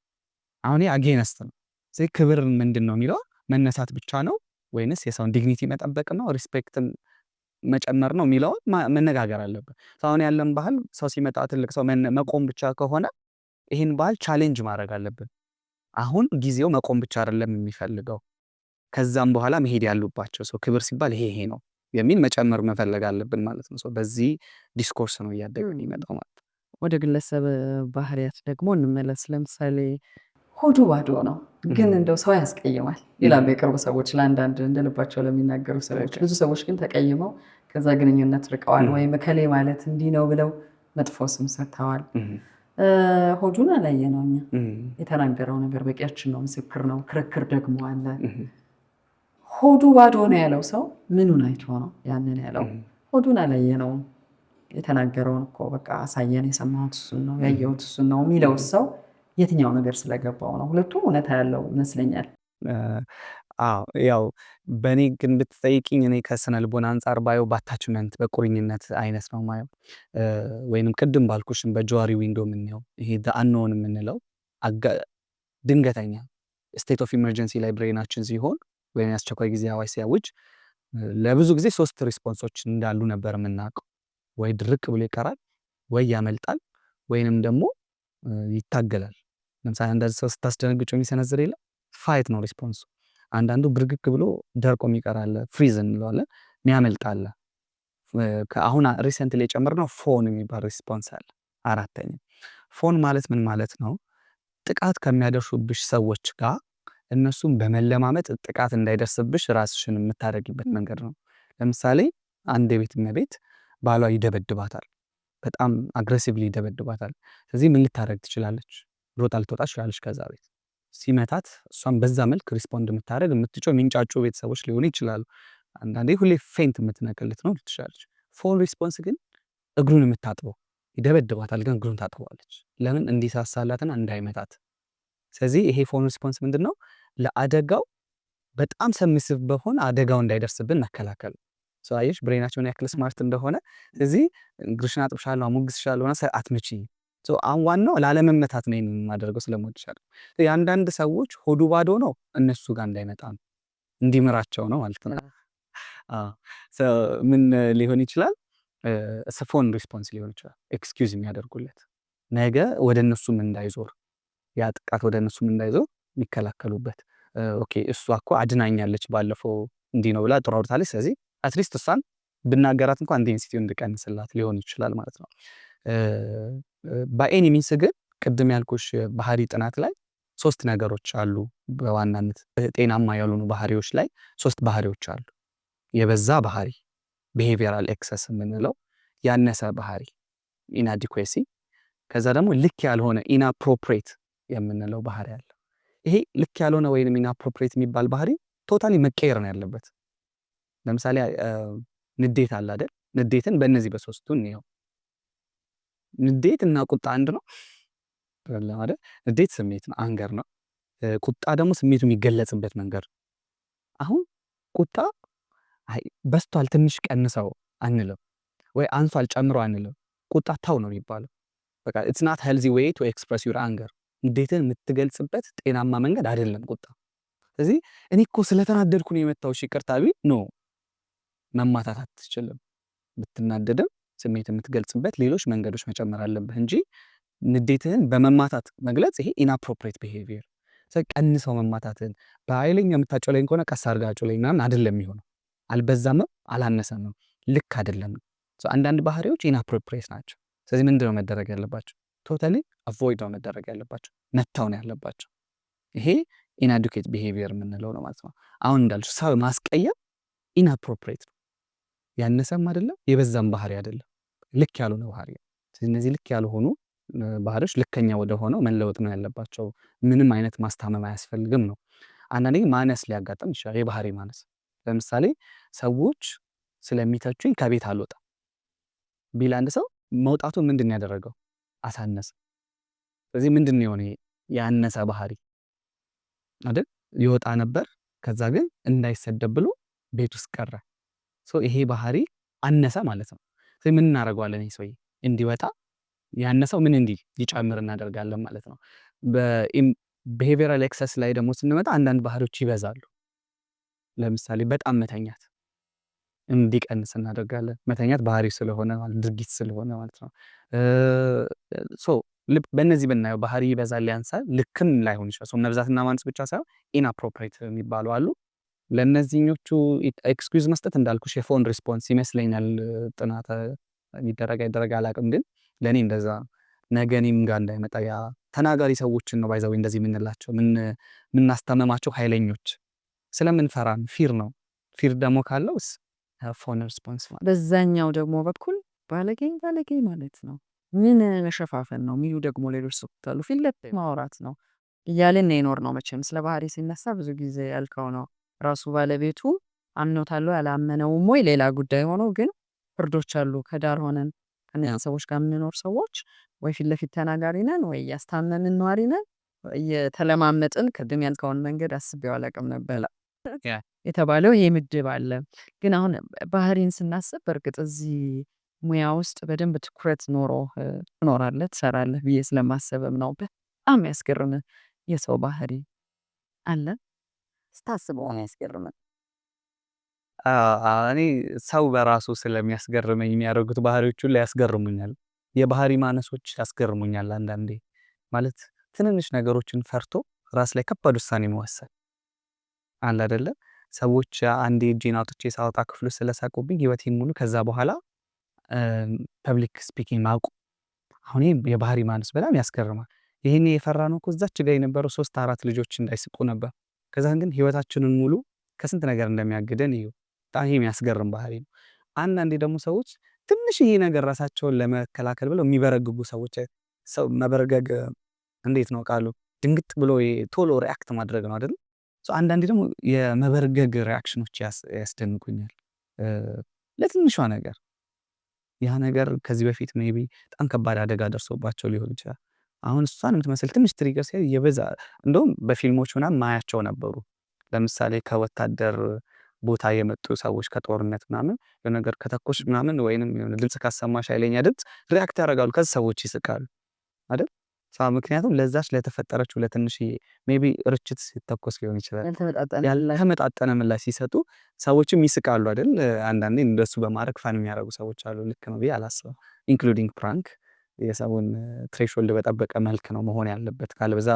አሁን አጌነስት ነው። ስለዚህ ክብር ምንድን ነው የሚለው መነሳት ብቻ ነው ወይንስ የሰውን ዲግኒቲ መጠበቅ ነው ሪስፔክትን መጨመር ነው የሚለውን መነጋገር አለብን። አሁን ያለን ባህል ሰው ሲመጣ ትልቅ ሰው መቆም ብቻ ከሆነ ይህን ባህል ቻሌንጅ ማድረግ አለብን። አሁን ጊዜው መቆም ብቻ አይደለም የሚፈልገው፣ ከዛም በኋላ መሄድ ያሉባቸው ሰው ክብር ሲባል ይሄ ነው የሚል መጨመር መፈለግ አለብን ማለት ነው። በዚህ ዲስኮርስ ነው እያደገ የሚመጣው ማለት ነው።
ወደ ግለሰብ ባህሪያት ደግሞ እንመለስ። ለምሳሌ ሆዱ ባዶ ነው ግን እንደው ሰው ያስቀይማል ይላሉ የቅርብ ሰዎች ለአንዳንድ እንደልባቸው ለሚናገሩ ሰዎች። ብዙ ሰዎች ግን ተቀይመው ከዛ ግንኙነት ርቀዋል፣ ወይም እከሌ ማለት እንዲህ ነው ብለው መጥፎ ስም ሰጥተዋል። ሆዱን አላየ ነው እኛ የተናገረው ነገር በቂያችን ነው፣ ምስክር ነው። ክርክር ደግሞ አለ። ሆዱ ባዶ ነው ያለው ሰው ምኑን አይቶ ነው ያንን ያለው? ሆዱን አላየ ነው የተናገረውን እኮ በቃ አሳየን፣ የሰማሁት እሱን ነው ያየሁት እሱን ነው የሚለው ሰው የትኛው ነገር ስለገባው ነው? ሁለቱም እውነታ ያለው ይመስለኛል።
ያው በእኔ ግን ብትጠይቅኝ እኔ ከስነ ልቦና አንጻር ባየው በአታችመንት በቁርኝነት አይነት ነው ማየው። ወይንም ቅድም ባልኩሽም በጆዋሪ ዊንዶ የምንየው ይሄ አንኖን የምንለው ድንገተኛ ስቴት ኦፍ ኢመርጀንሲ ላይ ብሬናችን ሲሆን ወይም የአስቸኳይ ጊዜ አዋጅ ሲያውጅ ለብዙ ጊዜ 3 ሪስፖንሶች እንዳሉ ነበር የምናውቀው። ወይ ድርቅ ብሎ ይቀራል፣ ወይ ያመልጣል፣ ወይንም ደግሞ ይታገላል። ለምሳሌ አንዳንድ ሰው ስታስደነግጨው የሚሰነዝር የለ ፋይት ነው ሪስፖንሱ። አንዳንዱ ብርግክ ብሎ ደርቆ የሚቀራለ ፍሪዝ እንለዋለን፣ የሚያመልጣለ። አሁን ሪሰንትሊ የጨመርነው ፎን የሚባል ሪስፖንስ አለ። አራተኛ ፎን ማለት ምን ማለት ነው? ጥቃት ከሚያደርሱብሽ ሰዎች ጋር እነሱም በመለማመጥ ጥቃት እንዳይደርስብሽ ራስሽን የምታደርጊበት መንገድ ነው። ለምሳሌ አንድ የቤት እመቤት ባሏ ይደበድባታል፣ በጣም አግሬሲቭሊ ይደበድባታል። ስለዚህ ምን ልታደርግ ትችላለች? ሮጣ ልትወጣ ትችላለች ከዛ ቤት። ሲመታት እሷም በዛ መልክ ሪስፖንድ የምታደርግ የምትጮህ የሚንጫጩ ቤተሰቦች ሊሆኑ ይችላሉ። አንዳንዴ ሁሌ ፌንት የምትነቅልት ነው ትችላለች። ፎን ሪስፖንስ ግን እግሩን የምታጥበው ይደበድባታል፣ ግን እግሩን ታጥበዋለች። ለምን? እንዲሳሳላትና እንዳይመታት። ስለዚህ ይሄ ፎን ሪስፖንስ ምንድን ነው? ለአደጋው በጣም ሰሚሲቭ በሆነ አደጋው እንዳይደርስብን መከላከል። አየሽ ብሬናቸውን ያክል ስማርት እንደሆነ። ስለዚህ እግርሽን አጥብሻለሁ፣ አሞግስሻለሁ ሆነ አትመችኝ። አሁን ዋናው ላለመመታት ነው የማደርገው ስለምወድሻለሁ። የአንዳንድ ሰዎች ሆዱ ባዶ ነው እነሱ ጋር እንዳይመጣ ነው እንዲምራቸው ነው ማለት ነው። ምን ሊሆን ይችላል? ፎን ሪስፖንስ ሊሆን ይችላል ኤክስኪውዝ የሚያደርጉለት ነገ ወደ እነሱም እንዳይዞር፣ ያ ጥቃት ወደ እነሱም እንዳይዞር የሚከላከሉበት። ኦኬ እሷ እኮ አድናኛለች ባለፈው እንዲህ ነው ብላ ጥሩ አውርታለች፣ ስለዚህ አትሊስት እሷን ብናገራት እንኳን ኢንቴንሲቲውን እንድቀንስላት ሊሆን ይችላል ማለት ነው። በኤኒ ሚንስ ግን ቅድም ያልኩሽ ባህሪ ጥናት ላይ 3 ነገሮች አሉ በዋናነት ጤናማ ያልሆኑ ባህሪዎች ላይ 3 ባህሪዎች አሉ። የበዛ ባህሪ ቢሄቪየራል ኤክሰስ የምንለው፣ ያነሰ ባህሪ ኢናዲኩዌሲ፣ ከዛ ደግሞ ልክ ያልሆነ ኢናፕሮፕሬት የምንለው ባህሪ አለ። ይሄ ልክ ያልሆነ ወይንም ኢናፕሮፕሬት የሚባል ባህሪ ቶታሊ መቀየር ነው ያለበት። ለምሳሌ ንዴት አለ አይደል? ንዴትን በእነዚህ በ3ቱ እንየው። ንዴት እና ቁጣ አንድ ነው አይደል? ንዴት ስሜት ነው፣ አንገር ነው። ቁጣ ደግሞ ስሜቱ የሚገለጽበት መንገድ ነው። አሁን ቁጣ አይ በስቷል ትንሽ ቀንሰው አንልም፣ ወይ አንሷል ጨምሮ አንልም። ቁጣ ተው ነው የሚባለው። በቃ ኢትስ ናት ሄልዚ ዌይ ቱ ኤክስፕረስ ዩር አንገር። እንዴትን የምትገልጽበት ጤናማ መንገድ አይደለም ቁጣ። ስለዚህ እኔ እኮ ስለተናደድኩ ነው የመታሁሽ ይቅርታ ቢል ኖ መማታት አትችልም። ብትናደድም ስሜት የምትገልጽበት ሌሎች መንገዶች መጨመር አለብህ እንጂ ንዴትህን በመማታት መግለጽ ይሄ ኢንአፕሮፕሪየት ቢሄቪየር። ቀንሰው መማታትን በኃይለኛ የምታጮለኝ ከሆነ ቀስ አድርጋ አጮለኝ ምናምን አይደለም የሚሆነው። አልበዛምም አላነሰምም፣ ልክ አይደለም። አንዳንድ ባህሪዎች ኢንአፕሮፕሪየት ናቸው። ስለዚህ ምንድን ነው መደረግ ያለባቸው? ቶታሊ አቮይድ ነው መደረግ ያለባቸው፣ መተው ነው ያለባቸው። ይሄ ኢንአዱኬት ቢሄቪየር የምንለው ነው ማለት ነው። አሁን እንዳልሽ ሰው ማስቀየም ኢንአፕሮፕሪየት ነው። ያነሰም አይደለም የበዛም ባህሪ አይደለም፣ ልክ ያልሆነ ባህሪ። እነዚህ ልክ ያልሆኑ ባህሪዎች ልከኛ ወደ ሆነው መለወጥ ነው ያለባቸው። ምንም አይነት ማስታመም አያስፈልግም ነው። አንዳንዴ ማነስ ሊያጋጥም ይችላል፣ የባህሪ ማነስ። ለምሳሌ ሰዎች ስለሚተቹኝ ከቤት አልወጣም ቢል አንድ ሰው መውጣቱ ምንድን ነው ያደረገው? አሳነሰ። ስለዚህ ምንድን ነው የሆነ ያነሰ ባህሪ አይደል? ይወጣ ነበር ከዛ ግን እንዳይሰደብ ብሎ ቤት ውስጥ ቀረ። ይሄ ባህሪ አነሰ ማለት ነው። ስለዚህ ምን እናደርገዋለን? ይሄ ሰውዬ እንዲወጣ ያነሰው ምን እንዲል ይጨምር እናደርጋለን ማለት ነው። በቢሄቪየራል ኤክሰስ ላይ ደግሞ ስንመጣ አንዳንድ ባህሪዎች ይበዛሉ። ለምሳሌ በጣም መተኛት እንዲቀንስ እናደርጋለን። መተኛት ባህሪ ስለሆነ ድርጊት ስለሆነ ማለት ነው። በእነዚህ ብናየው ባህሪ ይበዛል ያንሳል፣ ልክም ላይሆን ይችላል። መብዛትና ማነስ ብቻ ሳይሆን ኢንአፕሮፕሪየት የሚባሉ አሉ። ለእነዚህኞቹ ኤክስኪውዝ መስጠት እንዳልኩሽ የፎን ሪስፖንስ ይመስለኛል። ጥናት ይደረግ አላውቅም፣ ግን ለእኔ እንደዛ ነገ እኔም ጋር እንዳይመጣ ያ ተናጋሪ ሰዎችን ነው ባይዘው እንደዚህ የምንላቸው የምናስታመማቸው ኃይለኞች ስለምንፈራን ፊር ነው። ፊር ደግሞ ካለውስ ፎን ሪስፖንስ ማለት
በዛኛው ደግሞ በኩል ባለጌ ማለት ነው። ምን መሸፋፈን ነው የሚሉ ደግሞ ሌሎች ሰዎች አሉ። ፊት ለፊት ማውራት ነው እያልን ይኖር ነው። መቼም ስለ ባህሪ ሲነሳ ብዙ ጊዜ ያልከው ነው ራሱ ባለቤቱ አምኖታለሁ ያላመነውም ወይ ሌላ ጉዳይ ሆኖ፣ ግን ፍርዶች አሉ። ከዳር ሆነን ከነዚህ ሰዎች ጋር የምንኖር ሰዎች ወይ ፊት ለፊት ተናጋሪ ነን ወይ ያስታመምን ነዋሪ ነን፣ እየተለማመጥን ቅድም ያልከውን መንገድ አስቤው አላውቅም ነበር የተባለው ይሄ ምድብ አለ። ግን አሁን ባህሪን ስናስብ በእርግጥ እዚህ ሙያ ውስጥ በደንብ ትኩረት ኖሮ ትኖራለህ ትሰራለህ ብዬ ስለማሰብም ነው። በጣም ያስገርም የሰው ባህሪ አለ ስታስበው ነው ያስገርመን።
እኔ ሰው በራሱ ስለሚያስገርመኝ የሚያደርጉት ባህሪዎች ሁሉ ያስገርሙኛል። የባህሪ ማነሶች ያስገርሙኛል። አንዳንዴ ማለት ትንንሽ ነገሮችን ፈርቶ ራስ ላይ ከባድ ውሳኔ መወሰን አለ አይደለ? ሰዎች አንዴ እጄን አውጥቼ ሳወጣ ክፍሉ ስለሳቁብኝ ህይወቴን ሙሉ ከዛ በኋላ ፐብሊክ ስፒኪንግ ማቆም። አሁን የባህሪ ማነስ በጣም ያስገርማል። ይሄን የፈራ ነው እኮ እዛች ጋር የነበረው 3-4 ልጆች እንዳይስቁ ነበር። ከዛ ግን ህይወታችንን ሙሉ ከስንት ነገር እንደሚያግደን እዩ። በጣም ይሄ የሚያስገርም ባህሪ ነው። አንዳንዴ ደግሞ ሰዎች ትንሽዬ ነገር ራሳቸውን ለመከላከል ብለው የሚበረግጉ ሰዎች፣ ሰው መበረገግ እንዴት ነው ቃሉ? ድንግጥ ብሎ ቶሎ ሪአክት ማድረግ ነው አይደል? አንዳንዴ ደግሞ የመበርገግ ሪአክሽኖች ያስደንቁኛል ለትንሿ ነገር። ያ ነገር ከዚህ በፊት ሜይ ቢ በጣም ከባድ አደጋ ደርሶባቸው ሊሆን ይችላል። አሁን እሷን የምትመስል ትንሽ ትሪገር ሲያዩ የበዛ እንደውም በፊልሞች ምናምን ማያቸው ነበሩ። ለምሳሌ ከወታደር ቦታ የመጡ ሰዎች ከጦርነት ምናምን የሆነ ነገር ከተኮሽ ምናምን ወይንም የሆነ ድምፅ ካሰማሽ ኃይለኛ ድምፅ ሪአክት ያደርጋሉ። ከዚህ ሰዎች ይስቃሉ አይደል? ምክንያቱም ለዛች ለተፈጠረችው ለትንሽዬ ሜይ ቢ ርችት ሲተኮስ ሊሆን ይችላል ያልተመጣጠነ ምላሽ ሲሰጡ ሰዎችም ይስቃሉ አይደል? አንዳንዴ እንደሱ በማድረግ ፋን የሚያደርጉ ሰዎች አሉ። ልክ ነው ብዬ አላስብም። ኢንክሉዲንግ ፕራንክ የሰውን ትሬሽሆልድ በጠበቀ መልክ ነው መሆን ያለበት። ካልበዛ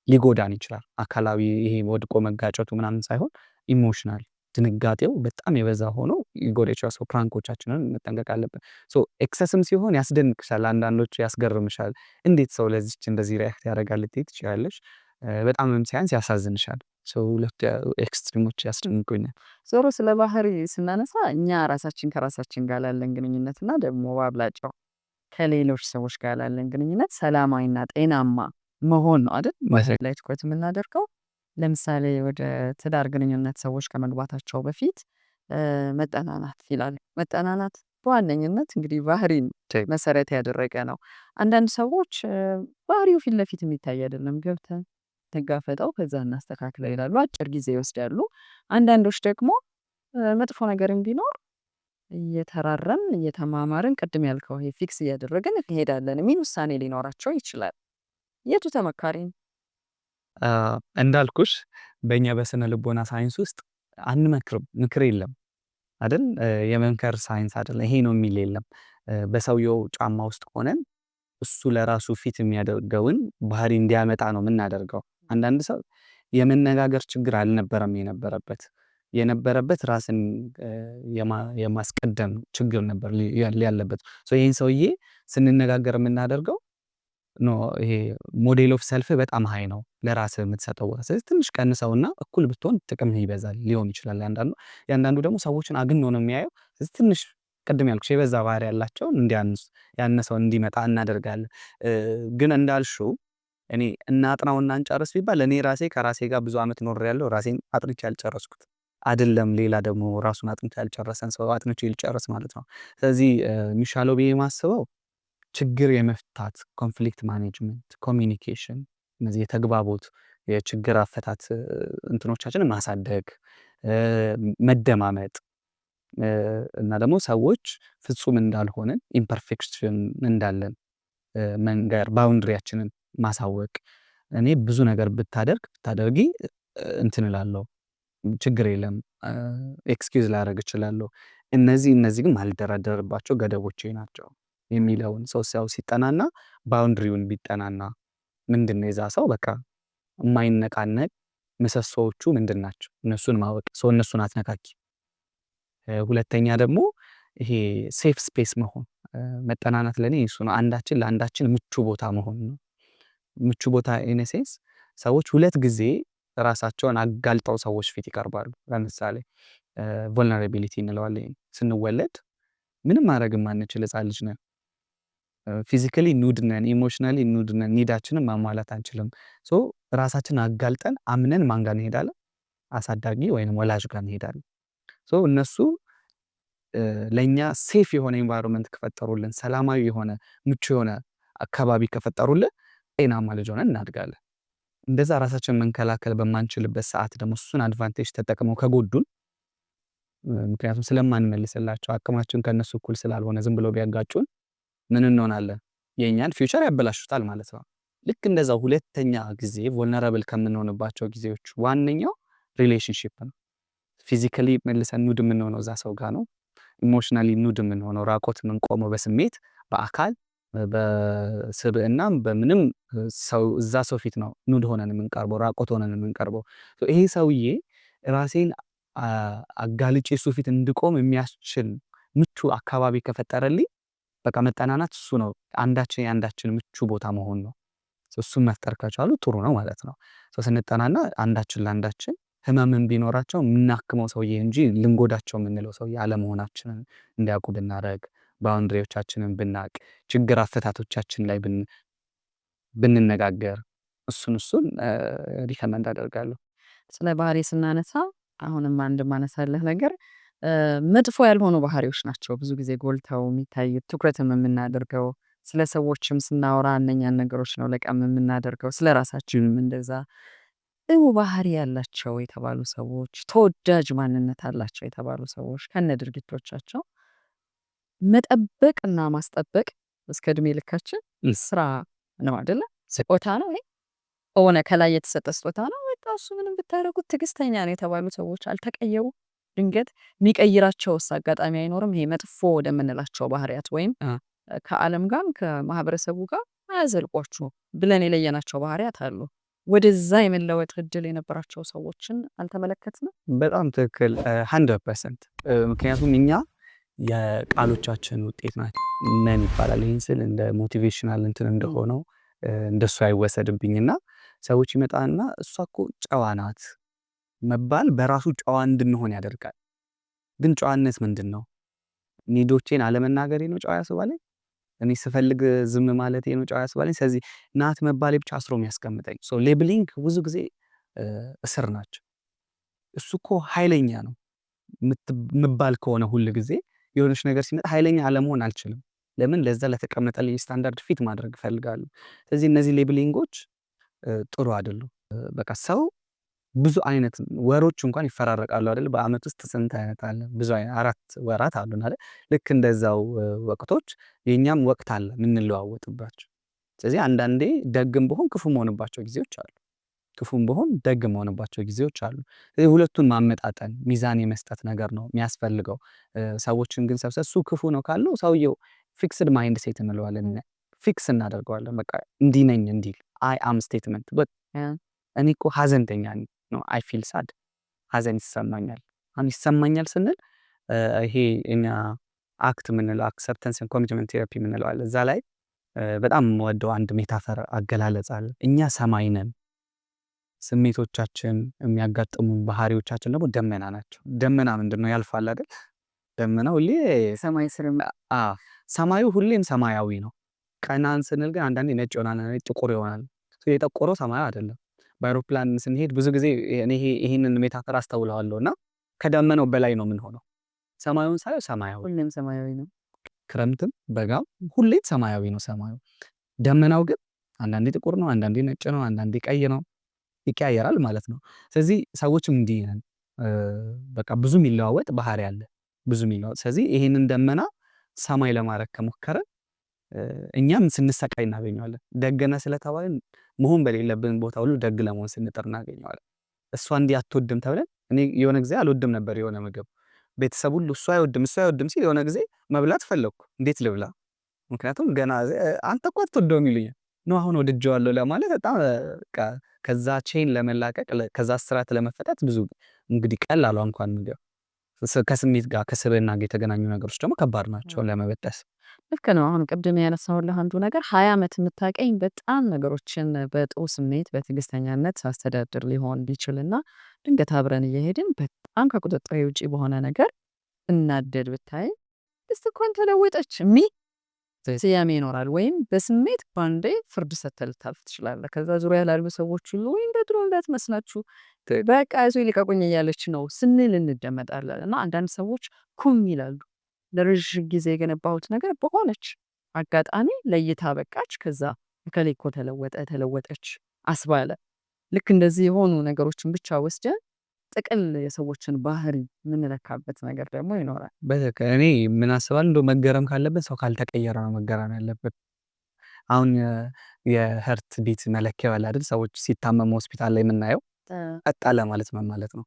ሊጎዳን ይችላል። አካላዊ ይሄ ወድቆ መጋጨቱ ምናምን ሳይሆን ኢሞሽናል ድንጋጤው በጣም የበዛ ሆኖ ይጎዳ ይችላል። ፕራንኮቻችንን መጠንቀቅ አለብን። ኤክሰስም ሲሆን ያስደንቅሻል፣ አንዳንዶቹ ያስገርምሻል። እንዴት ሰው ለዚች እንደዚህ ሪያክት ያደርጋል ልትይ ትችላለሽ። በጣምም ሲያንስ ያሳዝንሻል። ሁለቱ ኤክስትሪሞች ያስደንቁኛል።
ዞሮ ስለ ባህሪ ስናነሳ እኛ ራሳችን ከራሳችን ጋር ላለን ግንኙነትና ደግሞ በአብላጫው ከሌሎች ሰዎች ጋር ላለን ግንኙነት ሰላማዊና ጤናማ መሆን ነው አይደል ላይ ትኩረት የምናደርገው። ለምሳሌ ወደ ትዳር ግንኙነት ሰዎች ከመግባታቸው በፊት መጠናናት ይላሉ። መጠናናት በዋነኝነት እንግዲህ ባህሪን መሰረት ያደረገ ነው። አንዳንድ ሰዎች ባህሪው ፊት ለፊት የሚታይ አይደለም፣ ገብተን ተጋፈጠው ከዛ እናስተካክለው ይላሉ። አጭር ጊዜ ይወስዳሉ። አንዳንዶች ደግሞ መጥፎ ነገርም ቢኖር እየተራረም እየተማማርን ቅድም ያልከው ይሄ ፊክስ እያደረግን እንሄዳለን የሚል ውሳኔ ሊኖራቸው ይችላል። የቱ ተመካሪ ነው?
እንዳልኩሽ በእኛ በስነ ልቦና ሳይንስ ውስጥ አንመክርም፣ ምክር የለም አይደል? የመምከር ሳይንስ አይደለም፣ ይሄ ነው የሚል የለም። በሰውየው ጫማ ውስጥ ሆነን እሱ ለራሱ ፊት የሚያደርገውን ባህሪ እንዲያመጣ ነው የምናደርገው። አንዳንድ ሰው የመነጋገር ችግር አልነበረም የነበረበት ራስን የማስቀደም ችግር ነበር ያለበት። ይህን ሰውዬ ስንነጋገር የምናደርገው ይሄ ሞዴል ኦፍ ሰልፍ በጣም ሀይ ነው ለራስህ የምትሰጠው ቦታ። ስለዚህ ትንሽ ቀንሰውና እኩል ብትሆን ጥቅምህ ይበዛል ሊሆን ይችላል። ያንዳንዱ ደግሞ ሰዎችን አግኖ ነው የሚያየው። ስለዚህ ትንሽ ቅድም ያልኩሽ የበዛ ባህሪ ያላቸውን እንዲያንሱ ያነሰውን እንዲመጣ እናደርጋለን። ግን እንዳልሽው እኔ እናጥናውና እንጨርስ ቢባል እኔ ራሴ ከራሴ ጋር ብዙ ዓመት ኖሬያለሁ። ራሴን አጥንቼ ያልጨረስኩት አይደለም ሌላ ደግሞ ራሱን አጥንቶ ያልጨረሰን ሰው አጥንቼ ልጨርስ ማለት ነው። ስለዚህ የሚሻለው ብዬ የማስበው ችግር የመፍታት ኮንፍሊክት ማኔጅመንት፣ ኮሚኒኬሽን፣ እነዚህ የተግባቦት የችግር አፈታት እንትኖቻችንን ማሳደግ፣ መደማመጥ እና ደግሞ ሰዎች ፍጹም እንዳልሆንን ኢምፐርፌክሽን እንዳለን መንገር፣ ባውንድሪያችንን ማሳወቅ። እኔ ብዙ ነገር ብታደርጊ እንትን እላለሁ፣ ችግር የለም ኤክስኪውዝ ላደርግ እችላለሁ። እነዚህ ግን ማልደራደርባቸው ገደቦቼ ናቸው የሚለውን ሰው ሲጠናና ባውንድሪውን ቢጠናና ምንድነው የዛ ሰው በቃ የማይነቃነቅ ምሰሶዎቹ ምንድን ናቸው እነሱን ማወቅ። ሰው እነሱን አትነካኪ። ሁለተኛ ደግሞ ይሄ ሴፍ ስፔስ መሆን፣ መጠናናት ለኔ እሱ ነው። አንዳችን ለአንዳችን ምቹ ቦታ መሆን ነው። ምቹ ቦታ ኢን ሴንስ ሰዎች ሁለት ጊዜ ራሳቸውን አጋልጠው ሰዎች ፊት ይቀርባሉ። ለምሳሌ ቮልነራቢሊቲ እንለዋለን። ስንወለድ ምንም ማድረግ ማንችል ህፃን ልጅ ነን። ፊዚካሊ ኑድ ነን፣ ኢሞሽናሊ ኑድ ነን። ኒዳችንን ማሟላት አንችልም። ሶ ራሳችንን አጋልጠን አምነን ማን ጋር እንሄዳለን? አሳዳጊ ወይም ወላጅ ጋር እንሄዳለን። ሶ እነሱ ለእኛ ሴፍ የሆነ ኤንቫይሮንመንት ከፈጠሩልን፣ ሰላማዊ የሆነ ምቹ የሆነ አካባቢ ከፈጠሩልን ጤናማ ልጅ ሆነን እናድጋለን። እንደዛ ራሳችንን መንከላከል በማንችልበት ሰዓት ደግሞ እሱን አድቫንቴጅ ተጠቅመው ከጎዱን፣ ምክንያቱም ስለማንመልስላቸው አቅማችን ከነሱ እኩል ስላልሆነ ዝም ብለው ቢያጋጩን ምን እንሆናለን? የእኛን ፊውቸር ያበላሹታል ማለት ነው። ልክ እንደዛው ሁለተኛ ጊዜ ቮልነራብል ከምንሆንባቸው ጊዜዎች ዋነኛው ሪሌሽንሺፕ ነው። ፊዚካሊ መልሰን ኑድ የምንሆነው እዛ ሰው ጋር ነው። ኢሞሽናሊ ኑድ የምንሆነው ራቆት የምንቆመው በስሜት በአካል በስብዕናም በምንም ሰው እዛ ሰው ፊት ነው ኑድ ሆነን የምንቀርበው፣ ራቆት ሆነን የምንቀርበው። ይሄ ሰውዬ ራሴን አጋልጬ እሱ ፊት እንድቆም የሚያስችል ምቹ አካባቢ ከፈጠረልኝ በቃ መጠናናት እሱ ነው። አንዳችን የአንዳችን ምቹ ቦታ መሆን ነው። እሱን መፍጠር ከቻሉ ጥሩ ነው ማለት ነው። ስንጠናና አንዳችን ለአንዳችን ህመምን ቢኖራቸው የምናክመው ሰውዬ እንጂ ልንጎዳቸው የምንለው ሰውዬ አለመሆናችንን እንዲያውቁ ብናደርግ፣ ባውንድሪዎቻችንን ብናቅ፣ ችግር አፈታቶቻችን ላይ ብንነጋገር እሱን ሪከመንድ አደርጋለሁ።
ስለ ባህሪ ስናነሳ አሁንም አንድ ማነሳለህ ነገር መጥፎ ያልሆኑ ባህሪዎች ናቸው ብዙ ጊዜ ጎልተው የሚታዩት። ትኩረትም የምናደርገው ስለ ሰዎችም ስናወራ እነኛን ነገሮች ነው ለቀም የምናደርገው። ስለ ራሳችንም እንደዛ ጥሩ ባህሪ ያላቸው የተባሉ ሰዎች፣ ተወዳጅ ማንነት አላቸው የተባሉ ሰዎች ከነ ድርጊቶቻቸው መጠበቅና ማስጠበቅ እስከ እድሜ ልካችን ስራ ነው አይደለ? ስጦታ ነው ሆነ ከላይ የተሰጠ ስጦታ ነው። በቃ እሱ ምንም ብታደርጉት ትዕግስተኛ ነው የተባሉ ሰዎች አልተቀየሩ። ድንገት የሚቀይራቸውስ አጋጣሚ አይኖርም? ይሄ መጥፎ ወደምንላቸው ባህሪያት ወይም ከዓለም ጋር ከማህበረሰቡ ጋር አያዘልቋችሁ ብለን የለየናቸው ባህሪያት አሉ። ወደዛ የመለወጥ እድል የነበራቸው ሰዎችን አልተመለከትንም።
በጣም ትክክል 100%። ምክንያቱም እኛ የቃሎቻችን ውጤት ነን ይባላል። ይህን ስል እንደ ሞቲቬሽናል እንትን እንደሆነው እንደሱ አይወሰድብኝና ሰዎች ይመጣና እሷ እኮ ጨዋ ናት መባል በራሱ ጨዋ እንድንሆን ያደርጋል። ግን ጨዋነት ምንድን ነው? ኒዶቼን አለመናገሬ ነው ጨዋ ያስባለኝ? እኔ ስፈልግ ዝም ማለቴ ነው ጨዋ ያስባለኝ? ስለዚህ ናት መባሌ ብቻ አስሮ የሚያስቀምጠኝ። ሌብሊንግ ብዙ ጊዜ እስር ናቸው። እሱ እኮ ኃይለኛ ነው ምባል ከሆነ ሁል ጊዜ የሆነች ነገር ሲመጣ ኃይለኛ አለመሆን አልችልም። ለምን? ለዛ ለተቀመጠልኝ ስታንዳርድ ፊት ማድረግ እፈልጋለሁ። ስለዚህ እነዚህ ሌብሊንጎች ጥሩ አይደሉም። በቃ ሰው ብዙ አይነት ወሮች እንኳን ይፈራረቃሉ አይደል? በአመት ውስጥ ስንት አይነት አለ? ብዙ አይነት 4 ወራት አሉን አይደል? ልክ እንደዛው ወቅቶች የኛም ወቅት አለ የምንለዋወጥባቸው። ስለዚህ አንዳንዴ ደግም ብሆን ክፉ መሆንባቸው ጊዜዎች አሉ። ክፉም ብሆን ደግ መሆንባቸው ጊዜዎች አሉ። ስለዚህ ሁለቱን ማመጣጠን ሚዛን የመስጠት ነገር ነው የሚያስፈልገው። ሰዎችን ግን ሰብሰብ እሱ ክፉ ነው ካለው ሰውየው ፊክስድ ማይንድ ሴት እንለዋለን። ፊክስ እናደርገዋለን። በቃ እንዲህ ነኝ እንዲል አይ አም ስቴትመንት እኔ እኮ ሀዘንተኛ ነኝ ነው አይ ፊል ሳድ ሀዘን ይሰማኛል። አሁን ይሰማኛል ስንል ይሄ እኛ አክት የምንለው አክሰፕተንስ ኮሚትመንት ቴራፒ የምንለው አለ። እዛ ላይ በጣም የምወደው አንድ ሜታፈር አገላለጽ አለ። እኛ ሰማይ ነን፣ ስሜቶቻችን የሚያጋጥሙ ባህሪዎቻችን ደግሞ ደመና ናቸው። ደመና ምንድን ነው? ያልፋል አይደል? ደመና ሁሌ
ሰማይ ስር
ሰማዩ ሁሌም ሰማያዊ ነው። ቀናን ስንል ግን አንዳንዴ ነጭ ይሆናል፣ ጥቁር ይሆናል። የጠቆረው ሰማዩ አይደለም። በአይሮፕላን ስንሄድ ብዙ ጊዜ ይህንን ሜታፈር አስተውለዋለሁ እና ከደመናው በላይ ነው የምንሆነው። ሰማዩን ሳየው ሰማያዊ
ሁሌም ሰማያዊ ነው።
ክረምትም በጋም ሁሌም ሰማያዊ ነው ሰማዩ። ደመናው ግን አንዳንዴ ጥቁር ነው፣ አንዳንዴ ነጭ ነው፣ አንዳንዴ ቀይ ነው፣ ይቀያየራል ማለት ነው። ስለዚህ ሰዎችም እንዲህ ነን። በቃ ብዙ የሚለዋወጥ ባህሪ አለ፣ ብዙ የሚለዋወጥ። ስለዚህ ይሄንን ደመና ሰማይ ለማድረግ ከሞከረን እኛም ስንሰቃይ እናገኘዋለን። ደግነ ስለተባለን መሆን በሌለብን ቦታ ሁሉ ደግ ለመሆን ስንጥር እናገኘዋለን። እሷ እንዲህ አትወድም ተብለን እኔ የሆነ ጊዜ አልወድም ነበር የሆነ ምግብ ቤተሰብ ሁሉ እሱ አይወድም ሲል የሆነ ጊዜ መብላት ፈለግኩ። እንዴት ልብላ? ምክንያቱም ገና አንተ እኮ አትወደውም ይሉኛል። ነው አሁን ወድጄዋለሁ ለማለት በጣም ከዛ ቼን ለመላቀቅ ከዛ ስርዓት ለመፈታት ብዙ እንግዲህ ቀላሉ እንኳን ምግብ ከስሜት ጋር ከስብዕና ጋር የተገናኙ ነገሮች ደግሞ ከባድ ናቸው ለመበጠስ።
ልክ ነው። አሁን ቅድም ያነሳሁልህ አንዱ ነገር 20 ዓመት የምታውቀኝ በጣም ነገሮችን በጥሩ ስሜት በትዕግስተኛነት ሳስተዳድር ሊሆን ቢችልና ድንገት አብረን እየሄድን በጣም ከቁጥጥሬ ውጪ በሆነ ነገር እናደድ ብታይ እስቲ እንኳን ተለወጠች ስያሜ ይኖራል። ወይም በስሜት ባንዴ ፍርድ ሰጥተህ ልታልፍ ትችላለህ። ከዛ ዙሪያ ላሉ ሰዎች ሁሉ ወይ እንደ ድሮ እንዳትመስላችሁ በቃ ያዙኝ ልቀቁኝ እያለች ነው ስንል እንደመጣለን እና አንዳንድ ሰዎች ኩም ይላሉ። ለረዥም ጊዜ የገነባሁት ነገር በሆነች አጋጣሚ ለእይታ በቃች። ከዛ እከሌ እኮ ተለወጠች አስባለ። ልክ እንደዚህ የሆኑ ነገሮችን ብቻ ወስደን ጥቅል የሰዎችን ባህሪ የምንለካበት ነገር ደግሞ ይኖራል።
እኔ ምን አስባለሁ እንደው መገረም ካለብን ሰው ካልተቀየረ ነው መገረም ያለብን። አሁን የሄርት ቢት መለኪያ አለ አይደል? ሰዎች ሲታመሙ ሆስፒታል ላይ የምናየው ቀጥ አለ ማለት ምን ማለት ነው?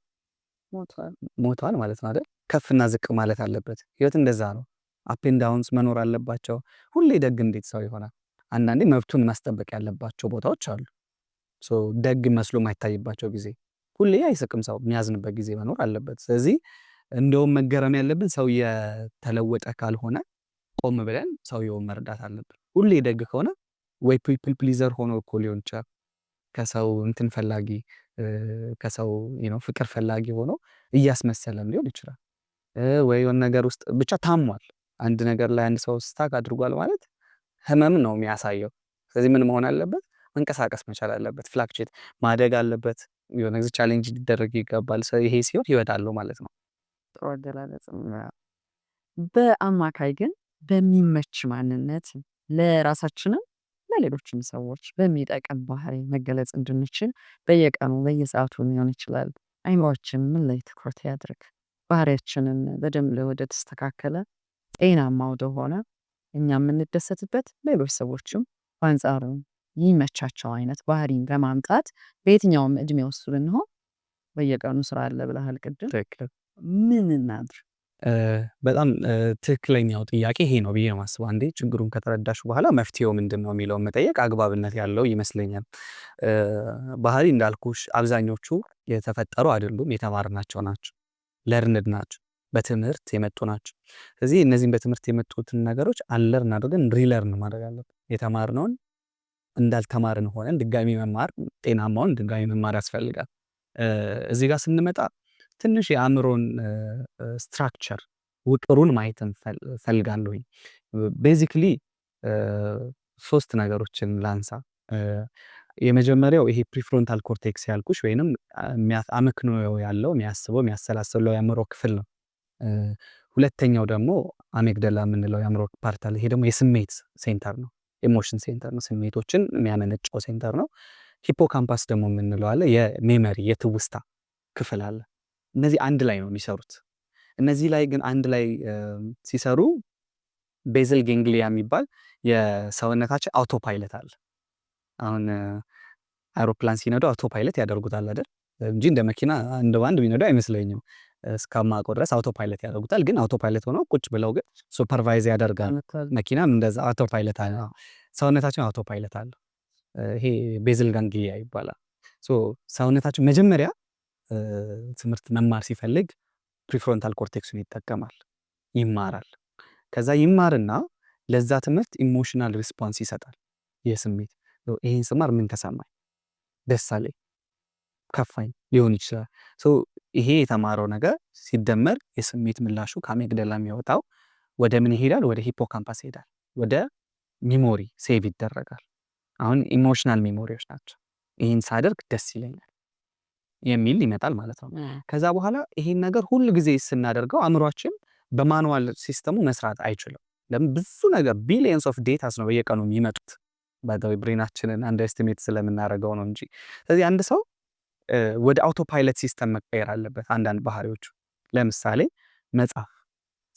ሞቷል ማለት ነው አይደል? ከፍና ዝቅ ማለት አለበት። ህይወት እንደዛ ነው። አፕ ኤንድ ዳውንስ መኖር አለባቸው። ሁሌ ደግ እንዴት ሰው ይሆናል? አንዳንዴ መብቱን ማስጠበቅ ያለባቸው ቦታዎች አሉ። ደግ መስሎ ማይታይባቸው ጊዜ ሁሌ አይስቅም ሰው የሚያዝንበት ጊዜ መኖር አለበት። ስለዚህ እንደውም መገረም ያለብን ሰው የተለወጠ ካልሆነ ቆም ብለን ሰውየውን መርዳት አለብን። ሁሌ ደግ ከሆነ ወይ ፒፕል ፕሊዘር ሆኖ እኮ ሊሆን ይችላል። ከሰው እንትን ፈላጊ ከሰው ፍቅር ፈላጊ ሆኖ እያስመሰለም ሊሆን ይችላል። ወይ የሆነ ነገር ውስጥ ብቻ ታሟል። አንድ ነገር ላይ አንድ ሰው ስታክ አድርጓል ማለት ህመም ነው የሚያሳየው። ስለዚህ ምን መሆን አለበት? መንቀሳቀስ መቻል አለበት። ፍላክቼት ማደግ አለበት። የሆነ ጊዜ ቻሌንጅ ሊደረግ ይገባል። ይሄ ሲሆን ህይወት አለው ማለት ነው።
ጥሩ አገላለጽ። በአማካይ ግን በሚመች ማንነት ለራሳችንም ለሌሎችም ሰዎች በሚጠቅም ባህሪ መገለጽ እንድንችል በየቀኑ በየሰዓቱ ሊሆን ይችላል አይምሯችን ምን ላይ ትኩረት ያድርግ? ባህሪያችንን በደንብ ወደ ተስተካከለ ጤናማ ወደሆነ እኛ የምንደሰትበት ሌሎች ሰዎችም በአንጻሩ ይመቻቸው አይነት ባህሪን ለማምጣት በየትኛውም እድሜ ውስጥ ብንሆን በየቀኑ ስራ አለ ብለሃል ቅድም። ምን እናድር?
በጣም ትክክለኛው ጥያቄ ይሄ ነው ብዬ ነው የማስበው። አንዴ ችግሩን ከተረዳሽ በኋላ መፍትሄው ምንድን ነው የሚለውን መጠየቅ አግባብነት ያለው ይመስለኛል። ባህሪ እንዳልኩሽ አብዛኞቹ የተፈጠሩ አይደሉም፣ የተማርናቸው ናቸው፣ ለርንድ ናቸው፣ በትምህርት የመጡ ናቸው። ስለዚህ እነዚህም በትምህርት የመጡትን ነገሮች አንለርን አድርገን ሪለርን ማድረግ አለብን። የተማርነውን እንዳልተማርን ሆነን ድጋሚ መማር፣ ጤናማውን ድጋሚ መማር ያስፈልጋል። እዚህ ጋር ስንመጣ ትንሽ የአእምሮን ስትራክቸር ውቅሩን ማየት ፈልጋለሁኝ። ቤዚክሊ 3 ነገሮችን ላንሳ። የመጀመሪያው ይሄ ፕሪፍሮንታል ኮርቴክስ ያልኩሽ ወይንም አመክንዮ ያለው የሚያስበው የሚያሰላስለው የአእምሮ ክፍል ነው። ሁለተኛው ደግሞ አሜግዳላ የምንለው የአእምሮ ፓርት አለ። ይሄ ደግሞ የስሜት ሴንተር ነው፣ ኢሞሽን ሴንተር ነው፣ ስሜቶችን የሚያመነጨው ሴንተር ነው። ሂፖካምፓስ ደግሞ የምንለው አለ፣ የሜመሪ የትውስታ ክፍል አለ። እነዚህ አንድ ላይ ነው የሚሰሩት። እነዚህ ላይ ግን አንድ ላይ ሲሰሩ ቤዝል ጌንግሊያ የሚባል የሰውነታችን አውቶ ፓይለት አለ። አሁን አውሮፕላን ሲነዱ አውቶ ፓይለት ያደርጉታል አይደል? እንጂ እንደ መኪና እንደ ባንድ ቢነዱ አይመስለኝም። እስከማውቀው ድረስ አውቶ ፓይለት ያደርጉታል። ግን አውቶ ፓይለት ሆኖ ቁጭ ብለው ግን ሱፐርቫይዝ ያደርጋል። መኪናም እንደዛ አውቶ ፓይለት አለ። ሰውነታችን አውቶ ፓይለት አለ። ይሄ ቤዝል ጋንግሊያ ይባላል። ሰውነታችን መጀመሪያ ትምህርት መማር ሲፈልግ ፕሪፍሮንታል ኮርቴክሱን ይጠቀማል፣ ይማራል። ከዛ ይማርና ለዛ ትምህርት ኢሞሽናል ሪስፖንስ ይሰጣል። የስሜት ይሄን ስማር ምን ተሰማኝ፣ ደስ አለኝ፣ ከፋኝ ሊሆን ይችላል። ይሄ የተማረው ነገር ሲደመር የስሜት ምላሹ ከአሜግዳላ የሚወጣው ወደ ምን ይሄዳል? ወደ ሂፖካምፓስ ይሄዳል። ወደ ሚሞሪ ሴቭ ይደረጋል። አሁን ኢሞሽናል ሚሞሪዎች ናቸው። ይህን ሳደርግ ደስ ይለኛል የሚል ይመጣል ማለት ነው። ከዛ በኋላ ይሄን ነገር ሁል ጊዜ ስናደርገው አእምሯችን በማኑዋል ሲስተሙ መስራት አይችልም። ለምን? ብዙ ነገር ቢሊየንስ ኦፍ ዴታስ ነው በየቀኑ የሚመጡት። ባይዘዌይ ብሬናችንን አንደርስቲሜት ስለምናደርገው ነው እንጂ። ስለዚህ አንድ ሰው ወደ አውቶ ፓይለት ሲስተም መቀየር አለበት። አንዳንድ ባህሪዎቹ ለምሳሌ መጽሐፍ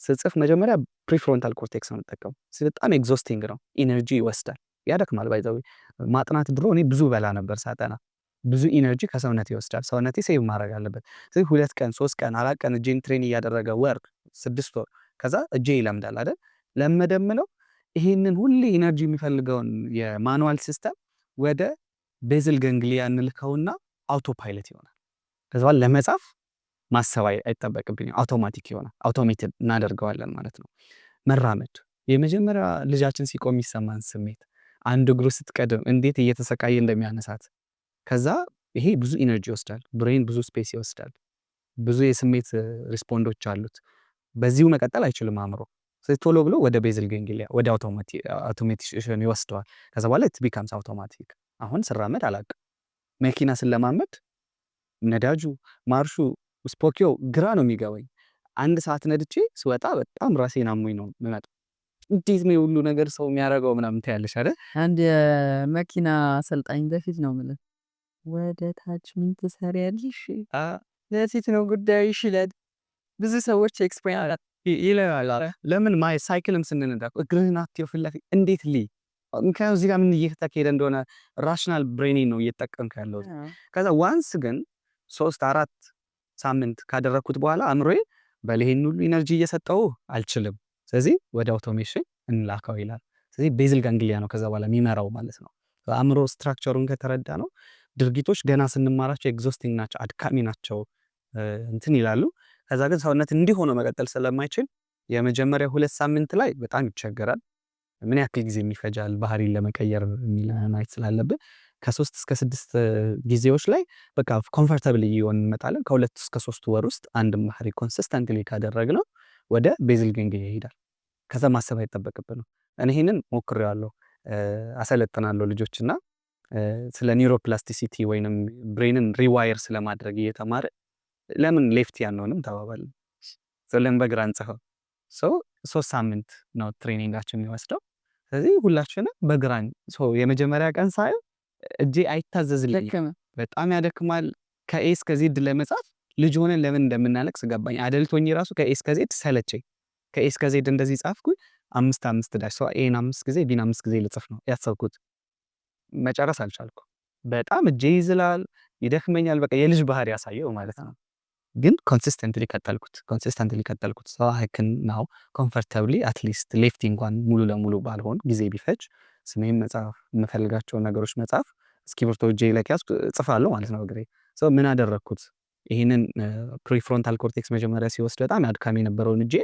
ስጽፍ መጀመሪያ ፕሪፍሮንታል ኮርቴክስ ነው የምጠቀሙ። በጣም ኤግዞስቲንግ ነው፣ ኢነርጂ ይወስዳል፣ ያደክማል። ባይዘዌይ ማጥናት ድሮ እኔ ብዙ በላ ነበር ሳጠና፣ ብዙ ኢነርጂ ከሰውነቴ ይወስዳል። ሰውነቴ ሴቭ ማድረግ አለበት። ስለዚህ 2 ቀን 3 ቀን 4 ቀን እጄን ትሬን እያደረገ ወር 6 ወር ከዛ እጄ ይለምዳል አይደል? ለመደምለው ይሄንን ሁሌ ኢነርጂ የሚፈልገውን የማኑዋል ሲስተም ወደ ቤዝል ገንግሊያ እንልከውና አውቶ ፓይለት ይሆናል። ከዛ ለመጻፍ ማሰብ አይጠበቅብኝ፣ አውቶማቲክ ይሆናል። አውቶሜትድ እናደርገዋለን ማለት ነው። መራመድ የመጀመሪያ ልጃችን ሲቆም የሚሰማን ስሜት፣ አንድ እግሩ ስትቀድም እንዴት እየተሰቃየ እንደሚያነሳት። ከዛ ይሄ ብዙ ኢነርጂ ይወስዳል። ብሬን ብዙ ስፔስ ይወስዳል። ብዙ የስሜት ሪስፖንዶች አሉት። በዚሁ መቀጠል አይችልም አእምሮ። ስለዚህ ቶሎ ብሎ ወደ ቤዝል ገንግሊያ ወደ አውቶሜቲሽን ይወስደዋል። ከዛ በኋላ ኢት ቢካምስ አውቶማቲክ። አሁን ስራመድ አላውቅም። መኪና ስለማመድ ነዳጁ፣ ማርሹ፣ ስፖኪዮ ግራ ነው የሚገባኝ። 1 ሰዓት ነድቼ ስወጣ በጣም ራሴን አሞኝ ነው የምመጣው። እንዴት ነው ሁሉ ነገር ሰው የሚያደርገው ምናምን ታያለሽ አይደል?
አንድ የመኪና አሰልጣኝ በፊት ነው የምልህ፣ ወደ ታች ምን ትሰሪያለሽ? ለሴት ነው ጉዳይሽ ይላል። ብዙ ሰዎች ኤክስፔሪንስ ይላል። ለምን ሳይክልም ስንነዳ እግርህን አትየው ፊት ለፊት እንዴት ምክንያቱም እዚህ ጋር ምን እየተካሄደ እንደሆነ ራሽናል ብሬኔ ነው እየተጠቀምኩ ያለው። ከዛ ዋንስ ግን 3-4 ሳምንት ካደረግኩት በኋላ አእምሮዬ በልሄን ሁሉ ኢነርጂ እየሰጠው አልችልም፣ ስለዚህ ወደ አውቶሜሽን እንላከው ይላል። ስለዚህ ቤዝል ጋንግሊያ ነው ከዛ በኋላ የሚመራው ማለት ነው። አእምሮ ስትራክቸሩን ከተረዳ ነው ድርጊቶች ገና ስንማራቸው ኤግዞስቲንግ ናቸው፣ አድካሚ ናቸው እንትን ይላሉ። ከዛ ግን ሰውነት እንዲህ ሆኖ መቀጠል ስለማይችል የመጀመሪያ 2 ሳምንት ላይ በጣም ይቸገራል። ምን ያክል ጊዜ የሚፈጃል ባህሪን ለመቀየር የሚል ማየት ስላለብን ከ3 እስከ 6 ጊዜዎች ላይ በቃ ኮምፎርታብል እየሆን እንመጣለን። ከ2 እስከ 3 ወር ውስጥ አንድ ባህሪ ኮንሲስተንትሊ ካደረግነው ወደ ቤዝል ገንግሊያ ይሄዳል። ከዛ ማሰብ አይጠበቅብንም። እኔ ይሄንን ሞክሬዋለሁ፣ አሰለጥናለሁ ልጆችና ስለ ኒውሮፕላስቲሲቲ ወይንም ብሬንን ሪዋየር ስለማድረግ እየተማረ ለምን ሌፍቲ ያንሆንም ተባባልን። ለምን በግራ አንጽፈው? 3 ሳምንት ነው ትሬኒንጋችን የሚወስደው። ስለዚህ ሁላችንም በግራኝ የመጀመሪያ ቀን ሳየው እጄ አይታዘዝልኝም፣ በጣም ያደክማል። ከኤ እስከ ዜድ ለመጻፍ ልጅ ሆነን ለምን እንደምናለቅስ ገባኝ። አደልቶኝ ራሱ ከኤ እስከ ዜድ ሰለቸኝ። ከኤ እስከ ዜድ እንደዚህ ጻፍኩኝ 5 ዳሽ ኤን 5 ጊዜ ቢን 5 ጊዜ ልጽፍ ነው ያሰብኩት። መጨረስ አልቻልኩም። በጣም እጄ ይዝላል፣ ይደክመኛል። በቃ የልጅ ባህሪ ያሳየው ማለት ነው። ግን ኮንሲስተንትሊ ቀጠልኩት። ሰው አይክን ናው ኮምፎርታብሊ አትሊስት ሌፍቲ እንኳን ሙሉ ለሙሉ ባልሆን ጊዜ ቢፈጅ ስሜን መጻፍ፣ የምፈልጋቸውን ነገሮች መጻፍ፣ እስክሪብቶ እጄ ላይ ያዝኩ ጽፋለሁ ማለት ነው እግሬ። ምን አደረግኩት? ይህንን ፕሪፍሮንታል ኮርቴክስ መጀመሪያ ሲወስድ በጣም አድካሚ የነበረውን እጄ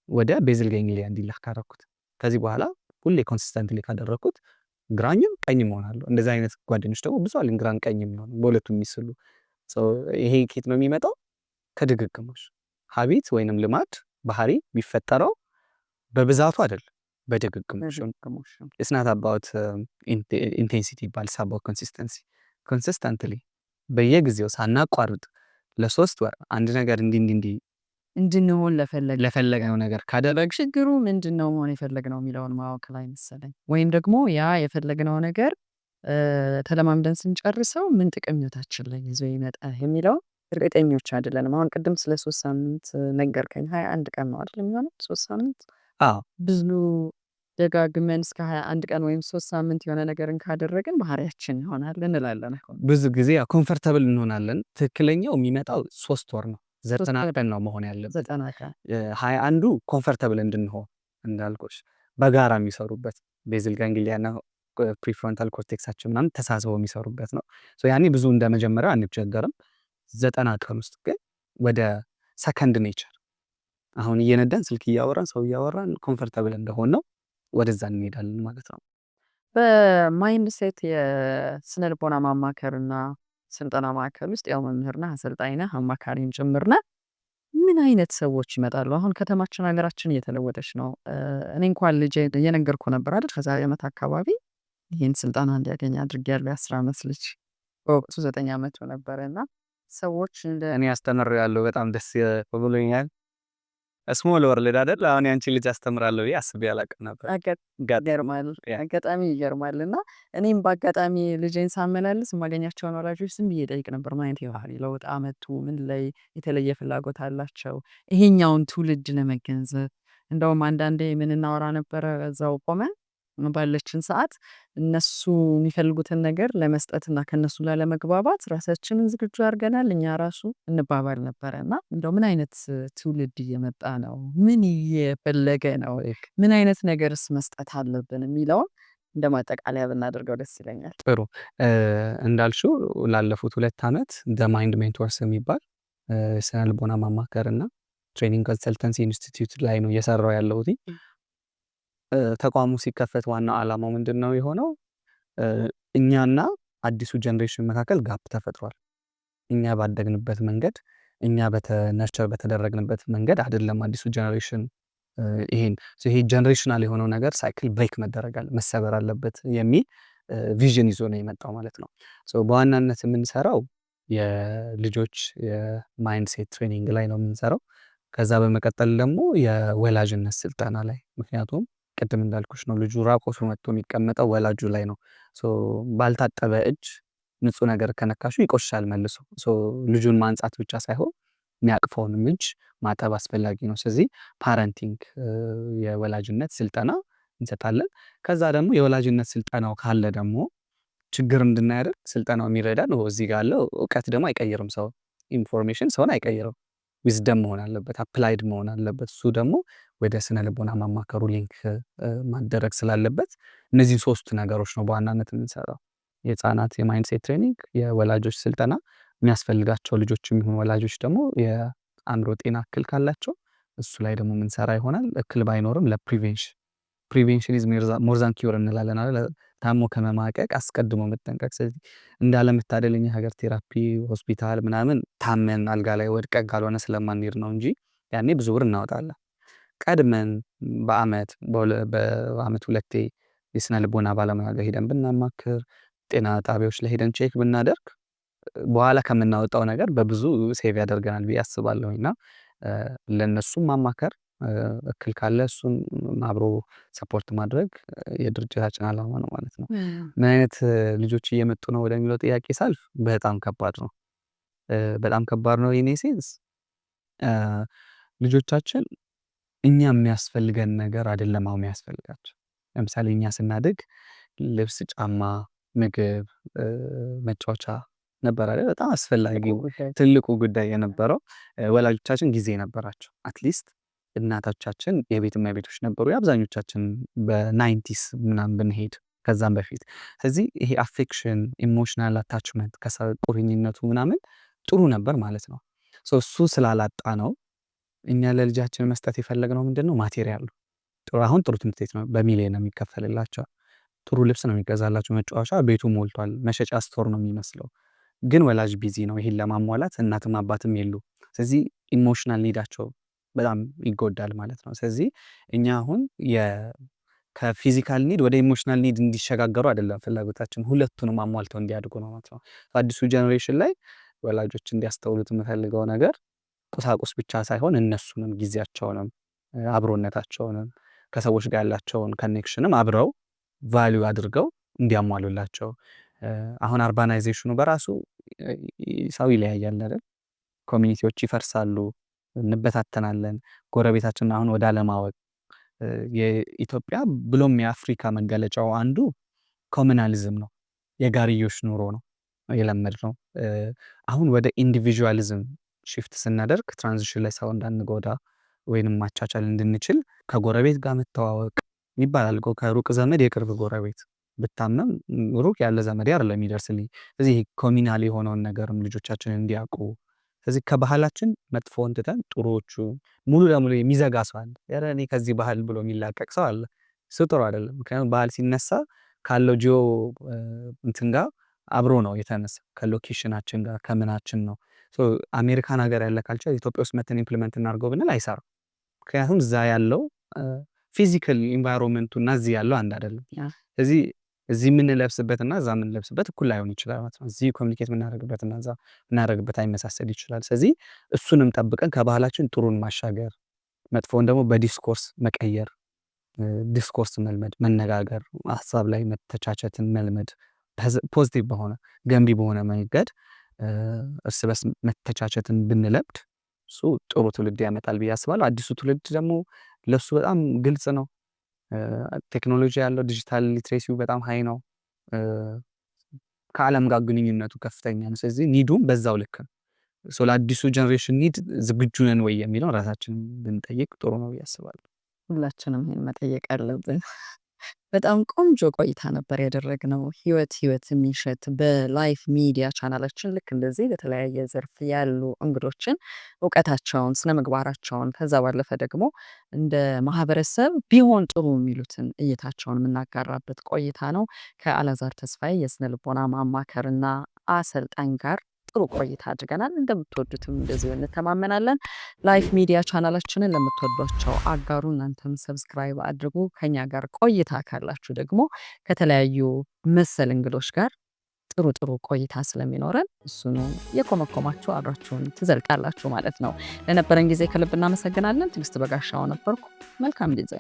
ወደ ቤዝል ገንግሊያ እንዲላክ ካደረኩት። ከዚህ በኋላ ሁሌ ኮንሲስተንትሊ ካደረግኩት ግራኝም ቀኝም ሆናለሁ። እንደዚህ አይነት ጓደኞች ደግሞ ብዙ አለኝ፣ ግራኝ ቀኝ የሚሆኑ በሁለቱም የሚስሉ። ይሄ ኬት ነው የሚመጣው? ከድግግሞሽ ሀቢት ወይንም ልማድ ባህሪ የሚፈጠረው በብዛቱ አይደለም፣ በድግግሞሽ። ኢትስ ናት አባውት ኢንቴንሲቲ ይባል ሳባው ኮንሲስተንሲ። ኮንሲስተንትሊ በየጊዜው ሳናቋርጥ ለ3 ወር አንድ ነገር እንድንሆን
ለፈለግነው ነገር ካደረግ
ችግሩ ምንድን ነው መሆን የፈለግነው የሚለውን ማወቅ ላይ መሰለኝ። ወይም ደግሞ ያ የፈለግነው ነገር ተለማምደን ስንጨርሰው ምን ጥቅም ህይወታችን ላይ ይዞ ይመጣል የሚለው እርግጠኞች አይደለንም። አሁን ቅድም ስለ 3 ሳምንት ነገርከኝ። 21 ቀን ነው አይደል የሚሆነው? 3 ሳምንት
አዎ
ብዙ ደጋግመን እስከ 21 ቀን ወይም 3 ሳምንት የሆነ ነገርን ካደረግን ባህሪያችን ይሆናል እንላለን።
ብዙ ጊዜ ኮምፈርተብል እንሆናለን። ትክክለኛው የሚመጣው 3 ወር ነው። 90
ወር
ቀን ነው መሆን ያለበት።
90 ቀን
21ዱ ኮምፈርተብል እንድንሆን እንዳልኩሽ በጋራ የሚሰሩበት ቤዝል ጋንግሊያና ፕሪፍሮንታል ኮርቴክሳችን ምናምን ተሳስበው የሚሰሩበት ነው። ያኔ ብዙ እንደ መጀመሪያው አንቸገርም። 90 ቀን ውስጥ ግን ወደ ሰከንድ ኔቸር አሁን እየነዳን ስልክ እያወራን ሰው እያወራን ኮምፈርተብል እንደሆን ነው ወደዛ እንሄዳለን ማለት ነው።
በማይንድ ሴት የስነ ልቦና ማማከርና ስልጠና ማዕከል ውስጥ ያው መምህርና አሰልጣኝና አማካሪም ጭምርና ምን አይነት ሰዎች ይመጣሉ? አሁን ከተማችን ሀገራችን እየተለወጠች ነው። እኔ እንኳን ልጄ እየነገርኩ ነበር አይደል ከዛሬ ዓመት አካባቢ ይህን ስልጠና እንዲያገኝ አድርጌያለሁ። የ10 ዓመት ልጅ በወቅቱ 9 ዓመቱ ነበረ እና ሰዎች እንደ
እኔ አስተምሬያለሁ። በጣም ደስ ብሎኛል። ስሞል ወርልድ አይደል? አሁን ያንቺ ልጅ አስተምራለሁ ብዬ አስቤ አላውቅም ነበር።
ይገርማል፣ አጋጣሚ ይገርማል። እና እኔም በአጋጣሚ ልጄን ሳመላልስ የማገኛቸውን ወላጆች ዝም ብዬ እጠይቅ ነበር። ምን አይነት የባህሪ ለውጥ አመጡ? ምን ላይ የተለየ ፍላጎት አላቸው? ይሄኛውን ትውልድ ለመገንዘብ እንደውም አንዳንዴ ምን እናወራ ነበረ እዛው ቆመን ባለችን ሰዓት እነሱ የሚፈልጉትን ነገር ለመስጠትና ከነሱ ጋር ለመግባባት ራሳችንን ዝግጁ አድርገናል እኛ ራሱ እንባባል ነበረ። እና እንደው ምን አይነት ትውልድ እየመጣ ነው? ምን እየፈለገ ነው? ምን አይነት ነገርስ መስጠት አለብን የሚለውን እንደ ማጠቃለያ ብናደርገው ደስ ይለኛል።
ጥሩ እንዳልሽው ላለፉት 2 ዓመት ደ ማይንድ ሜንቶርስ የሚባል ስነ ልቦና ማማከርና ትሬኒንግ ኮንሰልተንሲ ኢንስቲትዩት ላይ ነው እየሰራው ያለሁት። ተቋሙ ሲከፈት ዋና ዓላማው ምንድነው የሆነው? እኛና አዲሱ ጀነሬሽን መካከል ጋፕ ተፈጥሯል። እኛ ባደግንበት መንገድ እኛ ነርቸር በተደረግንበት መንገድ አይደለም አዲሱ ጀነሬሽን ይሄ ጀነሬሽናል የሆነው ነገር ሳይክል ብሬክ መሰበር አለበት የሚል ቪዥን ይዞ ነው የመጣው ማለት ነው። በዋናነት የምንሰራው የልጆች የማይንድ ሴት ትሬኒንግ ላይ ነው የምንሰራው። ከዛ በመቀጠል ደግሞ የወላጅነት ስልጠና ላይ ምክንያቱም ቅድም እንዳልኩሽ ነው ልጁ ራቆቱ መጥቶ የሚቀመጠው ወላጁ ላይ ነው። ባልታጠበ እጅ ንጹህ ነገር ከነካሹ ይቆሻል መልሶ። ልጁን ማንጻት ብቻ ሳይሆን የሚያቅፈውንም እጅ ማጠብ አስፈላጊ ነው። ስለዚህ ፓረንቲንግ የወላጅነት ስልጠና እንሰጣለን። ከዛ ደግሞ የወላጅነት ስልጠናው ካለ ደግሞ ችግር እንድናያደርግ ስልጠናው የሚረዳን እዚህ ጋር ያለው እውቀት ደግሞ አይቀይርም። ሰው ኢንፎርሜሽን ሰውን አይቀይርም። ዊዝደም መሆን አለበት፣ አፕላይድ መሆን አለበት። እሱ ደግሞ ወደ ስነ ልቦና ማማከሩ ሊንክ ማደረግ ስላለበት እነዚህን 3 ነገሮች ነው በዋናነት የምንሰራው። የህፃናት የማይንድሴት ትሬኒንግ፣ የወላጆች ስልጠና፣ የሚያስፈልጋቸው ልጆች የሚሆኑ ወላጆች ደግሞ የአእምሮ ጤና እክል ካላቸው እሱ ላይ ደግሞ የምንሰራ ይሆናል። እክል ባይኖርም ፕሪቬንሽን ኢዝ ሞር ዛን ኪውር እንላለን አይደል? ታሞ ከመማቀቅ አስቀድሞ መጠንቀቅ። ስለዚህ እንዳለመታደል እኛ ሀገር ቴራፒ ሆስፒታል ምናምን ታመን አልጋ ላይ ወድቀን ካልሆነ ስለማንሄድ ነው እንጂ ያኔ ብዙ ብር እናወጣለን። ቀድመን በአመት 2 የስነ ልቦና ባለሙያ ጋር ሄደን ብናማክር፣ ጤና ጣቢያዎች ላይ ሄደን ቼክ ብናደርግ በኋላ ከምናወጣው ነገር በብዙ ሴቭ ያደርገናል ብዬ አስባለሁኝ። እና ለእነሱም ማማከር እክል ካለ እሱን አብሮ ሰፖርት ማድረግ የድርጅታችን ዓላማ ነው ማለት ነው። ምን አይነት ልጆች እየመጡ ነው ወደሚለው ጥያቄ ሳልፍ በጣም ከባድ ነው። በጣም ከባድ ነው ኢን ሴንስ ልጆቻችን እኛ የሚያስፈልገን ነገር አይደለም አሁን የሚያስፈልጋቸው። ለምሳሌ እኛ ስናድግ ልብስ፣ ጫማ፣ ምግብ፣ መጫወቻ ነበር አይደል? በጣም አስፈላጊው ትልቁ ጉዳይ የነበረው ወላጆቻችን ጊዜ ነበራቸው። አትሊስት እናቶቻችን የቤት እመቤቶች ነበሩ። የአብዛኞቻችን በ90s ምናምን ብንሄድ ከዛም በፊት። ስለዚህ ይሄ አፌክሽን ኢሞሽናል አታችመንት ቁርኝነቱ ምናምን ጥሩ ነበር ማለት ነው። እሱ ስላላጣ ነው እኛ ለልጃችን መስጠት የፈለግነው ምንድነው? ማቴሪያል ነው። አሁን ጥሩ ትምህርት ቤት ነው በሚሊዮን ነው የሚከፈልላቸው። ጥሩ ልብስ ነው የሚገዛላቸው። መጫወቻ ቤቱ ሞልቷል። መሸጫ ስቶር ነው የሚመስለው። ግን ወላጅ ቢዚ ነው ይሄን ለማሟላት። እናትም አባትም የሉ። ስለዚህ ኢሞሽናል ኒዳቸው በጣም ይጎዳል ማለት ነው። ስለዚህ እኛ አሁን ከፊዚካል ኒድ ወደ ኢሞሽናል ኒድ እንዲሸጋገሩ አይደለም ፍላጎታችን፣ ሁለቱንም አሟልተው እንዲያድጉ ነው ማለት ነው። አዲሱ ጀኔሬሽን ላይ ወላጆች እንዲያስተውሉት የምፈልገው ነገር ቁሳቁስ ብቻ ሳይሆን እነሱንም ጊዜያቸውንም አብሮነታቸውንም ከሰዎች ጋር ያላቸውን ኮኔክሽንም አብረው ቫልዩ አድርገው እንዲያሟሉላቸው። አሁን አርባናይዜሽኑ በራሱ ሰው ይለያያል አይደል? ኮሚኒቲዎች ይፈርሳሉ፣ እንበታተናለን። ጎረቤታችንን አሁን ወደ አለማወቅ የኢትዮጵያ ብሎም የአፍሪካ መገለጫው አንዱ ኮሙናሊዝም ነው፣ የጋርዮሽ ኑሮ ነው የለመድነው። አሁን ወደ ኢንዲቪዥዋሊዝም ሽፍት ስናደርግ ትራንዚሽን ላይ ሰው እንዳንጎዳ ወይንም ማቻቻል እንድንችል ከጎረቤት ጋር መተዋወቅ ይባላል። ከሩቅ ዘመድ የቅርብ ጎረቤት ብታመም ሩቅ ያለ ዘመድ አይደለም የሚደርስልኝ። ስለዚህ ኮሚናል የሆነውን ነገርም ልጆቻችን እንዲያውቁ። ስለዚህ ከባህላችን መጥፎውን ትተን ጥሩዎቹ ሙሉ ለሙሉ የሚዘጋ ሰው አለ። ኧረ እኔ ከዚህ ባህል ብሎ የሚላቀቅ ሰው አለ። እሱ ጥሩ አይደለም። ምክንያቱም ባህል ሲነሳ ካለው ጂኦ እንትን ጋር አብሮ ነው የተነሳ፣ ከሎኬሽናችን ጋር ከምናችን ነው። አሜሪካን ሀገር ያለ ካልቸር ኢትዮጵያ ውስጥ መተን ኢምፕሊመንት እናድርገው ብንል አይሰራም። ምክንያቱም እዛ ያለው ፊዚካል ኢንቫይሮንመንቱ እና እዚህ ያለው አንድ አይደለም። ስለዚህ እዚህ የምንለብስበትና እዛ የምንለብስበት እኩል ላይሆን ይችላል ማለት ነው። እዚህ ኮሚኒኬት የምናደርግበትና እዛ የምናደርግበት አይመሳሰል ይችላል። ስለዚህ እሱንም ጠብቀን ከባህላችን ጥሩን ማሻገር፣ መጥፎውን ደግሞ በዲስኮርስ መቀየር፣ ዲስኮርስ መልመድ፣ መነጋገር፣ ሀሳብ ላይ መተቻቸትን መልመድ፣ ፖዚቲቭ በሆነ ገንቢ በሆነ መንገድ እርስ በርስ መተቻቸትን ብንለምድ እሱ ጥሩ ትውልድ ያመጣል ብዬ አስባለሁ። አዲሱ ትውልድ ደግሞ ለሱ በጣም ግልጽ ነው። ቴክኖሎጂ ያለው ዲጂታል ሊትሬሲው በጣም ሀይ ነው። ከዓለም ጋር ግንኙነቱ ከፍተኛ ነው። ስለዚህ ኒዱም በዛው ልክ ነው። ለአዲሱ ጀኔሬሽን ኒድ ዝግጁ ነን ወይ የሚለው ራሳችን ብንጠይቅ ጥሩ ነው ብዬ አስባለሁ።
ሁላችንም ይሄን መጠየቅ አለብን። በጣም ቆንጆ ቆይታ ነበር ያደረግነው። ህይወት የሚሸት በላይፍ ሚዲያ ቻናላችን ልክ እንደዚህ በተለያየ ዘርፍ ያሉ እንግዶችን እውቀታቸውን፣ ስነ ምግባራቸውን ከዛ ባለፈ ደግሞ እንደ ማህበረሰብ ቢሆን ጥሩ የሚሉትን እይታቸውን የምናጋራበት ቆይታ ነው። ከአላዛር ተስፋዬ የስነ ልቦና ማማከርና አሰልጣኝ ጋር ጥሩ ቆይታ አድርገናል። እንደምትወዱትም እንደዚሁ እንተማመናለን። ላይፍ ሚዲያ ቻናላችንን ለምትወዷቸው አጋሩ፣ እናንተም ሰብስክራይብ አድርጉ። ከኛ ጋር ቆይታ ካላችሁ ደግሞ ከተለያዩ መሰል እንግዶች ጋር ጥሩ ቆይታ ስለሚኖረን እሱኑ የኮመኮማችሁ አብራችሁን ትዘልቃላችሁ ማለት ነው። ለነበረን ጊዜ ከልብ እናመሰግናለን። ትዕግስት በጋሻው ነበርኩ። መልካም ጊዜ